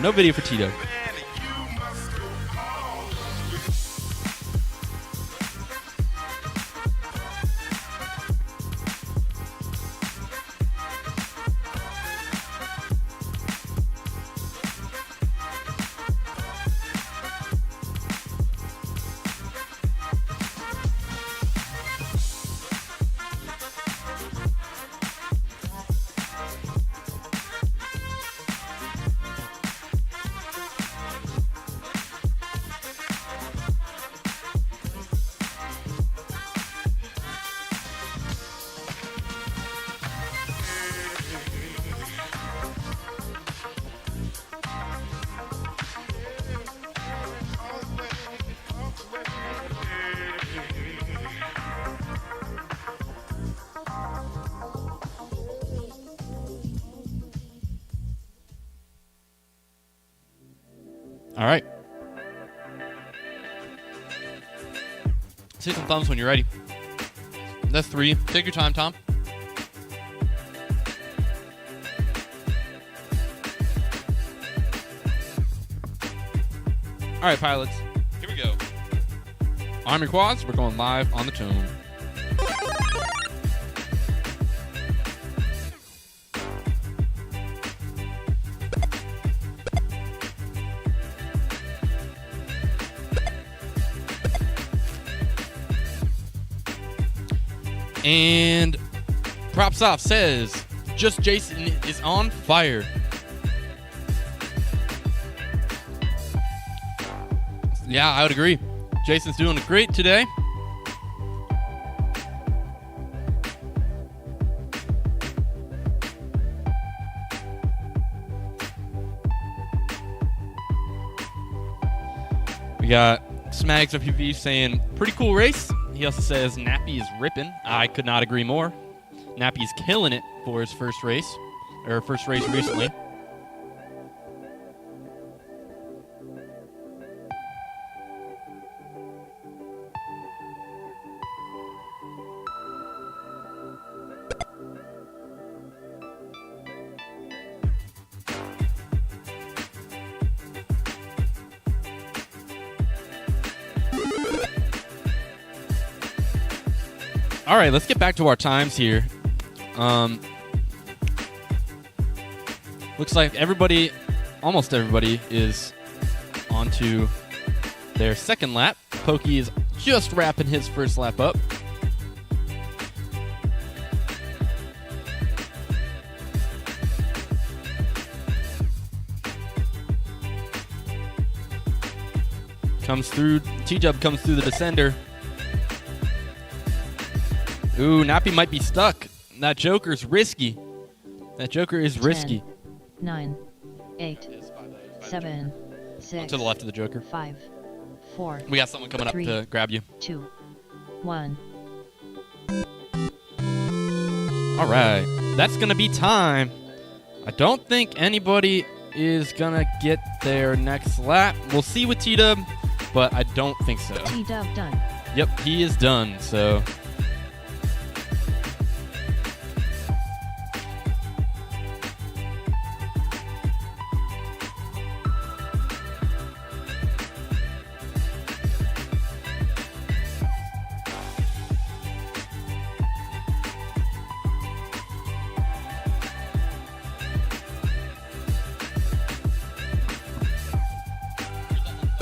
No video for Tito. All right. Say some thumbs when you're ready. That's 3. Take your time, Tom. All right, pilots. Here we go. Arm your quads. We're going live on the tune. And Props Off says, just Jason is on fire. Yeah, I would agree. Jason's doing great today. We got Smags of PV saying, pretty cool race. He also says Nappy is ripping. I could not agree more. Nappy's killing it for his first race, or first race recently. All right, let's get back to our times here. Looks like almost everybody is onto their second lap. Pokey is just wrapping his first lap up. T-Dub comes through the descender. Ooh, Nappy might be stuck. That Joker's risky. That Joker is 10, risky. 9, 8, 7, 6. To the left of the Joker. 5, 4. We got someone coming 3, up to grab you. 2, 1. All right. That's going to be time. I don't think anybody is going to get their next lap. We'll see with T-Dub, but I don't think so. T-Dub done. Yep, he is done, so...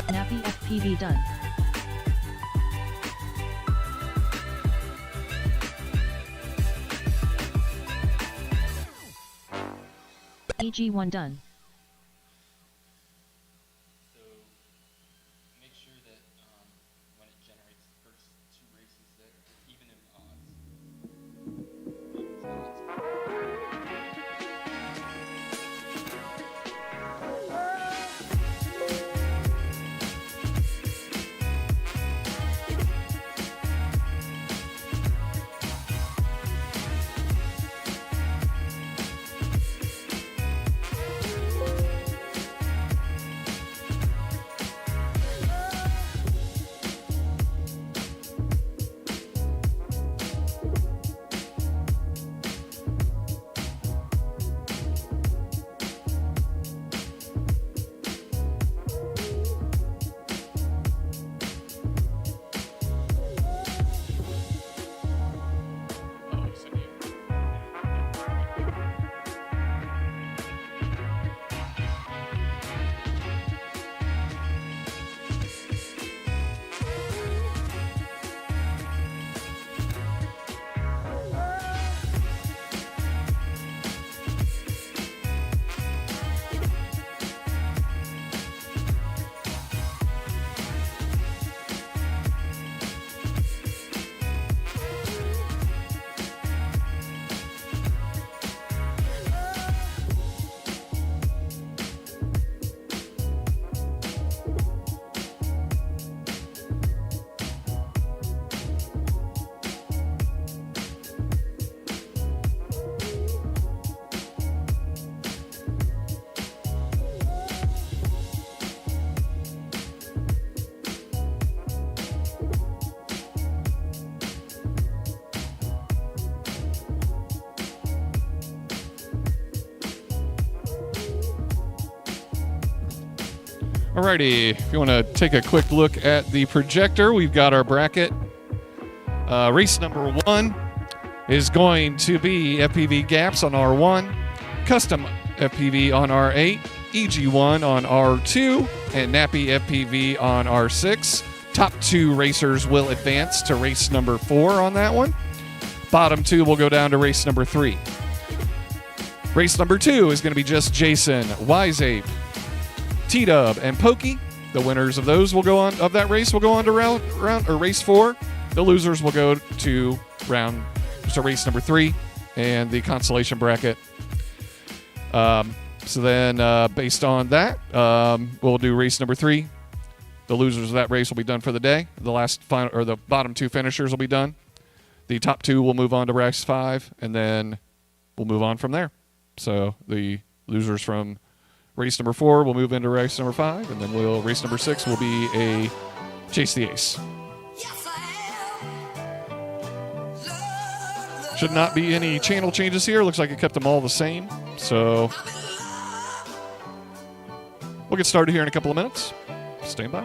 Nappy FPV done. EG1 done. So make sure that when it generates the first two races that are even in Alrighty, if you want to take a quick look at the projector, we've got our bracket. Race number 1 is going to be FPV Gaps on R1, Custom FPV on R8, EG1 on R2, and Nappy FPV on R6. Top 2 racers will advance to race number 4 on that one. Bottom 2 will go down to race number 3. Race number 2 is going to be just Jason, Wiseape, T-Dub, and Pokey. The winners of those will go on race to race 4. The losers will go to race number 3 and the consolation bracket. So then, based on that, we'll do race number 3. The losers of that race will be done for the day. The bottom 2 finishers will be done. The top 2 will move on to race 5, and then we'll move on from there. So the losers from race number 4 will move into race number 5, and then race number 6 will be a Chase the Ace. Should not be any channel changes here. Looks like it kept them all the same. So we'll get started here in a couple of minutes. Stand by.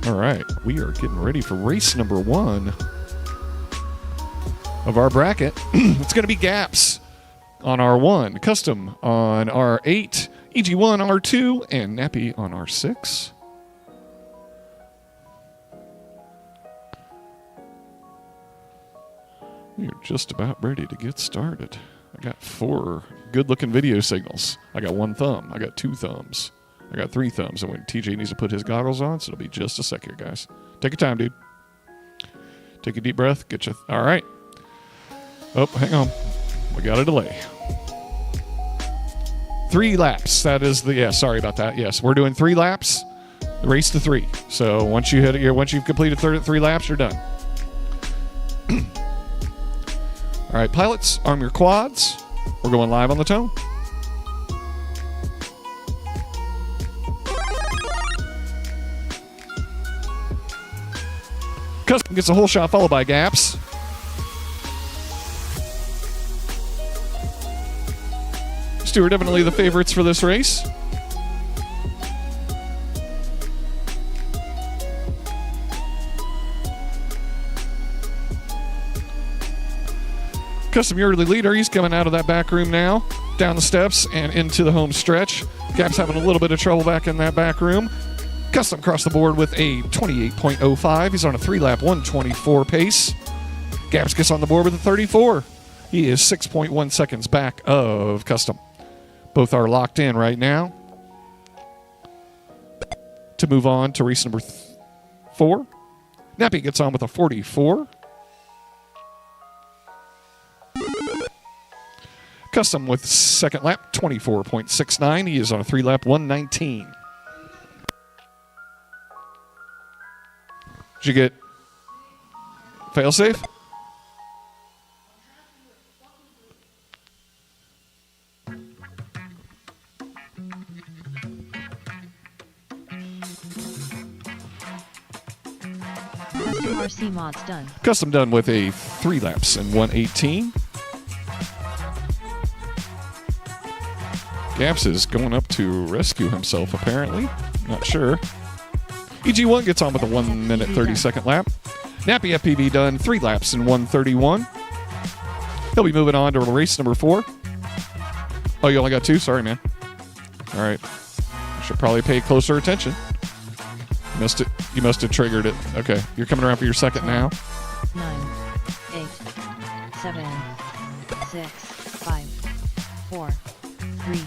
All right, we are getting ready for race number 1 of our bracket. It's going to be gaps on R1, custom on R8, EG1 R2, and nappy on R6. We are just about ready to get started. I got 4 good-looking video signals. I got 1 thumb. I got 2 thumbs. I got 3 thumbs. And when TJ needs to put his goggles on, so it'll be just a sec here, guys. Take your time, dude. Take a deep breath. Get you. All right. Oh, hang on. We got a delay. 3 laps. That is the, sorry about that. Yes, we're doing 3 laps. Race to 3. So once you hit it, once you've completed 3 laps, you're done. All right, pilots, arm your quads. We're going live on the tone. Custom gets a whole shot followed by gaps. These 2 are definitely the favorites for this race. Custom, your early leader, he's coming out of that back room now, down the steps and into the home stretch. Gap's having a little bit of trouble back in that back room. Custom across the board with a 28.05. He's on a 3-lap 124 pace. Gaps gets on the board with a 34. He is 6.1 seconds back of Custom. Both are locked in right now. To move on to race number 4. Nappy gets on with a 44. Custom with second lap, 24.69. He is on a 3-lap 119. Did you get failsafe? RC mods done. Custom done with a 3 laps and 118. Gaps is going up to rescue himself, apparently. Not sure. EG1 gets on with a 1 minute 30-second lap. Nappy FPV done 3 laps and 131. He'll be moving on to race number 4. Oh, you only got 2? Sorry, man. All right. Should probably pay closer attention. You must have triggered it. Okay. You're coming around for your second now. 9, 8, 7, 6, 5, 4, 3, 2,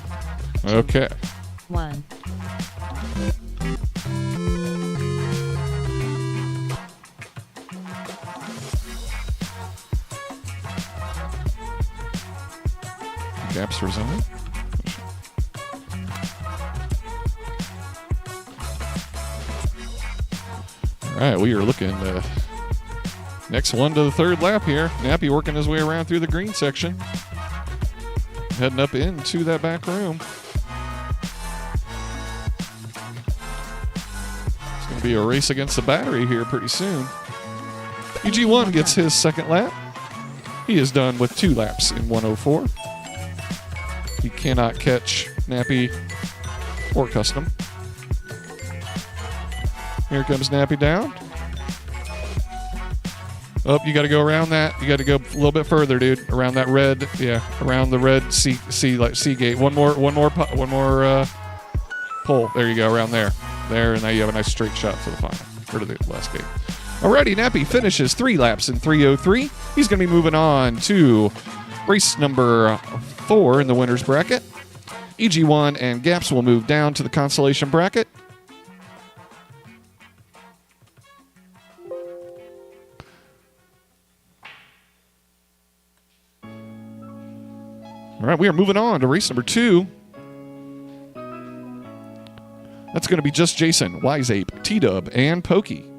Okay. 1. Gaps resume. All right, we are looking next one to the 3rd lap here. Nappy working his way around through the green section. Heading up into that back room. It's going to be a race against the battery here pretty soon. EG1 gets his second lap. He is done with 2 laps in 104. He cannot catch Nappy or Custom. Here comes Nappy down. Oh, you got to go around that. You got to go a little bit further, dude. Around that red, around the red C gate. One more pull. There you go, around there. There, and now you have a nice straight shot to the final, or to the last gate. Alrighty, Nappy finishes 3 laps in 3:03. He's going to be moving on to race number 4 in the winner's bracket. EG1 and Gaps will move down to the consolation bracket. All right, we are moving on to race number 2. That's going to be just Jason, Wise Ape, T-Dub, and Pokey.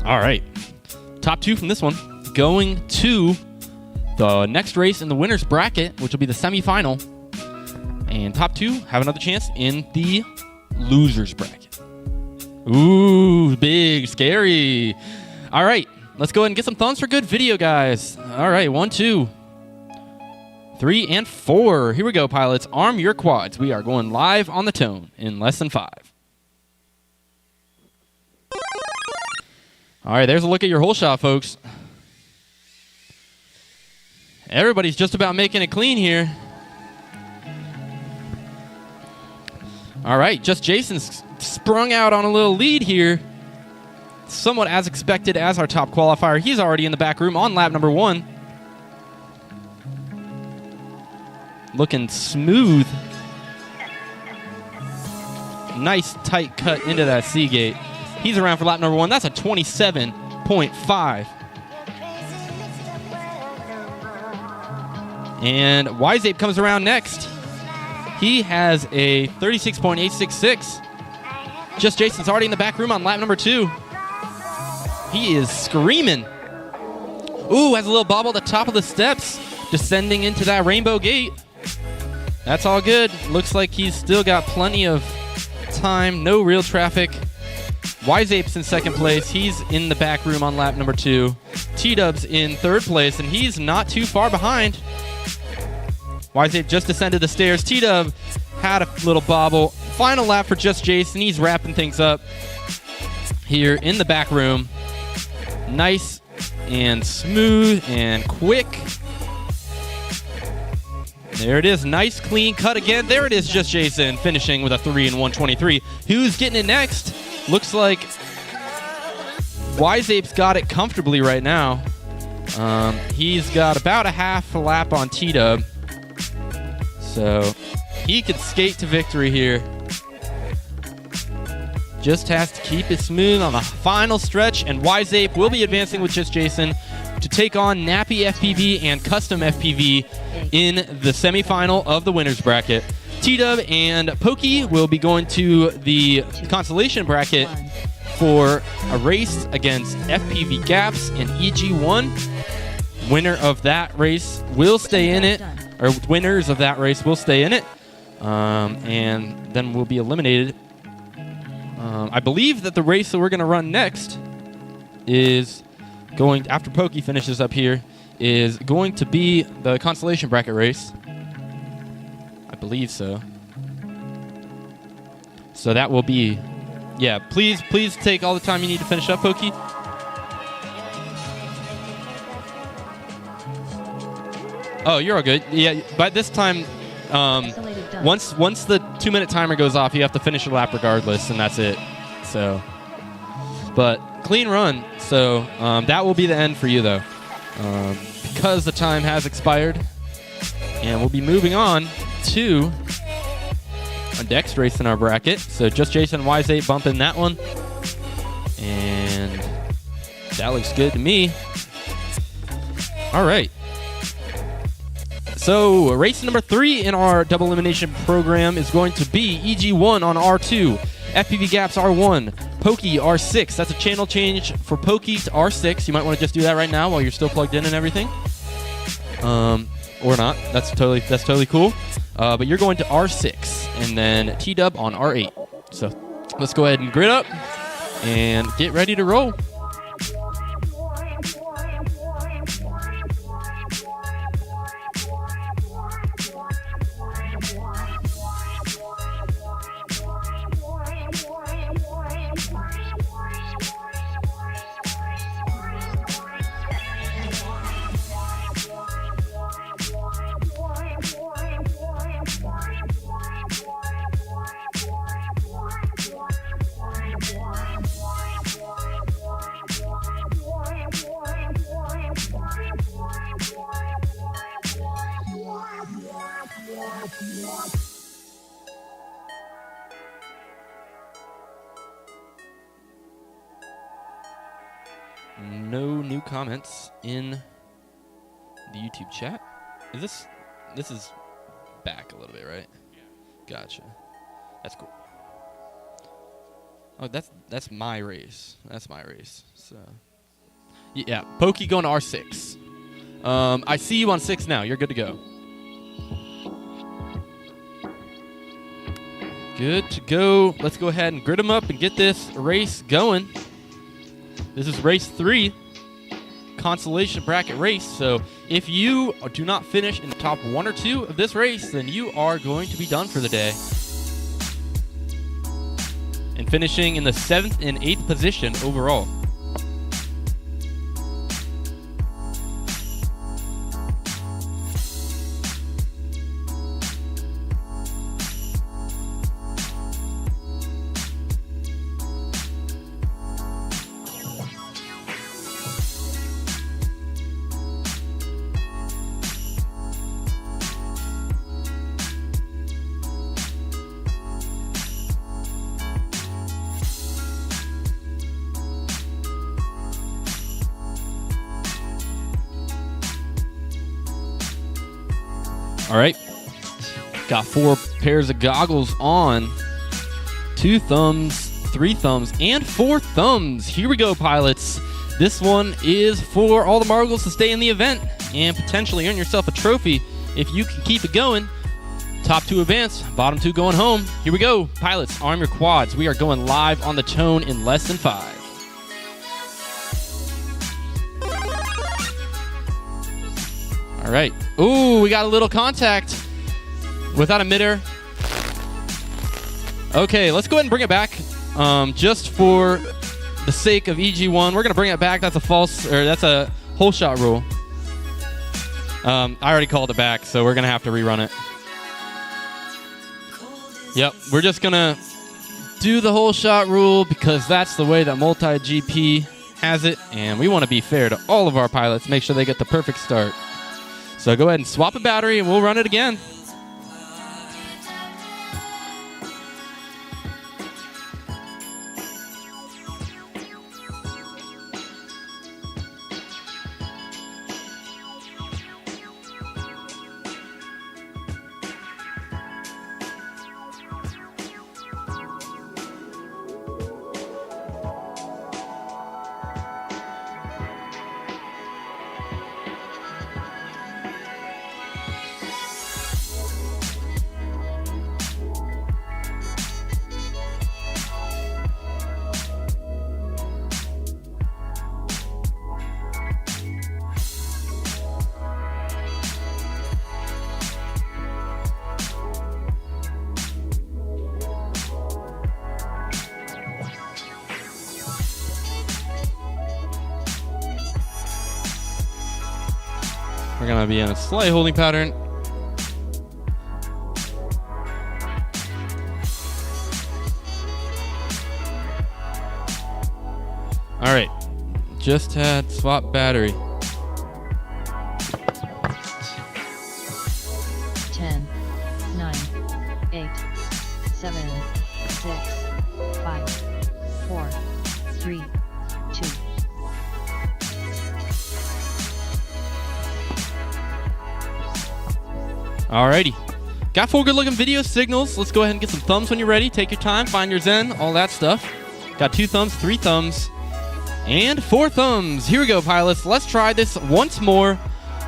All right. Top 2 from this one. Going to the next race in the winner's bracket, which will be the semifinal. And top 2 have another chance in the loser's bracket. Ooh, big, scary. All right. Let's go ahead and get some thumbs for good video, guys. All right. 1, 2, 3, and 4. Here we go, pilots. Arm your quads. We are going live on the tone in less than 5. All right, there's a look at your hole shot, folks. Everybody's just about making it clean here. All right, just Jason's sprung out on a little lead here. Somewhat as expected as our top qualifier. He's already in the back room on lap number 1. Looking smooth. Nice tight cut into that C gate. He's around for lap number 1. That's a 27.5. And Wise Ape comes around next. He has a 36.866. Just Jason's already in the back room on lap number 2. He is screaming. Ooh, has a little bobble at the top of the steps, descending into that rainbow gate. That's all good. Looks like he's still got plenty of time. No real traffic. Wise Ape's in second place. He's in the back room on lap number 2. T-Dub's in third place, and he's not too far behind. Wise Ape just descended the stairs. T-Dub had a little bobble. Final lap for Just Jason. He's wrapping things up here in the back room. Nice and smooth and quick. There it is. Nice, clean cut again. There it is, Just Jason finishing with a 3 and 123. Who's getting it next? Looks like Wise Ape's got it comfortably right now. He's got about a half a lap on T-Dub. So he could skate to victory here. Just has to keep it smooth on the final stretch, and Wise Ape will be advancing with Just Jason to take on Nappy FPV and Custom FPV in the semifinal of the winner's bracket. T-Dub and Pokey will be going to the consolation bracket for a race against FPV Gaps and EG1. Winner of that race will stay in it, or winners of that race will stay in it, and then we'll be eliminated. I believe that the race that we're going to run next is going, after Pokey finishes up here, is going to be the consolation bracket race. I believe so. So that will be, yeah, please take all the time you need to finish up, Pokey. Oh, you're all good. Yeah, by this time, once the 2-minute timer goes off, you have to finish your lap regardless, and that's it. So, but clean run. So that will be the end for you, though, because the time has expired, and we'll be moving on to a next race in our bracket. So Just Jason, Wise 8 bump in that one, and that looks good to me. All right. So race number 3 in our double elimination program is going to be EG1 on R2, FPV Gaps R1, Pokey R6. That's a channel change for Pokey to R6. You might want to just do that right now while you're still plugged in and everything, or not. That's totally cool. But you're going to R6, and then T-Dub on R8. So let's go ahead and grid up and get ready to roll. No new comments in the YouTube chat. Is this is back a little bit, right? Yeah. Gotcha. That's cool. Oh, that's my race. That's my race. So, yeah, Pokey going to R6. I see you on 6 now. You're good to go. Good to go. Let's go ahead and grid them up and get this race going. This is race 3, consolation bracket race. So if you do not finish in the top 1 or 2 of this race, then you are going to be done for the day. And finishing in the 7th and 8th position overall. All right. Got 4 pairs of goggles on. 2 thumbs, 3 thumbs, and 4 thumbs. Here we go, pilots. This one is for all the marbles to stay in the event and potentially earn yourself a trophy if you can keep it going. Top 2 advance, bottom 2 going home. Here we go, pilots. Arm your quads. We are going live on the tone in less than 5. All right. Ooh, we got a little contact without a midder. Okay, let's go ahead and bring it back. Just for the sake of EG1, we're gonna bring it back. That's a hole shot rule. I already called it back, so we're gonna have to rerun it. Yep, we're just gonna do the hole shot rule because that's the way that multi-GP has it, and we want to be fair to all of our pilots, make sure they get the perfect start. So go ahead and swap a battery and we'll run it again. We're going to be in a slight holding pattern. All right. Just had swap battery. 10, 9, 8, 7, 6, 5, 4, 3, 2. Alrighty. Got 4 good looking video signals. Let's go ahead and get some thumbs when you're ready. Take your time, find your zen, all that stuff. Got 2 thumbs, 3 thumbs, and 4 thumbs. Here we go, pilots. Let's try this once more.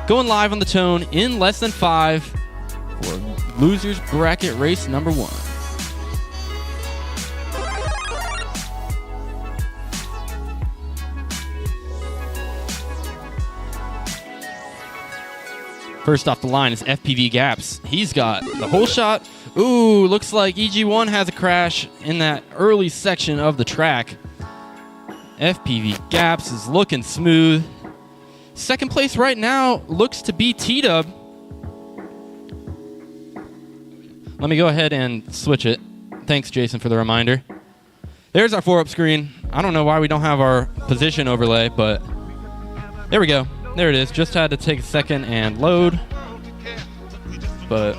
Going live on the tone in less than 5 for losers bracket race number 1. First off the line is FPV Gaps. He's got the whole shot. Ooh, looks like EG1 has a crash in that early section of the track. FPV Gaps is looking smooth. Second place right now looks to be T-Dub. Let me go ahead and switch it. Thanks, Jason, for the reminder. There's our 4-up screen. I don't know why we don't have our position overlay, but there we go. There it is. Just had to take a second and load. But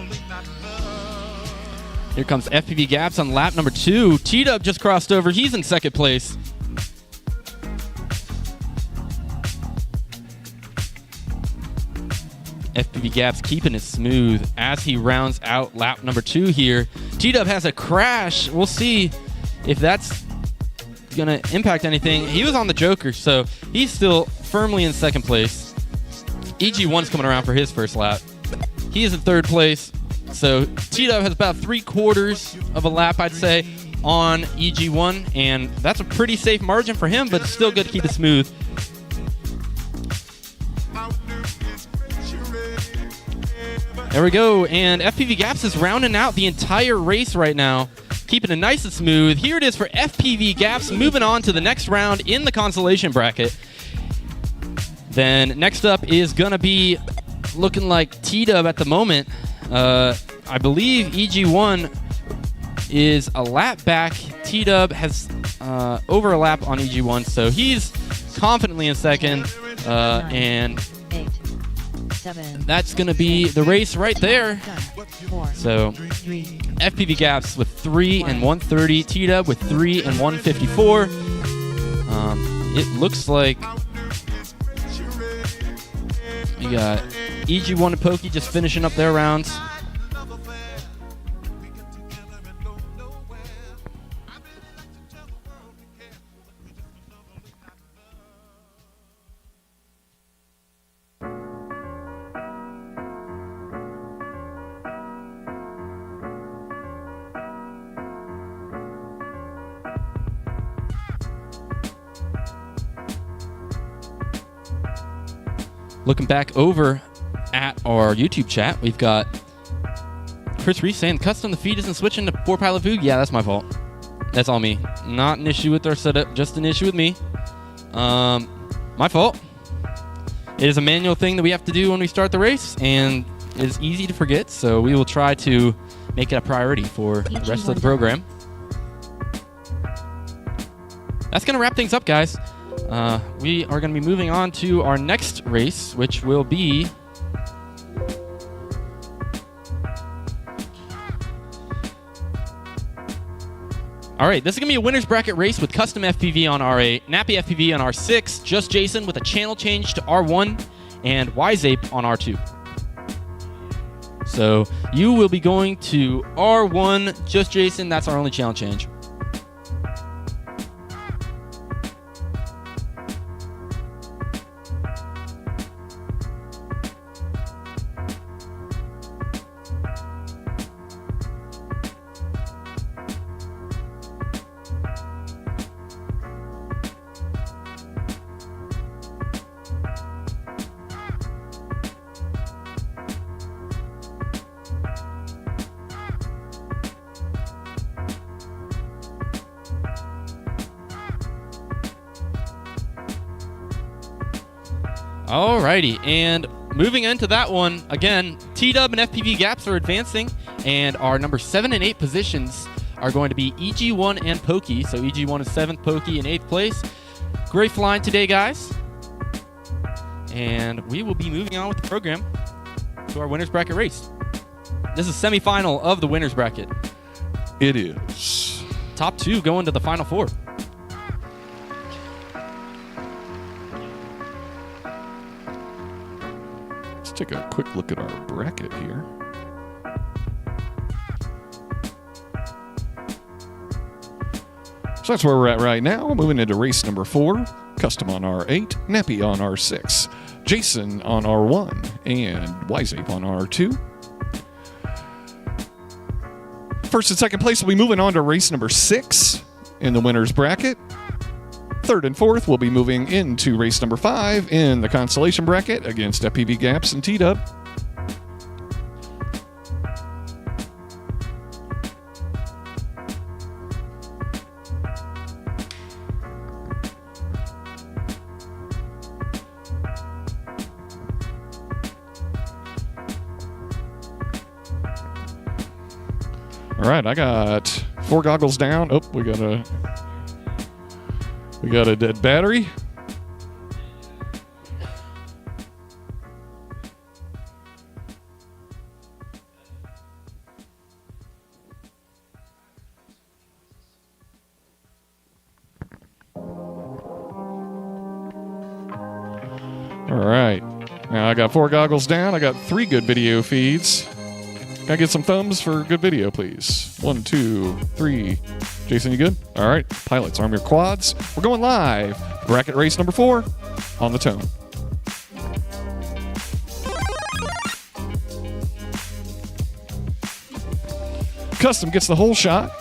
here comes FPV Gaps on lap number 2. T-Dub just crossed over. He's in second place. FPV Gaps keeping it smooth as he rounds out lap number 2 here. T-Dub has a crash. We'll see if that's going to impact anything. He was on the Joker, so he's still firmly in second place. EG1's coming around for his first lap. He is in third place. So T-Dub has about 3/4 of a lap, I'd say, on EG1, and that's a pretty safe margin for him, but it's still good to keep it smooth. There we go, and FPV Gaps is rounding out the entire race right now, keeping it nice and smooth. Here it is for FPV Gaps, moving on to the next round in the consolation bracket. Then next up is going to be looking like T-Dub at the moment. I believe EG1 is a lap back. T-Dub has over a lap on EG1, so he's confidently in second. And 8, 7, that's going to be the race right there. 4, So 3, FPV Gaps with 3 and 130. T-Dub with 3 and 154. It looks like we got EG1 and Pokey just finishing up their rounds. Looking back over at our YouTube chat, we've got Chris Reese saying, custom, the feed isn't switching to 4-pilot food. Yeah, that's my fault. That's all me. Not an issue with our setup, just an issue with me. My fault. It is a manual thing that we have to do when we start the race, and it is easy to forget, so we will try to make it a priority for the rest of the program. That's going to wrap things up, guys. We are going to be moving on to our next race, which will be all right, this is going to be a winner's bracket race with custom FPV on R8, Nappy FPV on R6, Just Jason with a channel change to R1, and Yzape on R2. So you will be going to R1, Just Jason. That's our only channel change. Alrighty, and moving into that one, again, T-Dub and FPV Gaps are advancing, and our number 7 and 8 positions are going to be EG1 and Pokey. So EG1 is 7th, Pokey in 8th place. Great flying today, guys. And we will be moving on with the program to our winner's bracket race. This is semifinal of the winner's bracket. It is. Top 2 going to the final 4. Let's take a quick look at our bracket here. So that's where we're at right now. Moving into race number 4. Custom on R8, Nappy on R6, Jason on R1, and Yzape on R2. First and second place will be moving on to race number 6 in the winner's bracket. Third and fourth will be moving into race number 5 in the consolation bracket against FPV Gaps and T-Dub. All right, I got 4 goggles down. Oh, we got a dead battery. All right. Now I got 4 goggles down. I got 3 good video feeds. Can I get some thumbs for good video, please? 1, 2, 3. Jason, you good? All right. Pilots, arm your quads. We're going live. Bracket race number 4 on the tone. Custom gets the whole shot,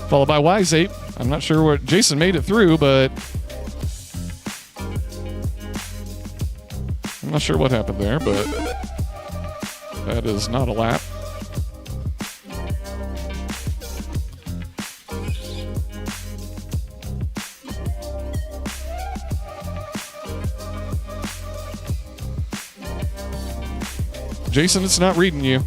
followed by Wise Ape. I'm not sure what Jason made it through, but I'm not sure what happened there, but that is not a lap. Jason, it's not reading you.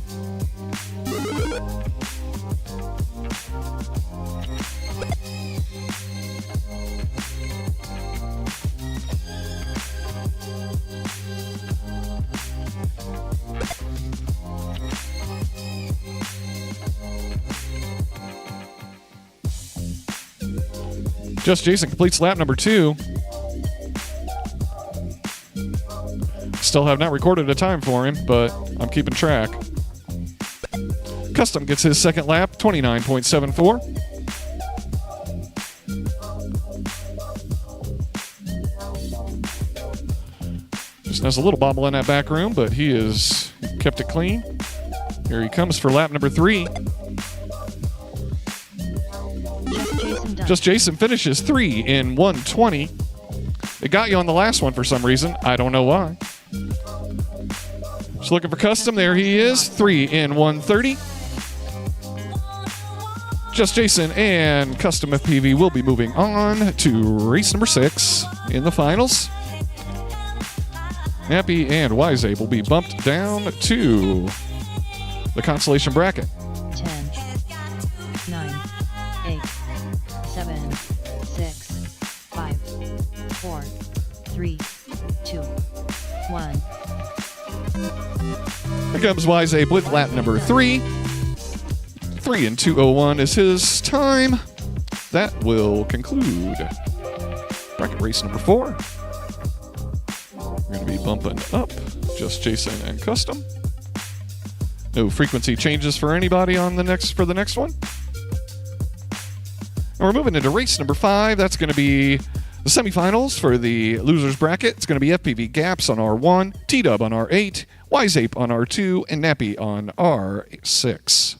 Just Jason completes lap number 2. Still have not recorded a time for him, but I'm keeping track. Custom gets his second lap, 29.74. Just has a little bobble in that back room, but he has kept it clean. Here he comes for lap number 3. Just Jason finishes 3 in 1:20. It got you on the last one for some reason. I don't know why. Just looking for Custom. There he is. 3 in 1:30. Just Jason and Custom FPV will be moving on to race number 6 in the finals. Nappy and Wise Ape will be bumped down to the consolation bracket. 10, 9, 8, 7, 6, 5, 4, 3, 2, 1. Here comes Wise Ape with lap number 3. 3 in 2:01 is his time. That will conclude bracket race number 4. We're going to be bumping up just Jason and Custom. No frequency changes for anybody on the next one. And we're moving into race number 5. That's going to be the semifinals for the losers bracket. It's going to be FPV Gaps on R1, T-Dub on R8, Wise Ape on R2, and Nappy on R6.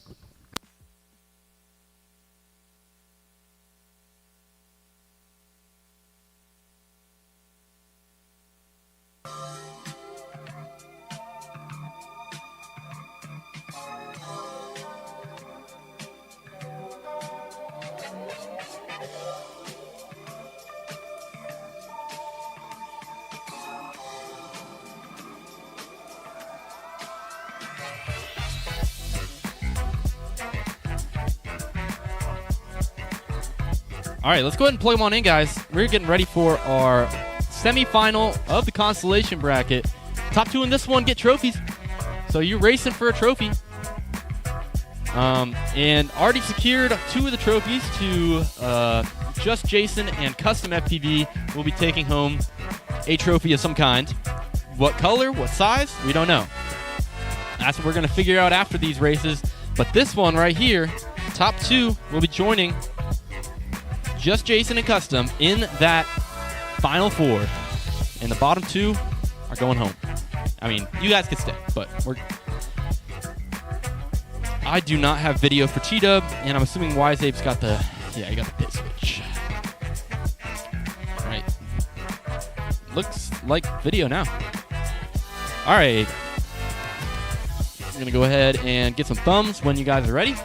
All right, let's go ahead and plug them on in, guys. We're getting ready for our semifinal of the consolation bracket. Top 2 in this one get trophies. So you're racing for a trophy. And already secured 2 of the trophies to Just Jason and Custom FPV will be taking home a trophy of some kind. What color, what size, we don't know. That's what we're going to figure out after these races. But this one right here, top 2 will be joining Just Jason and Custom in that final 4. And the bottom 2 are going home. I mean, you guys can stay, but I do not have video for T-Dub, and I'm assuming Wise Ape's got the, yeah, he got the pit switch. All right. Looks like video now. All right. I'm going to go ahead and get some thumbs when you guys are ready.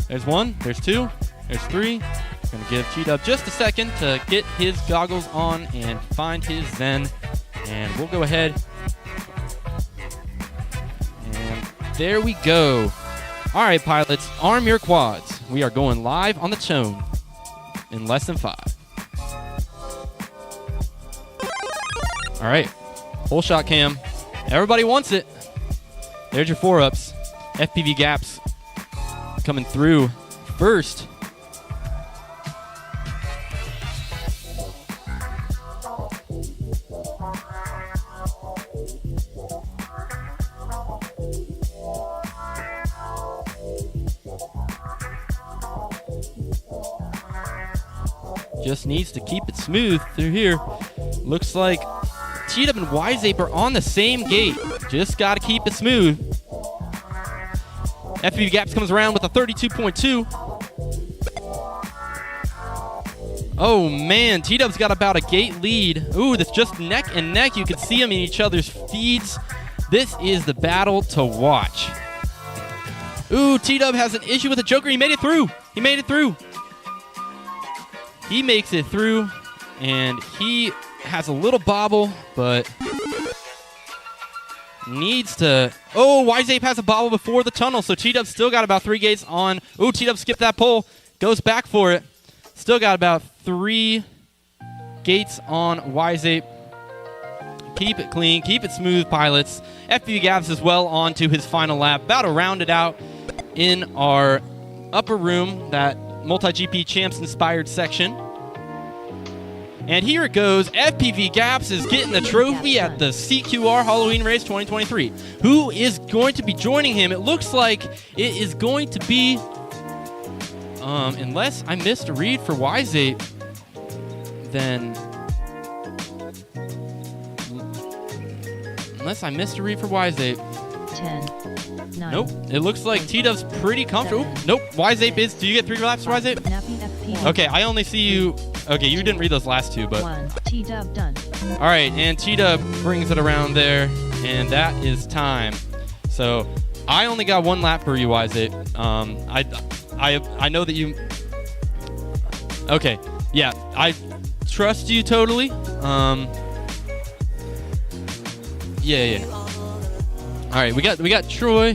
There's 1, there's 2, there's 3. I'm going to give T-Dub just a second to get his goggles on and find his Zen. And we'll go ahead. And there we go. All right, pilots, arm your quads. We are going live on the tone in less than 5. All right, full shot cam. Everybody wants it. There's your 4-ups. FPV Gaps coming through first. Just needs to keep it smooth through here. Looks like T-Dub and Wiseape are on the same gate. Just got to keep it smooth. FPV Gaps comes around with a 32.2. Oh, man. T-Dub's got about a gate lead. Ooh, that's just neck and neck. You can see them in each other's feeds. This is the battle to watch. Ooh, T-Dub has an issue with the Joker. He made it through. He made it through. He makes it through, and he has a little bobble, but needs to... Oh, Wiseape has a bobble before the tunnel, so T-Dub still got about 3 gates on... Ooh, T-Dub skipped that pole. Goes back for it. Still got about 3 gates on Wiseape. Keep it clean. Keep it smooth, pilots. FPV Gaps is well on to his final lap. About to round it out in our upper room, that multi-GP champs-inspired section. And here it goes. FPV Gaps is getting the trophy at the CQR Halloween Race 2023. Who is going to be joining him? It looks like it is going to be... unless I missed a read for Wiseape, then... Unless I missed a read for Wiseape. 10, 9. Nope. It looks like T-Dub's pretty comfortable. Nope. Wiseape is... Do you get 3 laps for Wiseape? Nappy FPV. Okay, I only see you... Okay, you didn't read those last 2, but... 1. T-Dub done. All right, and T-Dub brings it around there, and that is time. So, I only got 1 lap for you, Wiseape. I know that you... Okay, yeah, I trust you totally. Yeah. All right, we got Troy,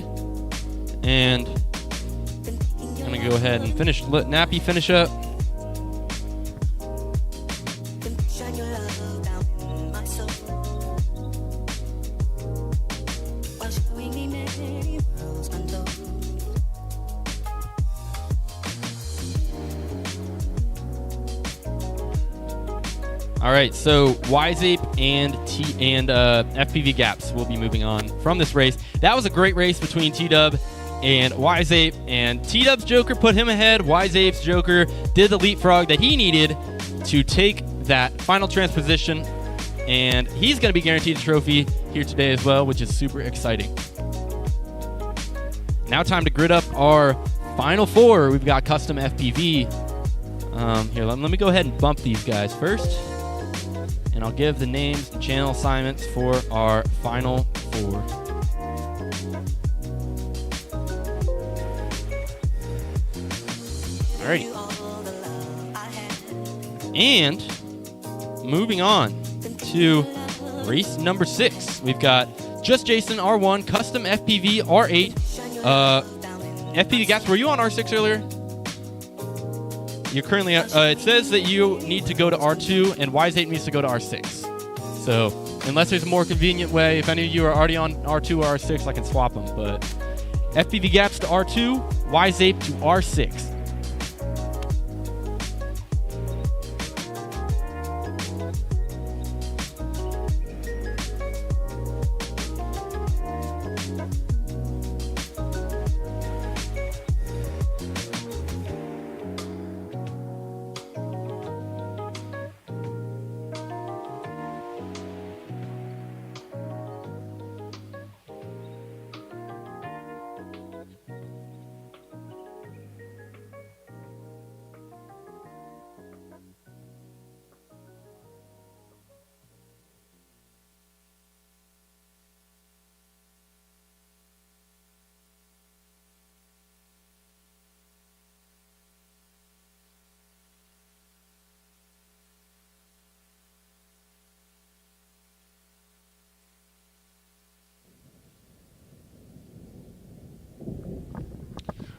and I'm gonna go ahead and finish. Let Nappy finish up. All right, so Wiseape and FPV Gaps will be moving on from this race. That was a great race between T-Dub and Wiseape, and T-Dub's Joker put him ahead. Wiseape's Joker did the leapfrog that he needed to take that final transposition, and he's going to be guaranteed a trophy here today as well, which is super exciting. Now time to grid up our final 4. We've got custom FPV. Here, let me go ahead and bump these guys first. And I'll give the names and channel assignments for our final 4. Alrighty. And moving on to race number 6. We've got Just Jason R1, Custom FPV R8. FPV Gaps, were you on R6 earlier? You're currently, it says that you need to go to R2 and Wiseape needs to go to R6. So, unless there's a more convenient way, if any of you are already on R2 or R6, I can swap them. But FPV Gaps to R2, Wiseape to R6.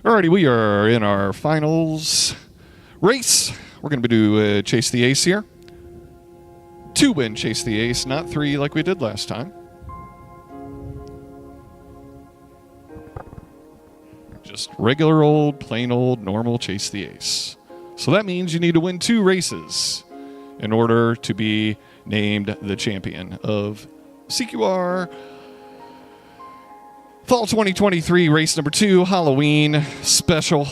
Alrighty, we are in our finals race. We're going to do Chase the Ace here. 2 win Chase the Ace, not 3 like we did last time. Just regular old, plain old, normal Chase the Ace. So that means you need to win 2 races in order to be named the champion of CQR Fall 2023 race number 2, Halloween special.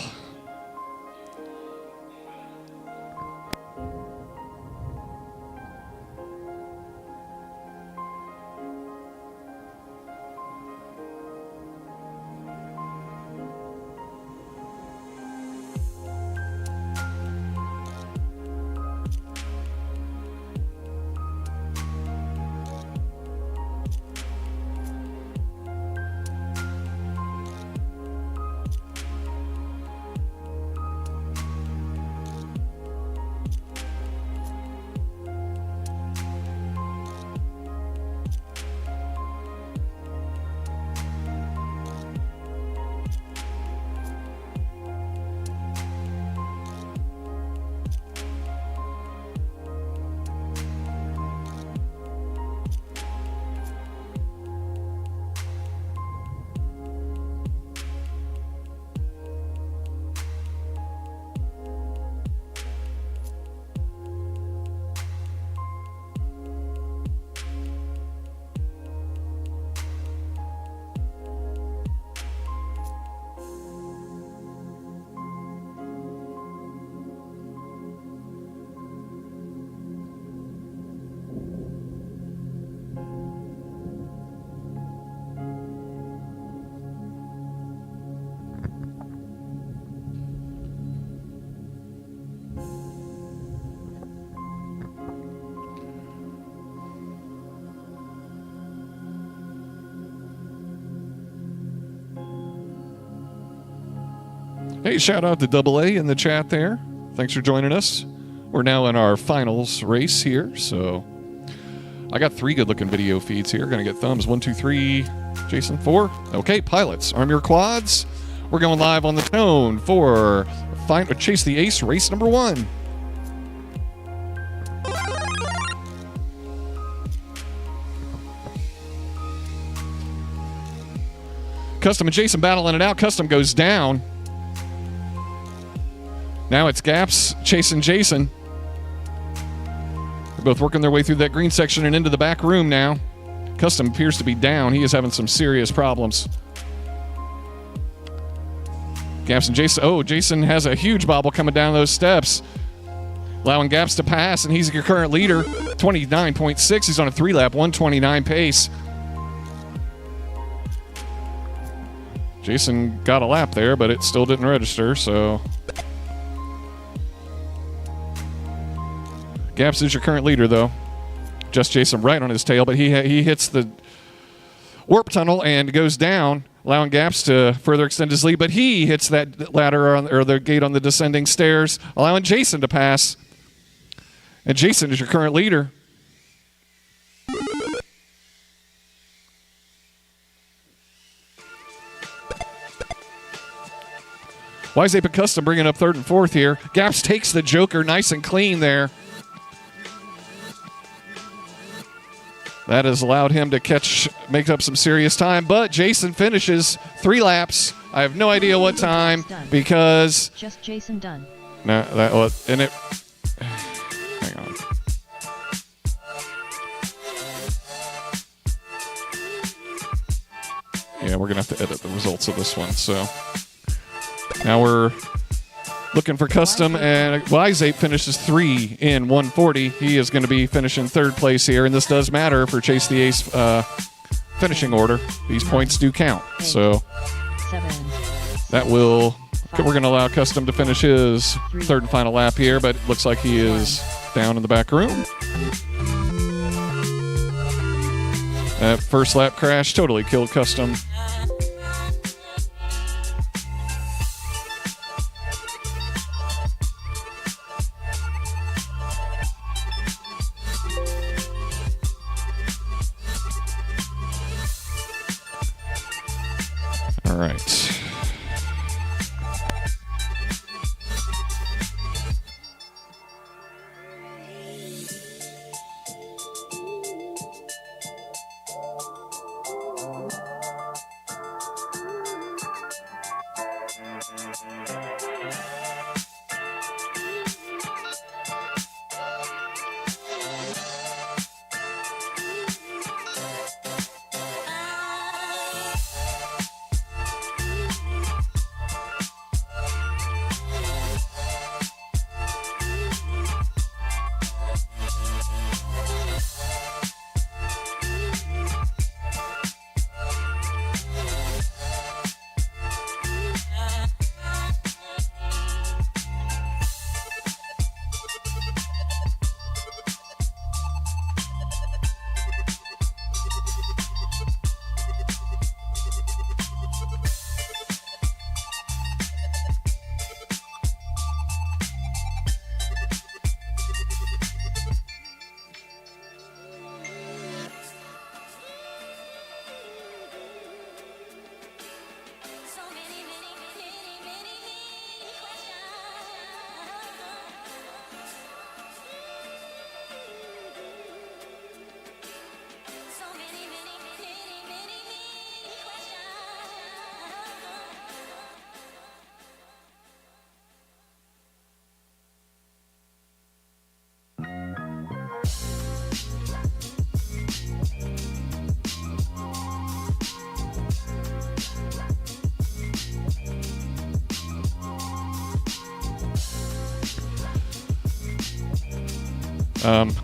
Hey, shout out to Double A in the chat there. Thanks for joining us. We're now in our finals race here, so I got 3 good-looking video feeds here. Gonna get thumbs 1, 2, 3. Jason 4. Okay, pilots, arm your quads. We're going live on the tone for Chase the Ace race number 1. Custom and Jason battling it out. Custom goes down. Now it's Gaps chasing Jason. They're both working their way through that green section and into the back room now. Custom appears to be down. He is having some serious problems. Gaps and Jason. Oh, Jason has a huge bobble coming down those steps. Allowing Gaps to pass, and he's your current leader. 29.6. He's on a 3-lap, 129 pace. Jason got a lap there, but it still didn't register, so... Gaps is your current leader, though. Just Jason right on his tail, but he hits the warp tunnel and goes down, allowing Gaps to further extend his lead, but he hits that ladder or the gate on the descending stairs, allowing Jason to pass. And Jason is your current leader. Wise Ape and Custom bringing up 3rd and 4th here. Gaps takes the Joker nice and clean there. That has allowed him to make up some serious time, but Jason finishes 3 laps. I have no idea what time because... Just Jason done. No, that was... And it... Hang on. Yeah, we're going to have to edit the results of this one, so... Now we're looking for Custom, and Wise Ape finishes 3 in 140. He is going to be finishing 3rd place here, and this does matter for Chase the Ace finishing order. These points do count, so 7. that will... We're going to allow Custom to finish his 3rd and final lap here, but it looks like he is down in the back room. That first lap crash totally killed Custom. All right.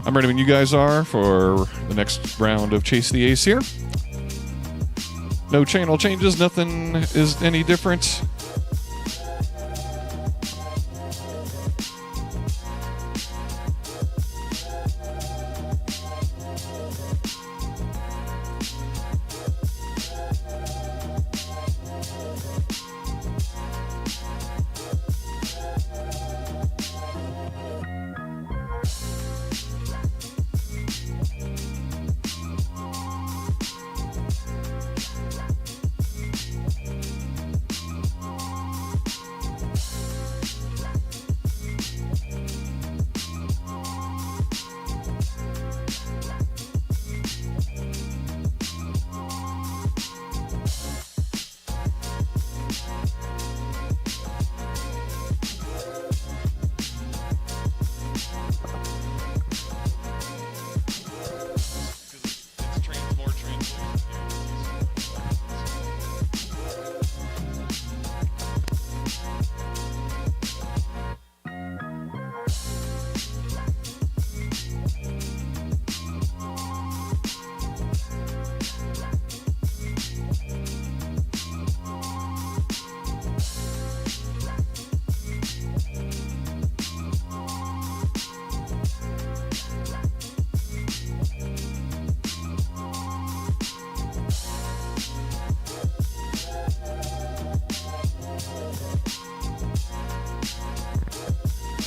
I'm ready when you guys are for the next round of Chase the Ace here. No channel changes, nothing is any different.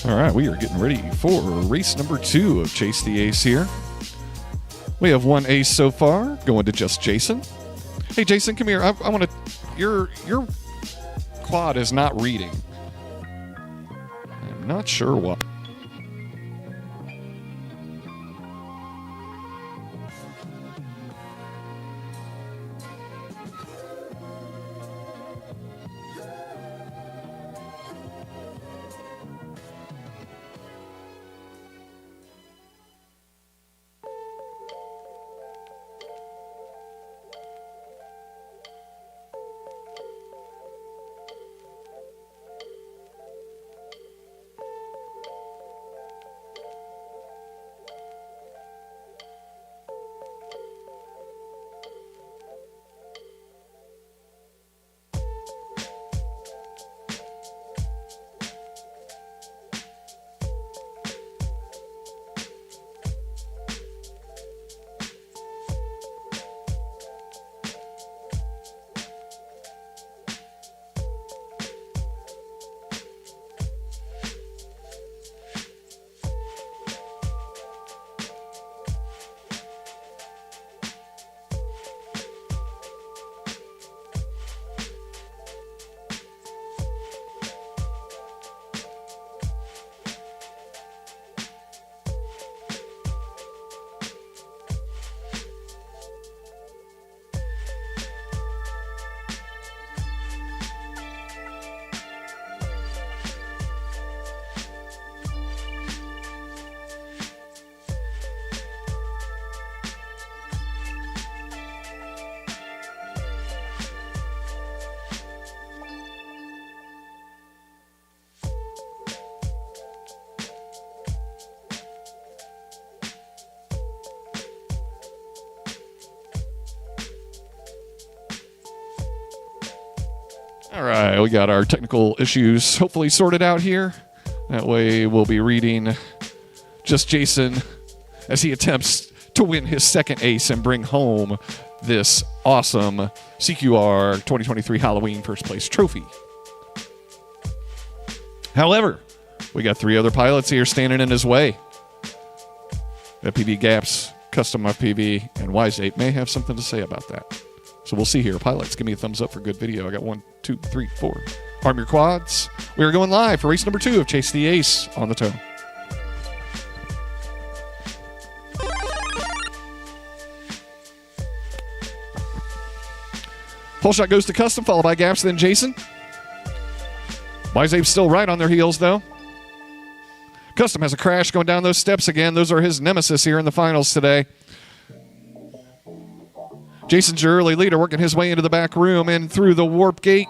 All right, we are getting ready for race number 2 of Chase the Ace here. We have one ace so far, going to just Jason. Hey, Jason, come here. I want to. Your quad is not reading. I'm not sure why. All right, we got our technical issues hopefully sorted out here. That way we'll be reading just Jason as he attempts to win his second ace and bring home this awesome CQR 2023 Halloween first place trophy. However, we got 3 other pilots here standing in his way. FPV Gaps, Custom FPV, and Wise8 may have something to say about that. So we'll see here. Pilots, give me a thumbs up for good video. I got 1, 2, 3, 4. Arm your quads. We are going live for race number 2 of Chase the Ace on the toe. Pole shot goes to Custom, followed by Gaps, then Jason. Wise8's still right on their heels, though. Custom has a crash going down those steps again. Those are his nemesis here in the finals today. Jason's your early leader, working his way into the back room and through the warp gate.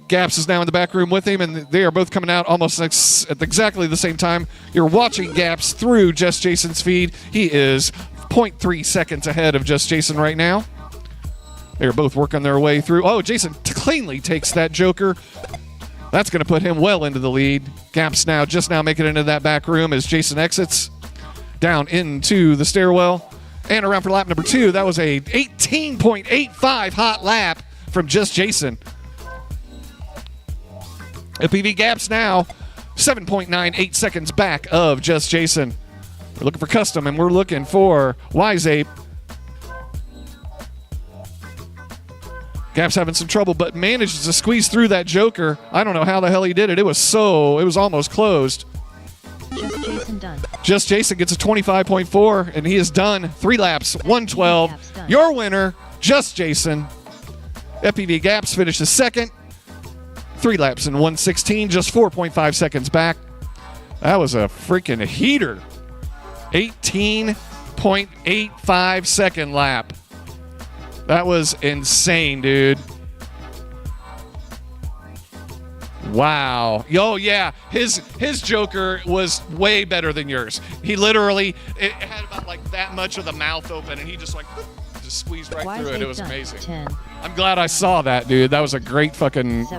Gaps is now in the back room with him, and they are both coming out almost at exactly the same time. You're watching Gaps through Just Jason's feed. He is 0.3 seconds ahead of Just Jason right now. They're both working their way through. Oh, Jason cleanly takes that Joker. That's going to put him well into the lead. Gaps just now making it into that back room as Jason exits down into the stairwell. And around for lap number 2, that was a 18.85 hot lap from Just Jason. FPV Gaps now 7.98 seconds back of Just Jason. We're looking for Custom, and we're looking for Wise8. Gaps having some trouble, but manages to squeeze through that Joker. I don't know how the hell he did it. It was almost closed. Just Jason done. Just Jason gets a 25.4, and he is done. 3 laps, 112. Your winner, Just Jason. FPV Gaps finishes second. 3 laps and 116, just 4.5 seconds back. That was a freaking heater. 18.85 second lap. That was insane, dude. Wow. Oh, yeah. His Joker was way better than yours. He literally it had about like that much of the mouth open, and he just squeezed right through it. It was amazing. 10, I'm glad I saw that, dude. That was a great flying. 6,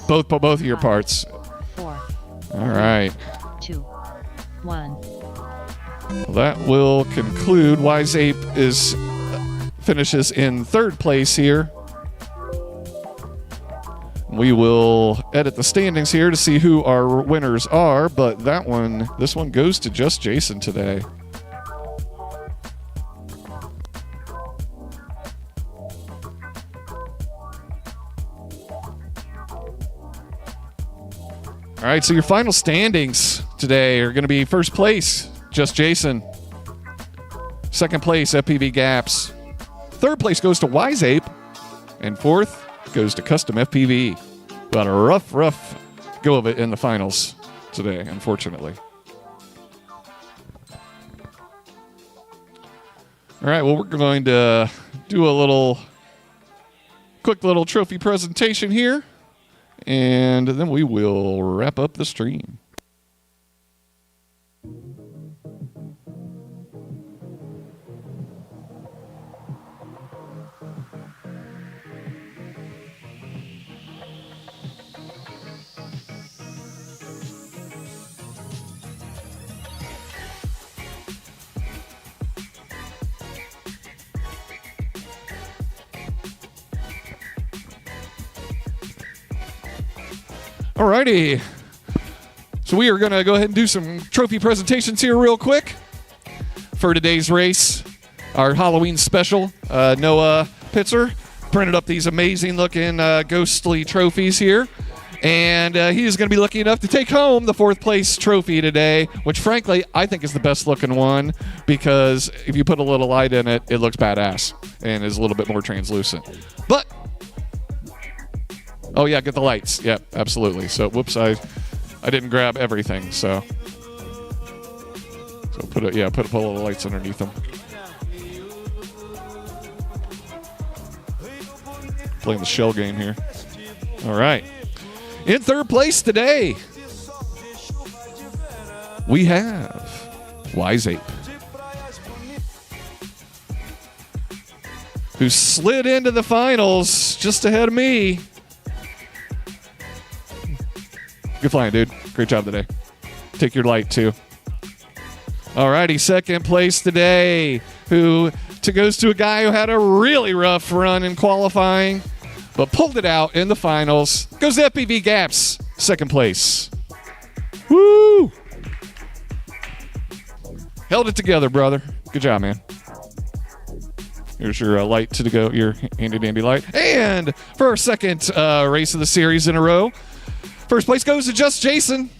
Both of your parts. 4, All right. 2, 1. Well, that will conclude. Wise8 finishes in 3rd place here. We will edit the standings here to see who our winners are, but this one goes to just Jason today. All right, so your final standings today are going to be first place, just Jason. Second place, FPV Gaps. Third place goes to Wise Ape. And fourth goes to Custom FPV. Got a rough go of it in the finals today, unfortunately. All right, well, we're going to do a quick little trophy presentation here. And then we will wrap up the stream. Alrighty. So we are going to go ahead and do some trophy presentations here real quick for today's race. Our Halloween special. Noah Pitzer printed up these amazing looking ghostly trophies here. And he is going to be lucky enough to take home the fourth place trophy today, which frankly I think is the best looking one because if you put a little light in it, it looks badass and is a little bit more translucent. But oh yeah, get the lights. Yep, absolutely. So whoops, I didn't grab everything. So put a little lights underneath them. Playing the shell game here. All right. In third place today, we have Wise Ape, who slid into the finals just ahead of me. Good flying, dude. Great job today. Take your light, too. Alrighty, second place today, who goes to a guy who had a really rough run in qualifying, but pulled it out in the finals. Goes to FPV Gaps, second place. Woo! Held it together, brother. Good job, man. Here's your light to go, your handy-dandy light. And for our second race of the series in a row, first place goes to just Jason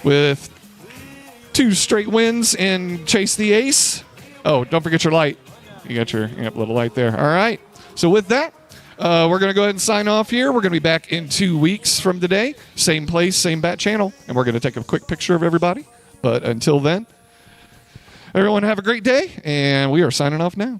with 2 straight wins and Chase the Ace. Oh, don't forget your light. You got your little light there. All right. So with that, we're going to go ahead and sign off here. We're going to be back in 2 weeks from today. Same place, same bat channel. And we're going to take a quick picture of everybody. But until then, everyone have a great day. And we are signing off now.